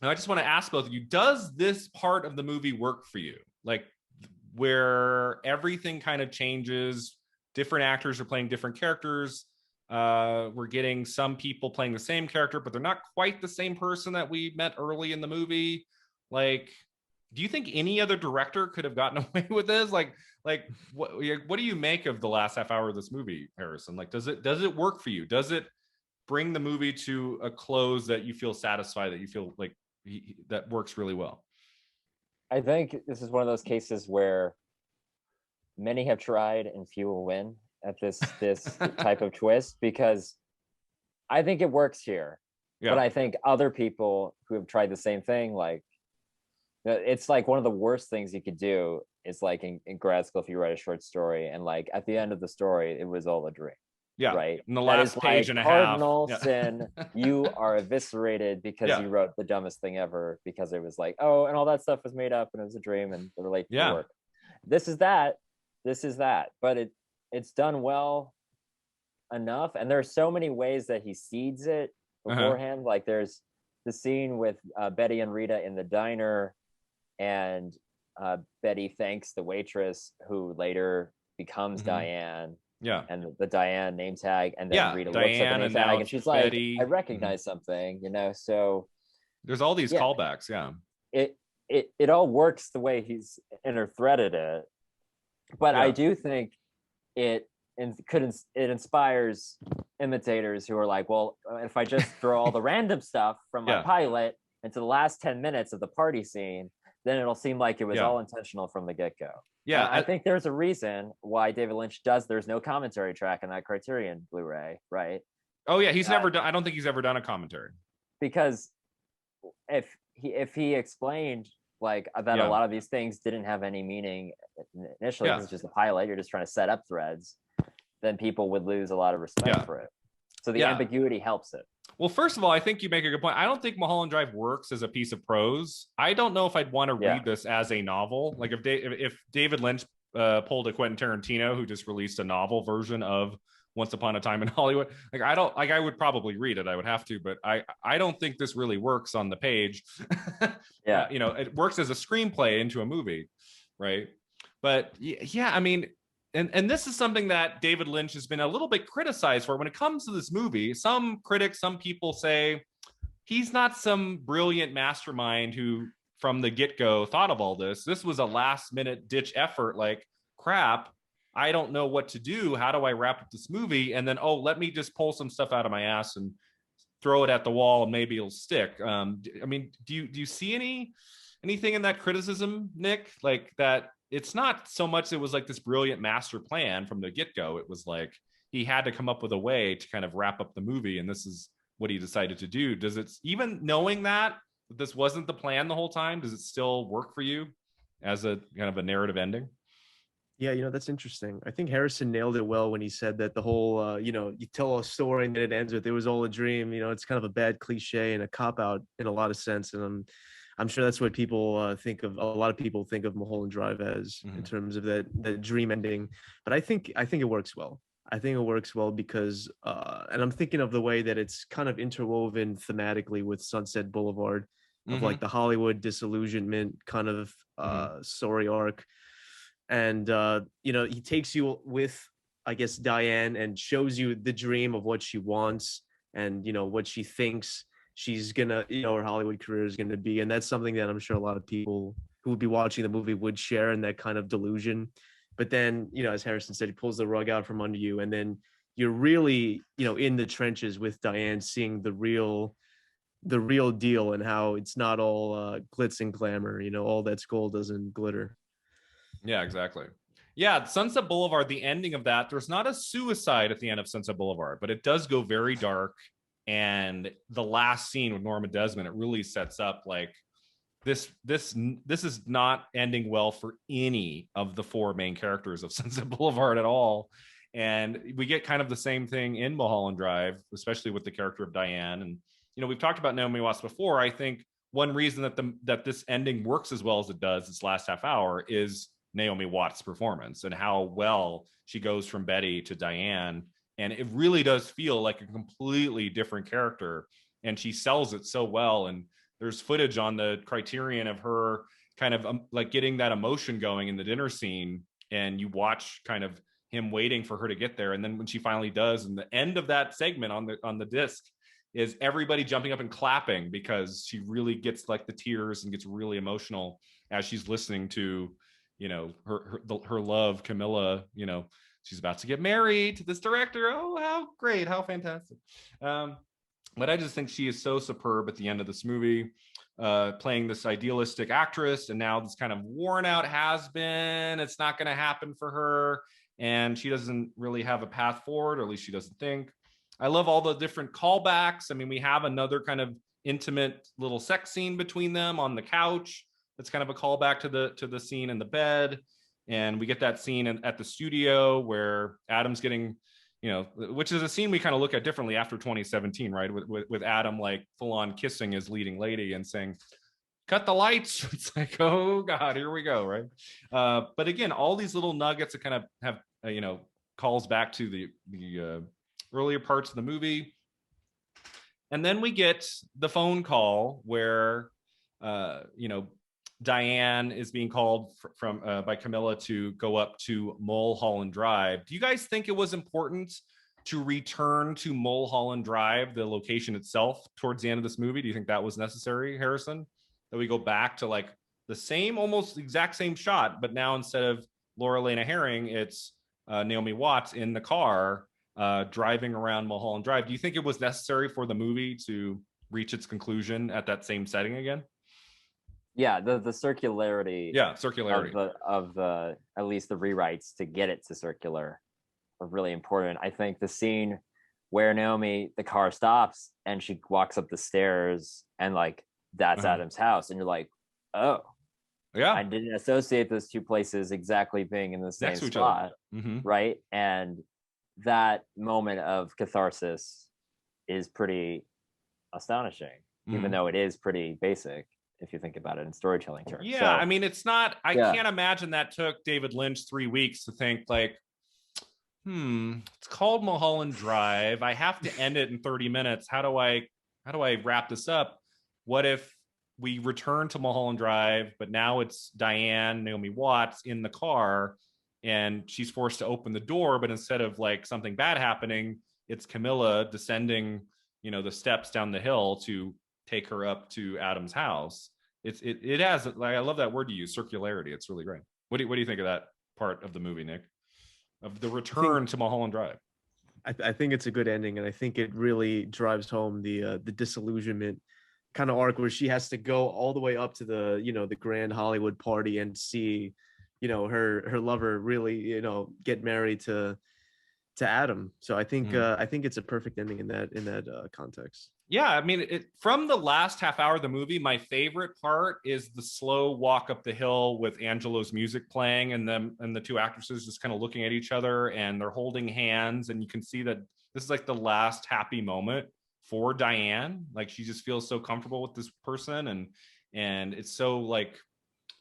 [SPEAKER 1] I just want to ask both of you, does this part of the movie work for you? Like where everything kind of changes, different actors are playing different characters. We're getting some people playing the same character, but they're not quite the same person that we met early in the movie. Like, do you think any other director could have gotten away with this? Like what do you make of the last half hour of this movie, Harrison? Like, does it work for you? Does it bring the movie to a close that you feel satisfied, that you feel like that works really well?
[SPEAKER 3] I think this is one of those cases where many have tried and few will win at this type of twist, because I think it works here. Yeah. But I think other people who have tried the same thing, like, it's like one of the worst things you could do is like in grad school, if you write a short story and like at the end of the story, it was all a dream.
[SPEAKER 1] Yeah.
[SPEAKER 3] Right.
[SPEAKER 1] In the last page like and a
[SPEAKER 3] cardinal
[SPEAKER 1] half.
[SPEAKER 3] Sin, you are eviscerated because you wrote the dumbest thing ever, because it was like, oh, and all that stuff was made up and it was a dream and they're late to work. This is that. But it's done well enough. And there are so many ways that he seeds it beforehand. Like there's the scene with Betty and Rita in the diner, and Betty thanks the waitress who later becomes Diane. Yeah. And the Diane name tag, and then Rita Diane looks at the name tag and she's like, Betty. I recognize something, you know. So
[SPEAKER 1] there's all these callbacks. Yeah.
[SPEAKER 3] It all works the way he's inter-threaded it. But I do think it inspires imitators who are like, well, if I just throw all the random stuff from my pilot into the last 10 minutes of the party scene, then it'll seem like it was all intentional from the get-go. Yeah, I think there's a reason why David Lynch there's no commentary track in that Criterion Blu-ray, right?
[SPEAKER 1] Oh yeah, he's never done. I don't think he's ever done a commentary.
[SPEAKER 3] Because if he explained like that a lot of these things didn't have any meaning initially, because it's just a pilot, you're just trying to set up threads, then people would lose a lot of respect for it. So the ambiguity helps it.
[SPEAKER 1] Well, first of all, I think you make a good point. I don't think Mulholland Drive works as a piece of prose. I don't know if I'd want to read this as a novel. Like if David Lynch pulled a Quentin Tarantino who just released a novel version of Once Upon a Time in Hollywood, I would probably read it. I would have to, but I don't think this really works on the page. You know, it works as a screenplay into a movie, right? But yeah, I mean, and this is something that David Lynch has been a little bit criticized for when it comes to this movie. Some critics, some people say he's not some brilliant mastermind who from the get-go thought of all this. This was a last-minute ditch effort, like, crap, I don't know what to do. How do I wrap up this movie? And then, let me just pull some stuff out of my ass and throw it at the wall and maybe it'll stick. I mean, do you see anything in that criticism, Nick? Like that it's not so much it was like this brilliant master plan from the get-go. It was like he had to come up with a way to kind of wrap up the movie, and this is what he decided to do. Does it, even knowing that this wasn't the plan the whole time, does it still work for you as a kind of a narrative ending?
[SPEAKER 2] Yeah, you know, that's interesting. I think Harrison nailed it well when he said that the whole, you know, you tell a story and then it ends with it was all a dream. You know, it's kind of a bad cliche and a cop-out in a lot of sense. And I'm sure that's what people think of. A lot of people think of Mulholland Drive as in terms of that dream ending. But I think it works well. I think it works well because, and I'm thinking of the way that it's kind of interwoven thematically with Sunset Boulevard, of like the Hollywood disillusionment kind of story arc. And, you know, he takes you with, I guess, Diane and shows you the dream of what she wants and, you know, what she thinks she's gonna, you know, her Hollywood career is gonna be. And that's something that I'm sure a lot of people who would be watching the movie would share in that kind of delusion. But then, as Harrison said, he pulls the rug out from under you, and then you're really, in the trenches with Diane, seeing the real deal, and how it's not all glitz and glamour. All that's gold doesn't glitter.
[SPEAKER 1] Yeah, exactly. Yeah, Sunset Boulevard, the ending of that, there's not a suicide at the end of Sunset Boulevard, but it does go very dark. And the last scene with Norma Desmond, it really sets up like this is not ending well for any of the four main characters of Sunset Boulevard at all. And we get kind of the same thing in Mulholland Drive, especially with the character of Diane. And we've talked about Naomi Watts before. I think one reason that this ending works as well as it does, this last half hour, is Naomi Watts' performance and how well she goes from Betty to Diane. And it really does feel like a completely different character, and she sells it so well. And there's footage on the Criterion of her kind of like getting that emotion going in the dinner scene, and you watch kind of him waiting for her to get there. And then when she finally does, and the end of that segment on the disc is everybody jumping up and clapping, because she really gets like the tears and gets really emotional as she's listening to her love, Camilla. She's about to get married to this director. Oh, how great, how fantastic. But I just think she is so superb at the end of this movie, playing this idealistic actress, and now this kind of worn out has-been. It's not going to happen for her, and she doesn't really have a path forward, or at least she doesn't think. I love all the different callbacks. I mean, we have another kind of intimate little sex scene between them on the couch. That's kind of a callback to the scene in the bed. And we get that scene at the studio where Adam's getting, which is a scene we kind of look at differently after 2017, right? With Adam like full on kissing his leading lady and saying, cut the lights. It's like, oh God, here we go, right? But again, all these little nuggets that kind of have, calls back to the earlier parts of the movie. And then we get the phone call where, Diane is being called from by Camilla to go up to Mulholland Drive. Do you guys think it was important to return to Mulholland Drive, the location itself, towards the end of this movie? Do you think that was necessary, Harrison? That we go back to like the same, almost exact same shot, but now instead of Laura Lena Herring, it's Naomi Watts in the car driving around Mulholland Drive. Do you think it was necessary for the movie to reach its conclusion at that same setting again?
[SPEAKER 3] Yeah, the circularity.
[SPEAKER 1] Yeah, circularity
[SPEAKER 3] of the at least the rewrites to get it to circular are really important. I think the scene where the car stops and she walks up the stairs and like that's Adam's house, and you're like, oh, yeah, I didn't associate those two places exactly being in the same spot, right? And that moment of catharsis is pretty astonishing, even though it is pretty basic if you think about it in storytelling terms.
[SPEAKER 1] Yeah, so, I mean, it's not, I can't imagine that took David Lynch 3 weeks to think like, it's called Mulholland Drive. I have to end it in 30 minutes. How do I wrap this up? What if we return to Mulholland Drive, but now it's Diane, Naomi Watts in the car, and she's forced to open the door, but instead of like something bad happening, it's Camilla descending, the steps down the hill to take her up to Adam's house. It has, like, I love that word you use, circularity. It's really great. What do you think of that part of the movie, Nick? Of the return to Mulholland Drive?
[SPEAKER 2] I think it's a good ending, and I think it really drives home the disillusionment kind of arc where she has to go all the way up to the the grand Hollywood party and see her lover really get married to Adam. So I think it's a perfect ending in that context.
[SPEAKER 1] Yeah, I mean, from the last half hour of the movie, my favorite part is the slow walk up the hill with Angelo's music playing, and the two actresses just kind of looking at each other, and they're holding hands, and you can see that this is like the last happy moment for Diane. Like, she just feels so comfortable with this person, and it's so like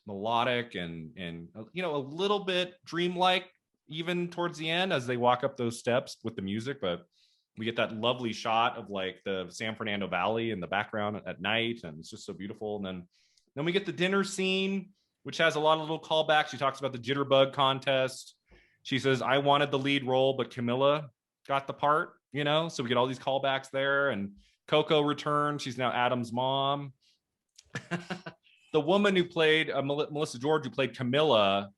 [SPEAKER 1] melodic and a little bit dreamlike even towards the end as they walk up those steps with the music. But we get that lovely shot of like the San Fernando Valley in the background at night, and it's just so beautiful. And then we get the dinner scene, which has a lot of little callbacks. She talks about the Jitterbug contest. She says, I wanted the lead role, but Camilla got the part, so we get all these callbacks there. And Coco returns. She's now Adam's mom. the woman who played Melissa George, who played Camilla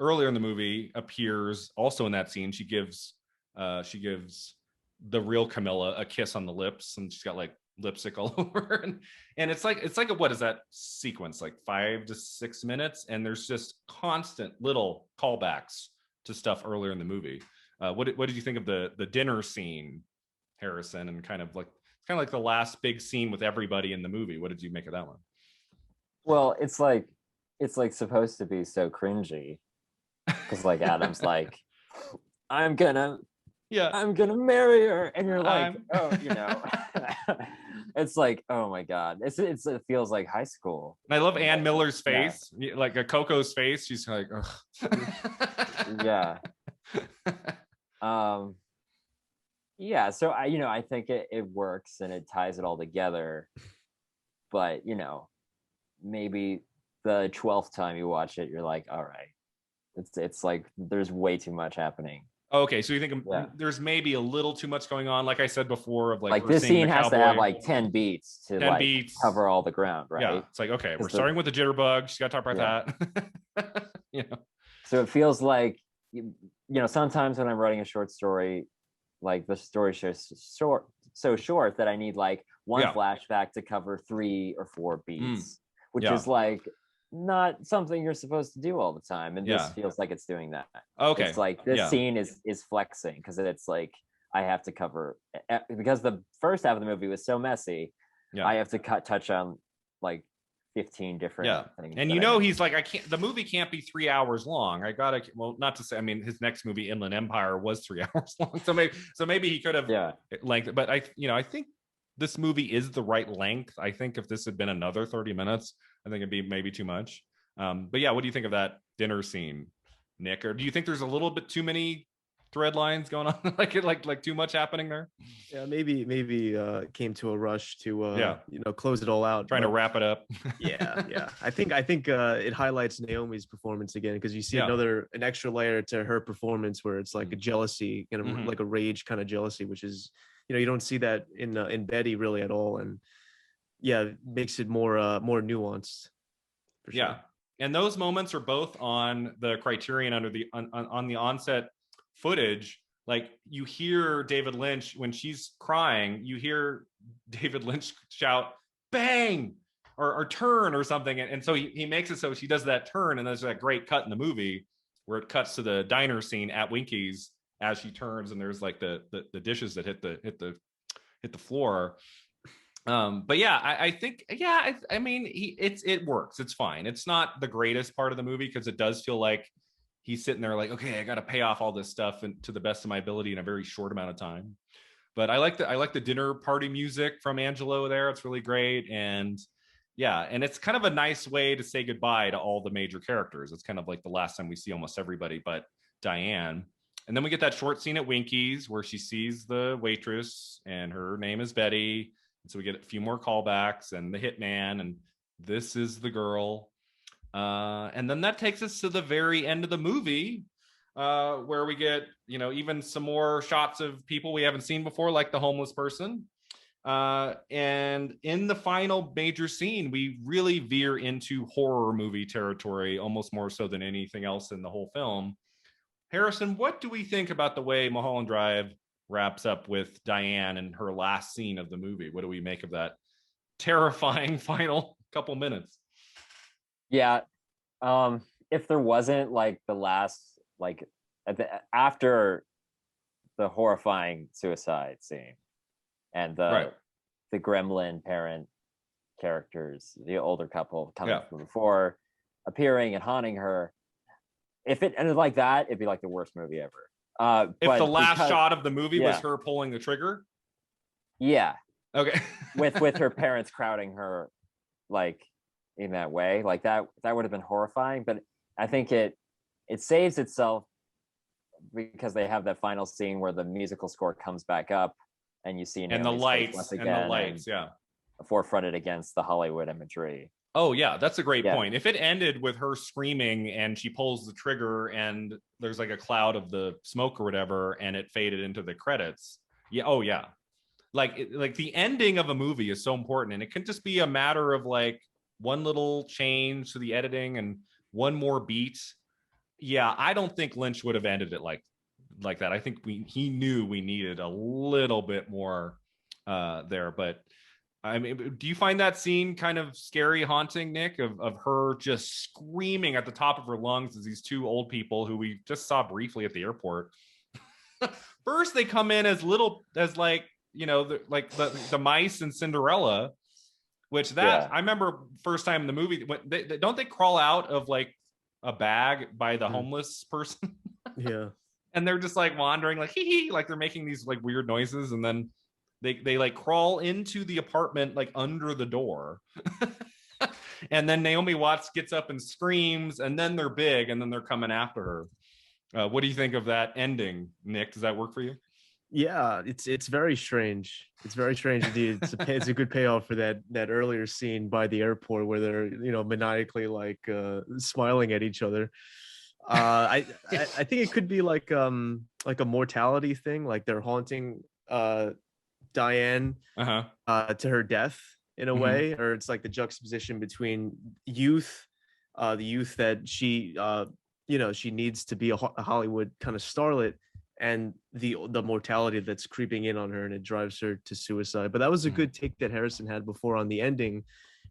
[SPEAKER 1] earlier in the movie, appears also in that scene. She gives the real Camilla a kiss on the lips, and she's got like lipstick all over. And it's like what is that sequence, like 5 to 6 minutes, and there's just constant little callbacks to stuff earlier in the movie. What did you think of the dinner scene, Harrison, and kind of like the last big scene with everybody in the movie? What did you make of that one?
[SPEAKER 3] Well, it's like supposed to be so cringy, because like Adam's like, I'm gonna marry her, and you're like, it's like, oh my god, it feels like high school.
[SPEAKER 1] And I love Ann Miller's face, like a Coco's face. She's like,
[SPEAKER 3] yeah. Yeah, so I think it works and it ties it all together, but maybe the 12th time you watch it, you're like, all right, it's like there's way too much happening.
[SPEAKER 1] Okay, so you think there's maybe a little too much going on, like I said before, of like
[SPEAKER 3] this scene has to have like 10 beats to cover all the ground, right?
[SPEAKER 1] Yeah, it's like, okay, we're starting with the jitterbug. She's got to talk about that.
[SPEAKER 3] So it feels like sometimes when I'm writing a short story, like the story is so short that I need like one flashback to cover 3 or 4 beats, which is like not something you're supposed to do all the time, and this feels like it's doing that.
[SPEAKER 1] Okay,
[SPEAKER 3] it's like this scene is flexing, because it's like I have to cover, because the first half of the movie was so messy. I have to touch on like 15 different things.
[SPEAKER 1] And he's like, the movie can't be 3 hours long. I gotta, well, not to say, I mean, his next movie, Inland Empire, was 3 hours long. So maybe he could have length, but I think this movie is the right length. I think if this had been another 30 minutes, I think it'd be maybe too much. But yeah, what do you think of that dinner scene, Nick? Or do you think there's a little bit too many thread lines going on, like too much happening there?
[SPEAKER 2] Yeah, maybe came to a rush to close it all out,
[SPEAKER 1] trying to wrap it up.
[SPEAKER 2] yeah. I think it highlights Naomi's performance again, because you see an extra layer to her performance, where it's like a jealousy, like a rage kind of jealousy, which is you don't see that in Betty really at all, and makes it more nuanced. For sure.
[SPEAKER 1] And those moments are both on the Criterion under the on the onset footage. Like, you hear David Lynch when she's crying, you hear David Lynch shout bang or turn or something, and so he makes it so she does that turn, and there's that great cut in the movie where it cuts to the diner scene at Winky's as she turns, and there's like the dishes that hit the floor. But I think I mean it works. It's fine. It's not the greatest part of the movie, because it does feel like he's sitting there like, okay, I got to pay off all this stuff and to the best of my ability in a very short amount of time. But I like the dinner party music from Angelo there. It's really great. And and it's kind of a nice way to say goodbye to all the major characters. It's kind of like the last time we see almost everybody but Diane. And then we get that short scene at Winky's where she sees the waitress and her name is Betty. And so we get a few more callbacks and the hitman, and this is the girl. And then that takes us to the very end of the movie, where we get, even some more shots of people we haven't seen before, like the homeless person. And in the final major scene, we really veer into horror movie territory, almost more so than anything else in the whole film. Harrison, what do we think about the way Mulholland Drive wraps up with Diane and her last scene of the movie? What do we make of that terrifying final couple minutes?
[SPEAKER 3] Yeah. If there wasn't like the last, like after the horrifying suicide scene and the gremlin parent characters, the older couple coming from before, appearing and haunting her, if it ended like that, it'd be like the worst movie ever.
[SPEAKER 1] If the last shot of the movie was her pulling the trigger?
[SPEAKER 3] Yeah.
[SPEAKER 1] Okay.
[SPEAKER 3] with her parents crowding her, like, in that way, like that would have been horrifying. But I think it saves itself because they have that final scene where the musical score comes back up and you see
[SPEAKER 1] and the lights
[SPEAKER 3] forefronted against the Hollywood imagery.
[SPEAKER 1] Oh yeah, that's a great point. If it ended with her screaming and she pulls the trigger and there's like a cloud of the smoke or whatever and it faded into the credits, like the ending of a movie is so important, and it can just be a matter of like one little change to the editing and one more beat, yeah, I don't think Lynch would have ended it like that. I think he knew we needed a little bit more there. But I mean, do you find that scene kind of scary, haunting, Nick, of her just screaming at the top of her lungs as these two old people who we just saw briefly at the airport? First, they come in as like, you know, the mice in Cinderella, which I remember first time in the movie when don't they crawl out of like a bag by the homeless person?
[SPEAKER 2] Yeah.
[SPEAKER 1] And they're just like wandering like hee hee, like they're making these like weird noises, and then they like crawl into the apartment like under the door. And then Naomi Watts gets up and screams, and then they're big, and then they're coming after her. What do you think of that ending, Nick? Does that work for you?
[SPEAKER 2] Yeah, it's very strange. It's very strange indeed. It's a good payoff for that earlier scene by the airport where they're, you know, maniacally like smiling at each other. I think it could be like a mortality thing, like they're haunting Diane to her death in a way, or it's like the juxtaposition between youth, the youth that she you know, she needs to be a Hollywood kind of starlet, and the mortality that's creeping in on her, and it drives her to suicide. But that was a good take that Harrison had before on the ending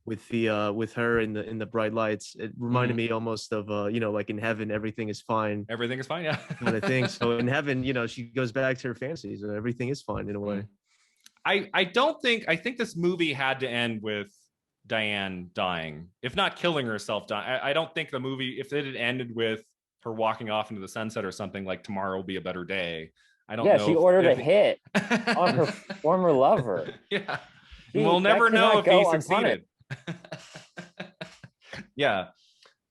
[SPEAKER 2] with the with her in the bright lights. It reminded me almost of you know, like in heaven everything is fine,
[SPEAKER 1] yeah,
[SPEAKER 2] kind of thing. So in heaven, you know, she goes back to her fantasies and everything is fine in a way.
[SPEAKER 1] I think this movie had to end with Diane dying, if not killing herself. I don't think the movie, if it had ended with her walking off into the sunset or something like tomorrow will be a better day. I don't know.
[SPEAKER 3] Yeah, she ordered a hit on her former lover.
[SPEAKER 1] Yeah. We'll never know if he succeeded. Yeah.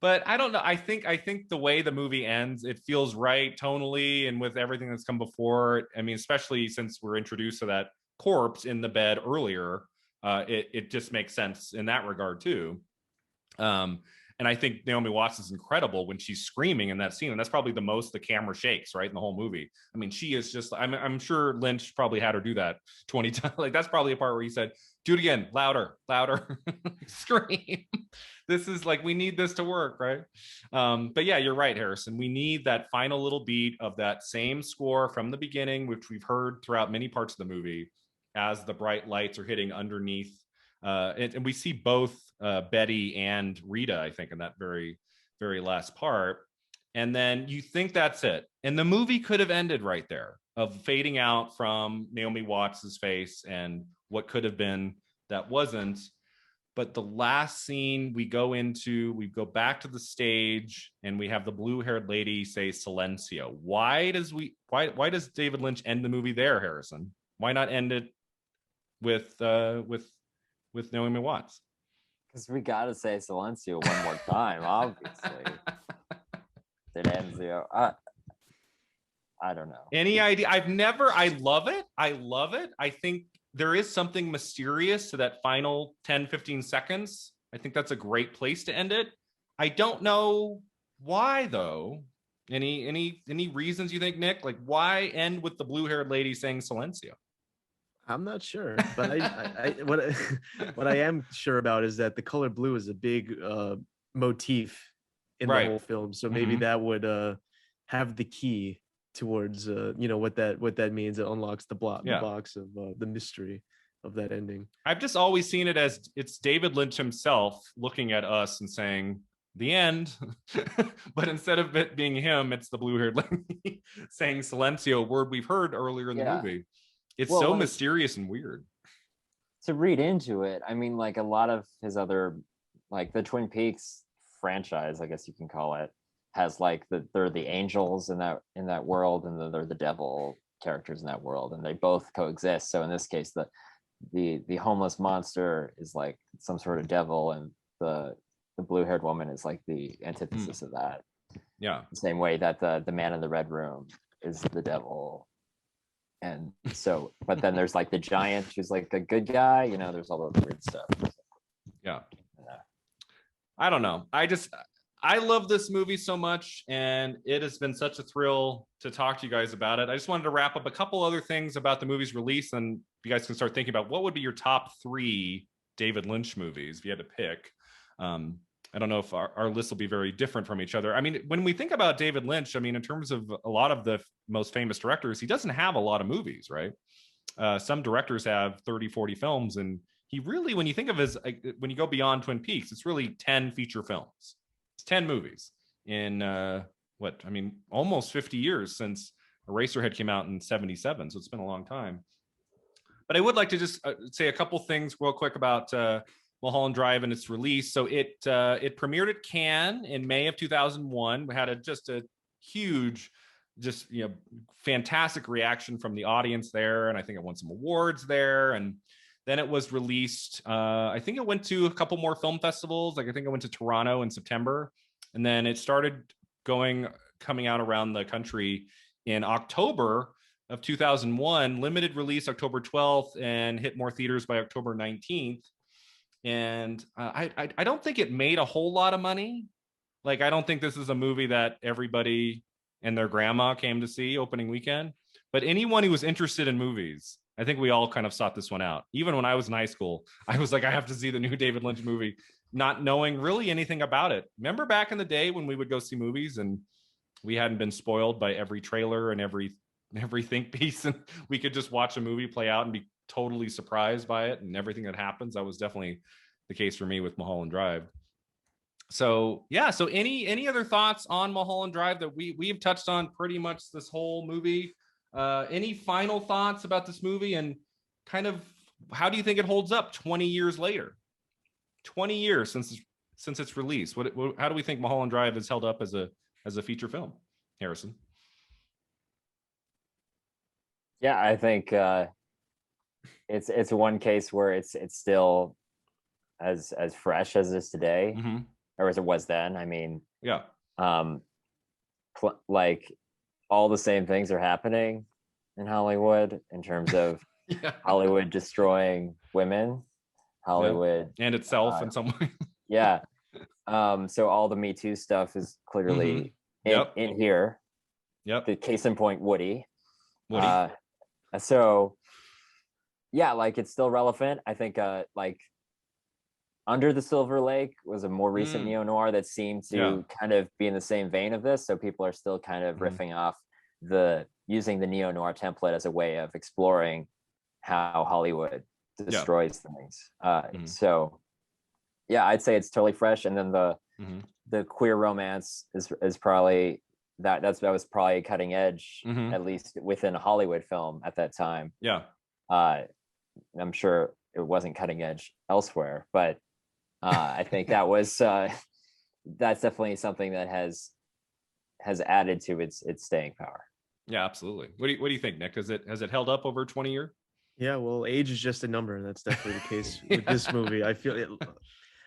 [SPEAKER 1] But I don't know. I think the way the movie ends, it feels right tonally and with everything that's come before. I mean, especially since we're introduced to that corpse in the bed earlier, it just makes sense in that regard too. And I think Naomi Watts is incredible when she's screaming in that scene, and that's probably the most the camera shakes, right, in the whole movie. I mean, she is just. I'm sure Lynch probably had her do that 20 times. Like that's probably a part where he said, "Do it again, louder, scream." This is like we need this to work, right? But yeah, you're right, Harrison. We need that final little beat of that same score from the beginning, which we've heard throughout many parts of the movie, as the bright lights are hitting underneath. And we see both Betty and Rita, I think, in that very, very last part. And then you think that's it. And the movie could have ended right there, of fading out from Naomi Watts's face and what could have been that wasn't. But the last scene we go back to the stage, and we have the blue-haired lady say Silencio. Why does David Lynch end the movie there, Harrison? Why not end it with Naomi Watts?
[SPEAKER 3] Because we gotta say Silencio one more time, obviously. It ends there. I don't know.
[SPEAKER 1] Any idea? I love it. I think there is something mysterious to that final 10-15 seconds. I think that's a great place to end it. I don't know why though. Any reasons you think, Nick? Like why end with the blue-haired lady saying Silencio?
[SPEAKER 2] I'm not sure, but what I am sure about is that the color blue is a big motif in the whole film. So maybe that would have the key towards you know, what that means. It unlocks the box of the mystery of that ending.
[SPEAKER 1] I've just always seen it as it's David Lynch himself looking at us and saying the end. But instead of it being him, it's the blue-haired lady saying Silencio, a word we've heard earlier in the movie. It's so mysterious and weird.
[SPEAKER 3] To read into it, I mean, like a lot of his other, like the Twin Peaks franchise, I guess you can call it, has like they're the angels in that world, and then they're the devil characters in that world, and they both coexist. So in this case, the homeless monster is like some sort of devil, and the blue-haired woman is like the antithesis of that.
[SPEAKER 1] Yeah.
[SPEAKER 3] The same way that the man in the red room is the devil. And so, but then there's like the giant who's like a good guy, you know, there's all the weird stuff.
[SPEAKER 1] Yeah. I don't know. I love this movie so much, and it has been such a thrill to talk to you guys about it. I just wanted to wrap up a couple other things about the movie's release, and you guys can start thinking about what would be your top 3 David Lynch movies if you had to pick. I don't know if our list will be very different from each other. I mean, when we think about David Lynch, I mean, in terms of a lot of the most famous directors, he doesn't have a lot of movies, right? Some directors have 30, 40 films. And he really, when you think of his, when you go beyond Twin Peaks, it's really 10 feature films. It's 10 movies in almost 50 years since Eraserhead came out in 77. So it's been a long time. But I would like to just say a couple things real quick about Mulholland Drive and its release. So it premiered at Cannes in May of 2001. We had just a huge, fantastic reaction from the audience there, and I think it won some awards there. And then it was released. I think it went to a couple more film festivals. Like I think it went to Toronto in September, and then it started coming out around the country in October of 2001. Limited release October 12th, and hit more theaters by October 19th. And I don't think it made a whole lot of money. Like, I don't think this is a movie that everybody and their grandma came to see opening weekend. But anyone who was interested in movies, I think we all kind of sought this one out. Even when I was in high school, I was like, I have to see the new David Lynch movie, not knowing really anything about it. Remember back in the day when we would go see movies and we hadn't been spoiled by every trailer and every think piece, and we could just watch a movie play out and be totally surprised by it and everything that happens. That was definitely the case for me with Mulholland Drive. So yeah, so any other thoughts on Mulholland Drive that we've touched on pretty much this whole movie? Any final thoughts about this movie, and kind of how do you think it holds up 20 years later? 20 years since its release. How do we think Mulholland Drive has held up as a feature film, Harrison?
[SPEAKER 3] Yeah, I think it's one case where it's still as fresh as it is today,
[SPEAKER 1] mm-hmm.
[SPEAKER 3] or as it was then. I mean,
[SPEAKER 1] yeah,
[SPEAKER 3] like all the same things are happening in Hollywood in terms of
[SPEAKER 1] yeah.
[SPEAKER 3] Hollywood destroying women, Hollywood
[SPEAKER 1] and itself in some way.
[SPEAKER 3] Yeah. So all the Me Too stuff is clearly
[SPEAKER 1] mm-hmm.
[SPEAKER 3] in here.
[SPEAKER 1] Yep.
[SPEAKER 3] The case in point, Woody. So yeah, like it's still relevant. I think like Under the Silver Lake was a more recent neo-noir that seemed to kind of be in the same vein of this. So people are still kind of riffing off using the neo-noir template as a way of exploring how Hollywood destroys things. So yeah, I'd say it's totally fresh. And then the queer romance is probably that was probably cutting edge, at least within a Hollywood film at that time.
[SPEAKER 1] Yeah.
[SPEAKER 3] I'm sure it wasn't cutting edge elsewhere, but I think that was that's definitely something that has added to its staying power.
[SPEAKER 1] Yeah, absolutely. What do you think, Nick? Has it held up over 20 years?
[SPEAKER 2] Yeah, well, age is just a number. That's definitely the case with this movie. I feel it.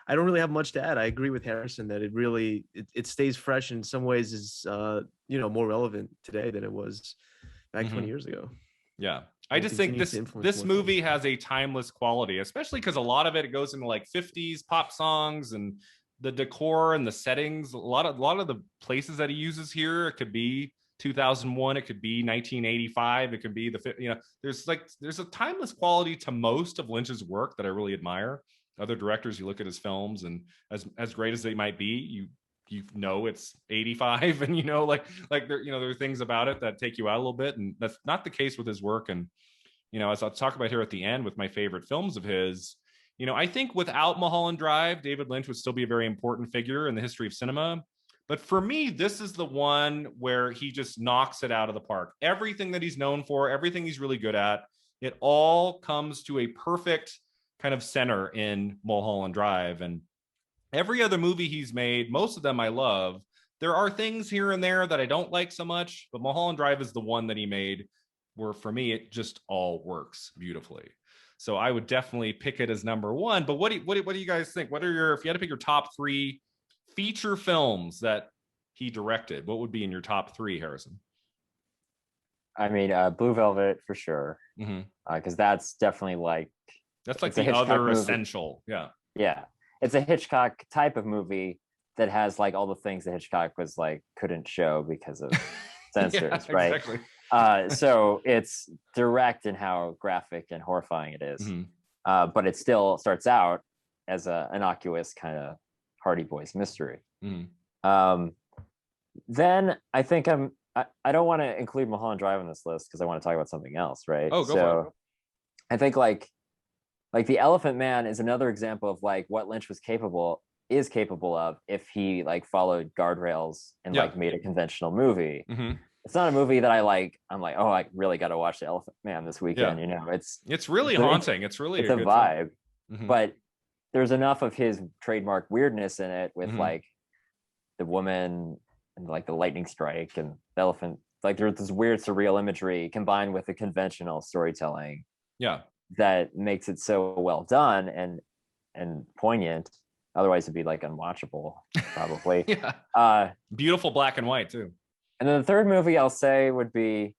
[SPEAKER 2] I don't really have much to add. I agree with Harrison that it really it stays fresh, in some ways is more relevant today than it was back 20 years ago.
[SPEAKER 1] Yeah. I just think this movie has a timeless quality, especially because a lot of it goes into like 50s pop songs, and the decor and the settings. A lot of the places that he uses here, it could be 2001, it could be 1985, it could be there's a timeless quality to most of Lynch's work that I really admire. Other directors, you look at his films, and as great as they might be, you know it's 85, and there are things about it that take you out a little bit, and that's not the case with his work. And as I'll talk about here at the end with my favorite films of his, I think without Mulholland Drive, David Lynch would still be a very important figure in the history of cinema. But for me, this is the one where he just knocks it out of the park. Everything that he's known for, everything he's really good at, it all comes to a perfect kind of center in Mulholland Drive. And every other movie he's made, most of them I love. There are things here and there that I don't like so much, but Mulholland Drive is the one that he made where, for me, it just all works beautifully. So I would definitely pick it as number one. But what do you guys think? If you had to pick your top 3 feature films that he directed, what would be in your top 3, Harrison?
[SPEAKER 3] I mean, Blue Velvet for sure, because that's definitely
[SPEAKER 1] that's like the other movie. Essential. Yeah.
[SPEAKER 3] It's a Hitchcock type of movie that has like all the things that Hitchcock was couldn't show because of censors, right?
[SPEAKER 1] Exactly.
[SPEAKER 3] So it's direct in how graphic and horrifying it is, but it still starts out as a innocuous kind of Hardy Boys mystery.
[SPEAKER 1] Mm.
[SPEAKER 3] Then I think I don't want to include Mulholland Drive on this list because I want to talk about something else, right?
[SPEAKER 1] Oh, go for it.
[SPEAKER 3] I think like The Elephant Man is another example of like what Lynch was capable of if he like followed guardrails and like made a conventional movie.
[SPEAKER 1] Mm-hmm.
[SPEAKER 3] It's not a movie that I'm like, oh, I really got to watch The Elephant Man this weekend. You know,
[SPEAKER 1] it's really haunting. It's really
[SPEAKER 3] a vibe,
[SPEAKER 1] mm-hmm.
[SPEAKER 3] but there's enough of his trademark weirdness in it with like the woman and like the lightning strike and the elephant. Like there's this weird surreal imagery combined with the conventional storytelling.
[SPEAKER 1] Yeah.
[SPEAKER 3] That makes it so well done and poignant. Otherwise it'd be like unwatchable, probably.
[SPEAKER 1] Beautiful black and white too.
[SPEAKER 3] And then the third movie I'll say would be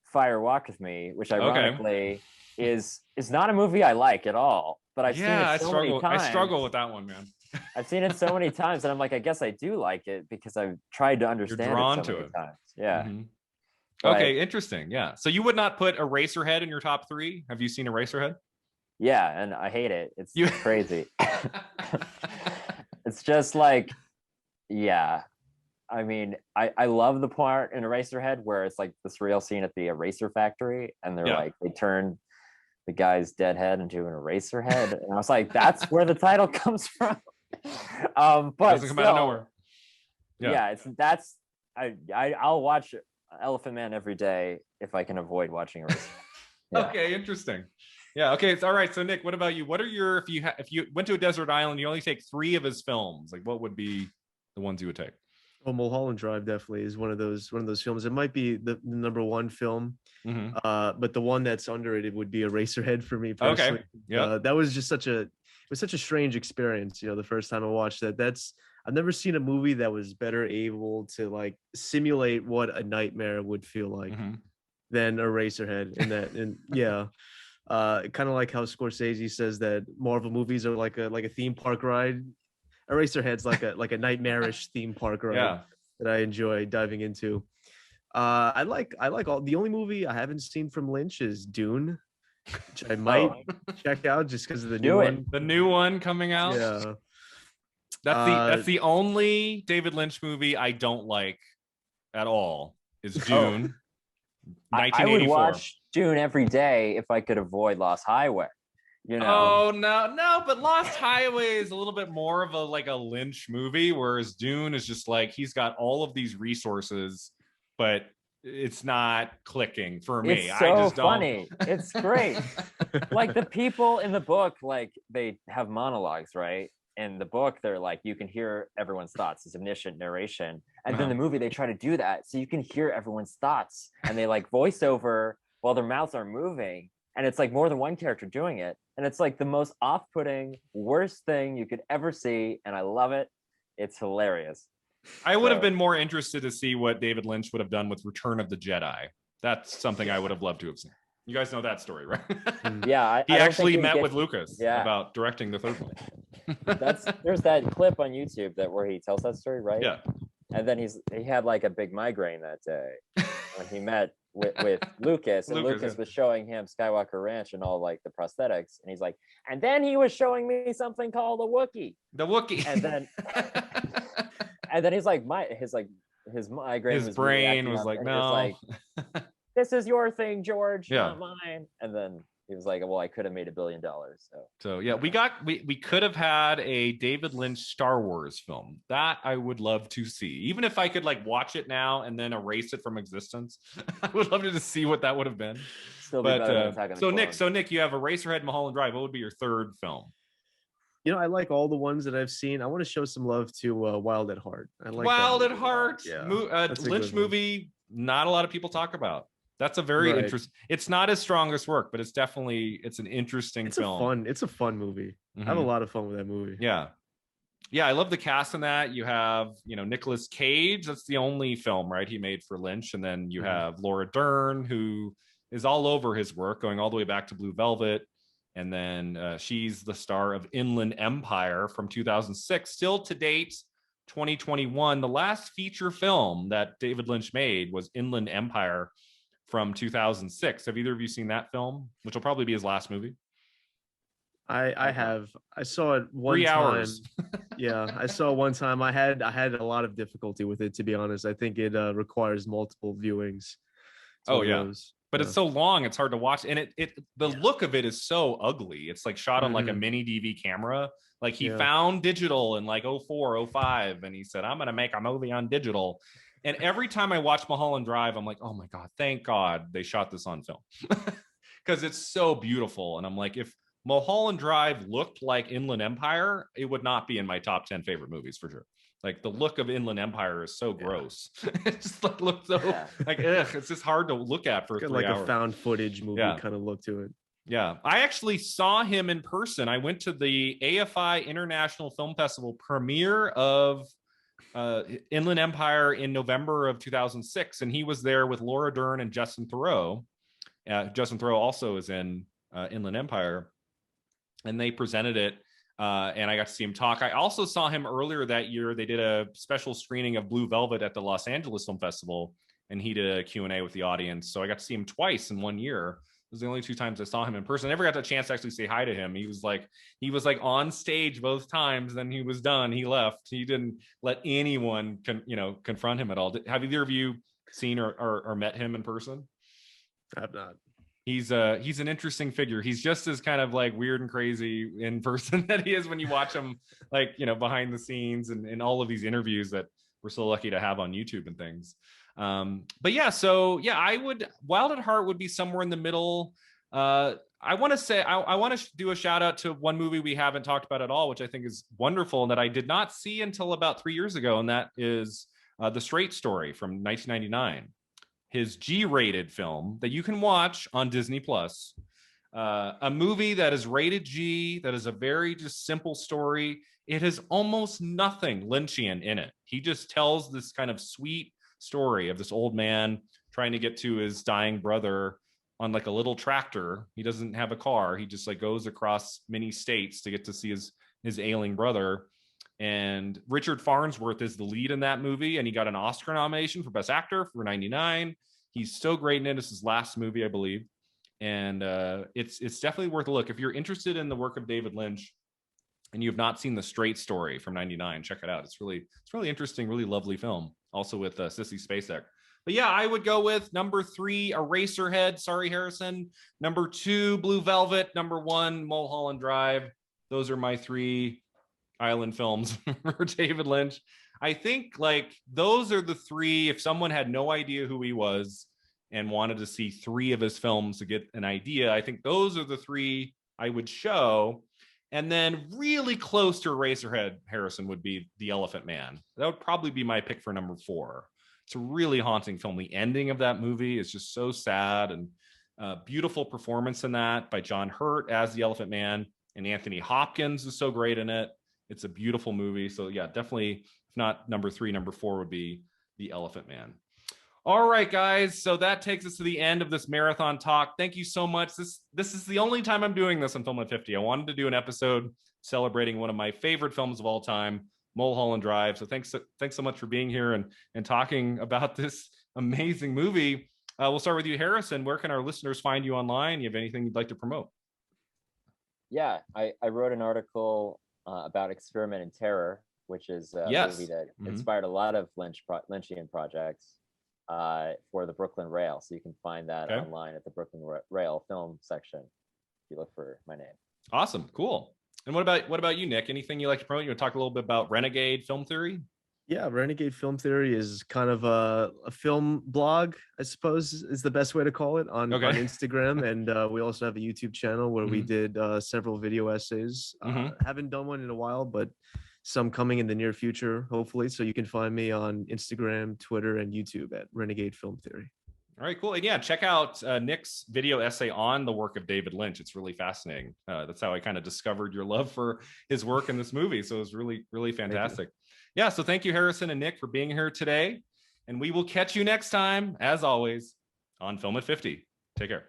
[SPEAKER 3] Fire Walk with Me, which ironically is not a movie I like at all. But I've seen it so many times.
[SPEAKER 1] I struggle with that one, man.
[SPEAKER 3] I've seen it so many times, and I'm like, I guess I do like it because I've tried to understand
[SPEAKER 1] You're drawn
[SPEAKER 3] it so
[SPEAKER 1] to
[SPEAKER 3] many
[SPEAKER 1] it.
[SPEAKER 3] times. Yeah.
[SPEAKER 1] Mm-hmm. Okay, interesting. Yeah. So you would not put Eraserhead in your top 3? Have you seen Eraserhead?
[SPEAKER 3] Yeah, and I hate it. It's crazy. It's just like, yeah. I mean, I love the part in Eraserhead where it's like this real scene at the eraser factory, and they're like, they turn the guy's dead head into an eraser head. And I was like, that's where the title comes from. But
[SPEAKER 1] doesn't come out of nowhere.
[SPEAKER 3] I'll watch Elephant Man every day if I can avoid watching Eraserhead.
[SPEAKER 1] Okay, interesting. Yeah. Okay. It's all right. So Nick, what about you? What are your if you went to a desert island, you only take 3 of his films, like what would be the ones you would take?
[SPEAKER 2] Well, Mulholland Drive definitely is one of those films. It might be the number 1 film, but the one that's under it would be Eraserhead for me personally.
[SPEAKER 1] Okay. Yeah.
[SPEAKER 2] That was just such a strange experience. You know, the first time I watched that. I've never seen a movie that was better able to like simulate what a nightmare would feel like than Eraserhead. Kind of like how Scorsese says that Marvel movies are like a theme park ride. Eraserhead's like a nightmarish theme park ride that I enjoy diving into. I like all. The only movie I haven't seen from Lynch is Dune, which I might check out just because of the new one.
[SPEAKER 1] The new one coming out.
[SPEAKER 2] Yeah,
[SPEAKER 1] that's the only David Lynch movie I don't like at all. Is Dune. 1984. I would watch
[SPEAKER 3] Dune every day if I could avoid Lost Highway. You know.
[SPEAKER 1] Oh no, but Lost Highway is a little bit more of a Lynch movie, whereas Dune is just like he's got all of these resources, but it's not clicking for me.
[SPEAKER 3] It's so funny. It's great. Like the people in the book, like they have monologues, right? In the book, they're like you can hear everyone's thoughts. It's omniscient narration, and then the movie they try to do that so you can hear everyone's thoughts, and they like voice over while their mouths are moving. And it's like more than one character doing it. And it's like the most off-putting, worst thing you could ever see. And I love it. It's hilarious.
[SPEAKER 1] I would have been more interested to see what David Lynch would have done with Return of the Jedi. That's something I would have loved to have seen. You guys know that story, right?
[SPEAKER 3] Yeah.
[SPEAKER 1] He actually met with Lucas about directing the third one.
[SPEAKER 3] There's that clip on YouTube where he tells that story, right?
[SPEAKER 1] Yeah.
[SPEAKER 3] And then he had like a big migraine that day when he met with Lucas, and Lucas was showing him Skywalker Ranch and all like the prosthetics, and he's like, and then he was showing me something called the Wookiee, and then he's like, his migraine,
[SPEAKER 1] his brain was like, no,
[SPEAKER 3] was like, this is your thing, George, not mine. And then he was like, well, I could have made $1 billion.
[SPEAKER 1] So yeah, we could have had a David Lynch Star Wars film that I would love to see, even if I could like watch it now and then erase it from existence. I would love to just see what that would have been.
[SPEAKER 3] Still be better than Attack on the
[SPEAKER 1] Clones. Nick, you have Eraserhead, Mulholland Drive. What would be your third film?
[SPEAKER 2] You know, I like all the ones that I've seen. I want to show some love to Wild at Heart. I like
[SPEAKER 1] Wild at Heart.
[SPEAKER 2] Yeah,
[SPEAKER 1] Lynch movie. Not a lot of people talk about. That's a very interesting. It's not his strongest work, but it's an interesting film.
[SPEAKER 2] It's a fun movie. I have a lot of fun with that movie.
[SPEAKER 1] Yeah. I love the cast in that. You have, Nicolas Cage. That's the only film, right, he made for Lynch. And then you have Laura Dern, who is all over his work, going all the way back to Blue Velvet. And then she's the star of Inland Empire from 2006. Still to date, 2021. The last feature film that David Lynch made was Inland Empire from 2006. Have either of you seen that film, which will probably be his last movie?
[SPEAKER 2] I have. I saw it one
[SPEAKER 1] 3
[SPEAKER 2] time.
[SPEAKER 1] hours.
[SPEAKER 2] Yeah, I saw one time. I had a lot of difficulty with it, to be honest. I think it requires multiple viewings. It's
[SPEAKER 1] Oh
[SPEAKER 2] one of
[SPEAKER 1] yeah.
[SPEAKER 2] those.
[SPEAKER 1] But
[SPEAKER 2] Yeah.
[SPEAKER 1] it's so long, it's hard to watch. And the look of it is so ugly. It's like shot on like a mini DV camera. Like he found digital in like 04, 05, and he said, I'm gonna make a movie on digital. And every time I watch Mulholland Drive, I'm like, oh my God, thank God they shot this on film. Because it's so beautiful. And I'm like, if Mulholland Drive looked like Inland Empire, it would not be in my top 10 favorite movies for sure. Like the look of Inland Empire is so gross. It just like looks so like ugh, it's just hard to look at for 3
[SPEAKER 2] like
[SPEAKER 1] hours.
[SPEAKER 2] A found footage movie kind of look to it.
[SPEAKER 1] Yeah, I actually saw him in person. I went to the AFI International Film Festival premiere of Inland Empire in November of 2006, and he was there with Laura Dern and Justin Theroux. Justin Theroux also is in Inland Empire, and they presented it. And I got to see him talk. I also saw him earlier that year. They did a special screening of Blue Velvet at the Los Angeles Film Festival, and he did a Q&A with the audience. So I got to see him twice in 1 year. It was the only 2 times I saw him in person. I never got the chance to actually say hi to him. He was like on stage both times. Then he was done. He left. He didn't let anyone confront him at all. Have either of you seen or met him in person?
[SPEAKER 2] I have not.
[SPEAKER 1] He's an interesting figure. He's just as kind of like weird and crazy in person that he is when you watch him like, behind the scenes and all of these interviews that we're so lucky to have on YouTube and things. But yeah, so yeah, I would Wild at Heart would be somewhere in the middle. I want to say I want to do a shout out to one movie we haven't talked about at all, which I think is wonderful and that I did not see until about 3 years ago, and that is The Straight Story from 1999. His G-rated film that you can watch on Disney Plus, a movie that is rated G, that is a very just simple story. It has almost nothing Lynchian in it. He just tells this kind of sweet story of this old man trying to get to his dying brother on like a little tractor. He doesn't have a car. He just like goes across many states to get to see his ailing brother. And Richard Farnsworth is the lead in that movie, and he got an Oscar nomination for Best Actor for 99. He's so great in it. It's his last movie, I believe. And it's definitely worth a look. If you're interested in the work of David Lynch and you have not seen The Straight Story from 99, check it out. It's really interesting, really lovely film. Also with Sissy Spacek. But yeah, I would go with number 3, Eraserhead. Sorry, Harrison. Number 2, Blue Velvet. Number 1, Mulholland Drive. Those are my 3 island films for David Lynch. I think like those are the 3. If someone had no idea who he was and wanted to see 3 of his films to get an idea, I think those are the 3 I would show. And then really close to Eraserhead, Harrison, would be The Elephant Man. That would probably be my pick for number 4. It's a really haunting film. The ending of that movie is just so sad, and beautiful performance in that by John Hurt as the Elephant Man, and Anthony Hopkins is so great in it. It's a beautiful movie. So yeah, definitely, if not number 3, number 4 would be The Elephant Man. All right, guys. So that takes us to the end of this marathon talk. Thank you so much. This is the only time I'm doing this on Film at 50. I wanted to do an episode celebrating one of my favorite films of all time, Mulholland Drive. So thanks so much for being here and talking about this amazing movie. We'll start with you, Harrison. Where can our listeners find you online? You have anything you'd like to promote?
[SPEAKER 3] Yeah, I wrote an article about Experiment in Terror, which is a movie that inspired a lot of Lynchian projects for the Brooklyn Rail. So you can find that online at the Brooklyn Rail film section if you look for my name.
[SPEAKER 1] Awesome, cool. And what about you, Nick? Anything you like to promote? You want to talk a little bit about Renegade Film Theory?
[SPEAKER 2] Yeah, Renegade Film Theory is kind of a film blog, I suppose is the best way to call it, on Instagram. And we also have a YouTube channel where we did several video essays. Haven't done one in a while, but some coming in the near future, hopefully. So you can find me on Instagram, Twitter, and YouTube at Renegade Film Theory.
[SPEAKER 1] All right, cool. And yeah, check out Nick's video essay on the work of David Lynch. It's really fascinating. That's how I kind of discovered your love for his work in this movie. So it was really, really fantastic. Yeah, so thank you, Harrison and Nick, for being here today. And we will catch you next time, as always, on Film at 50. Take care.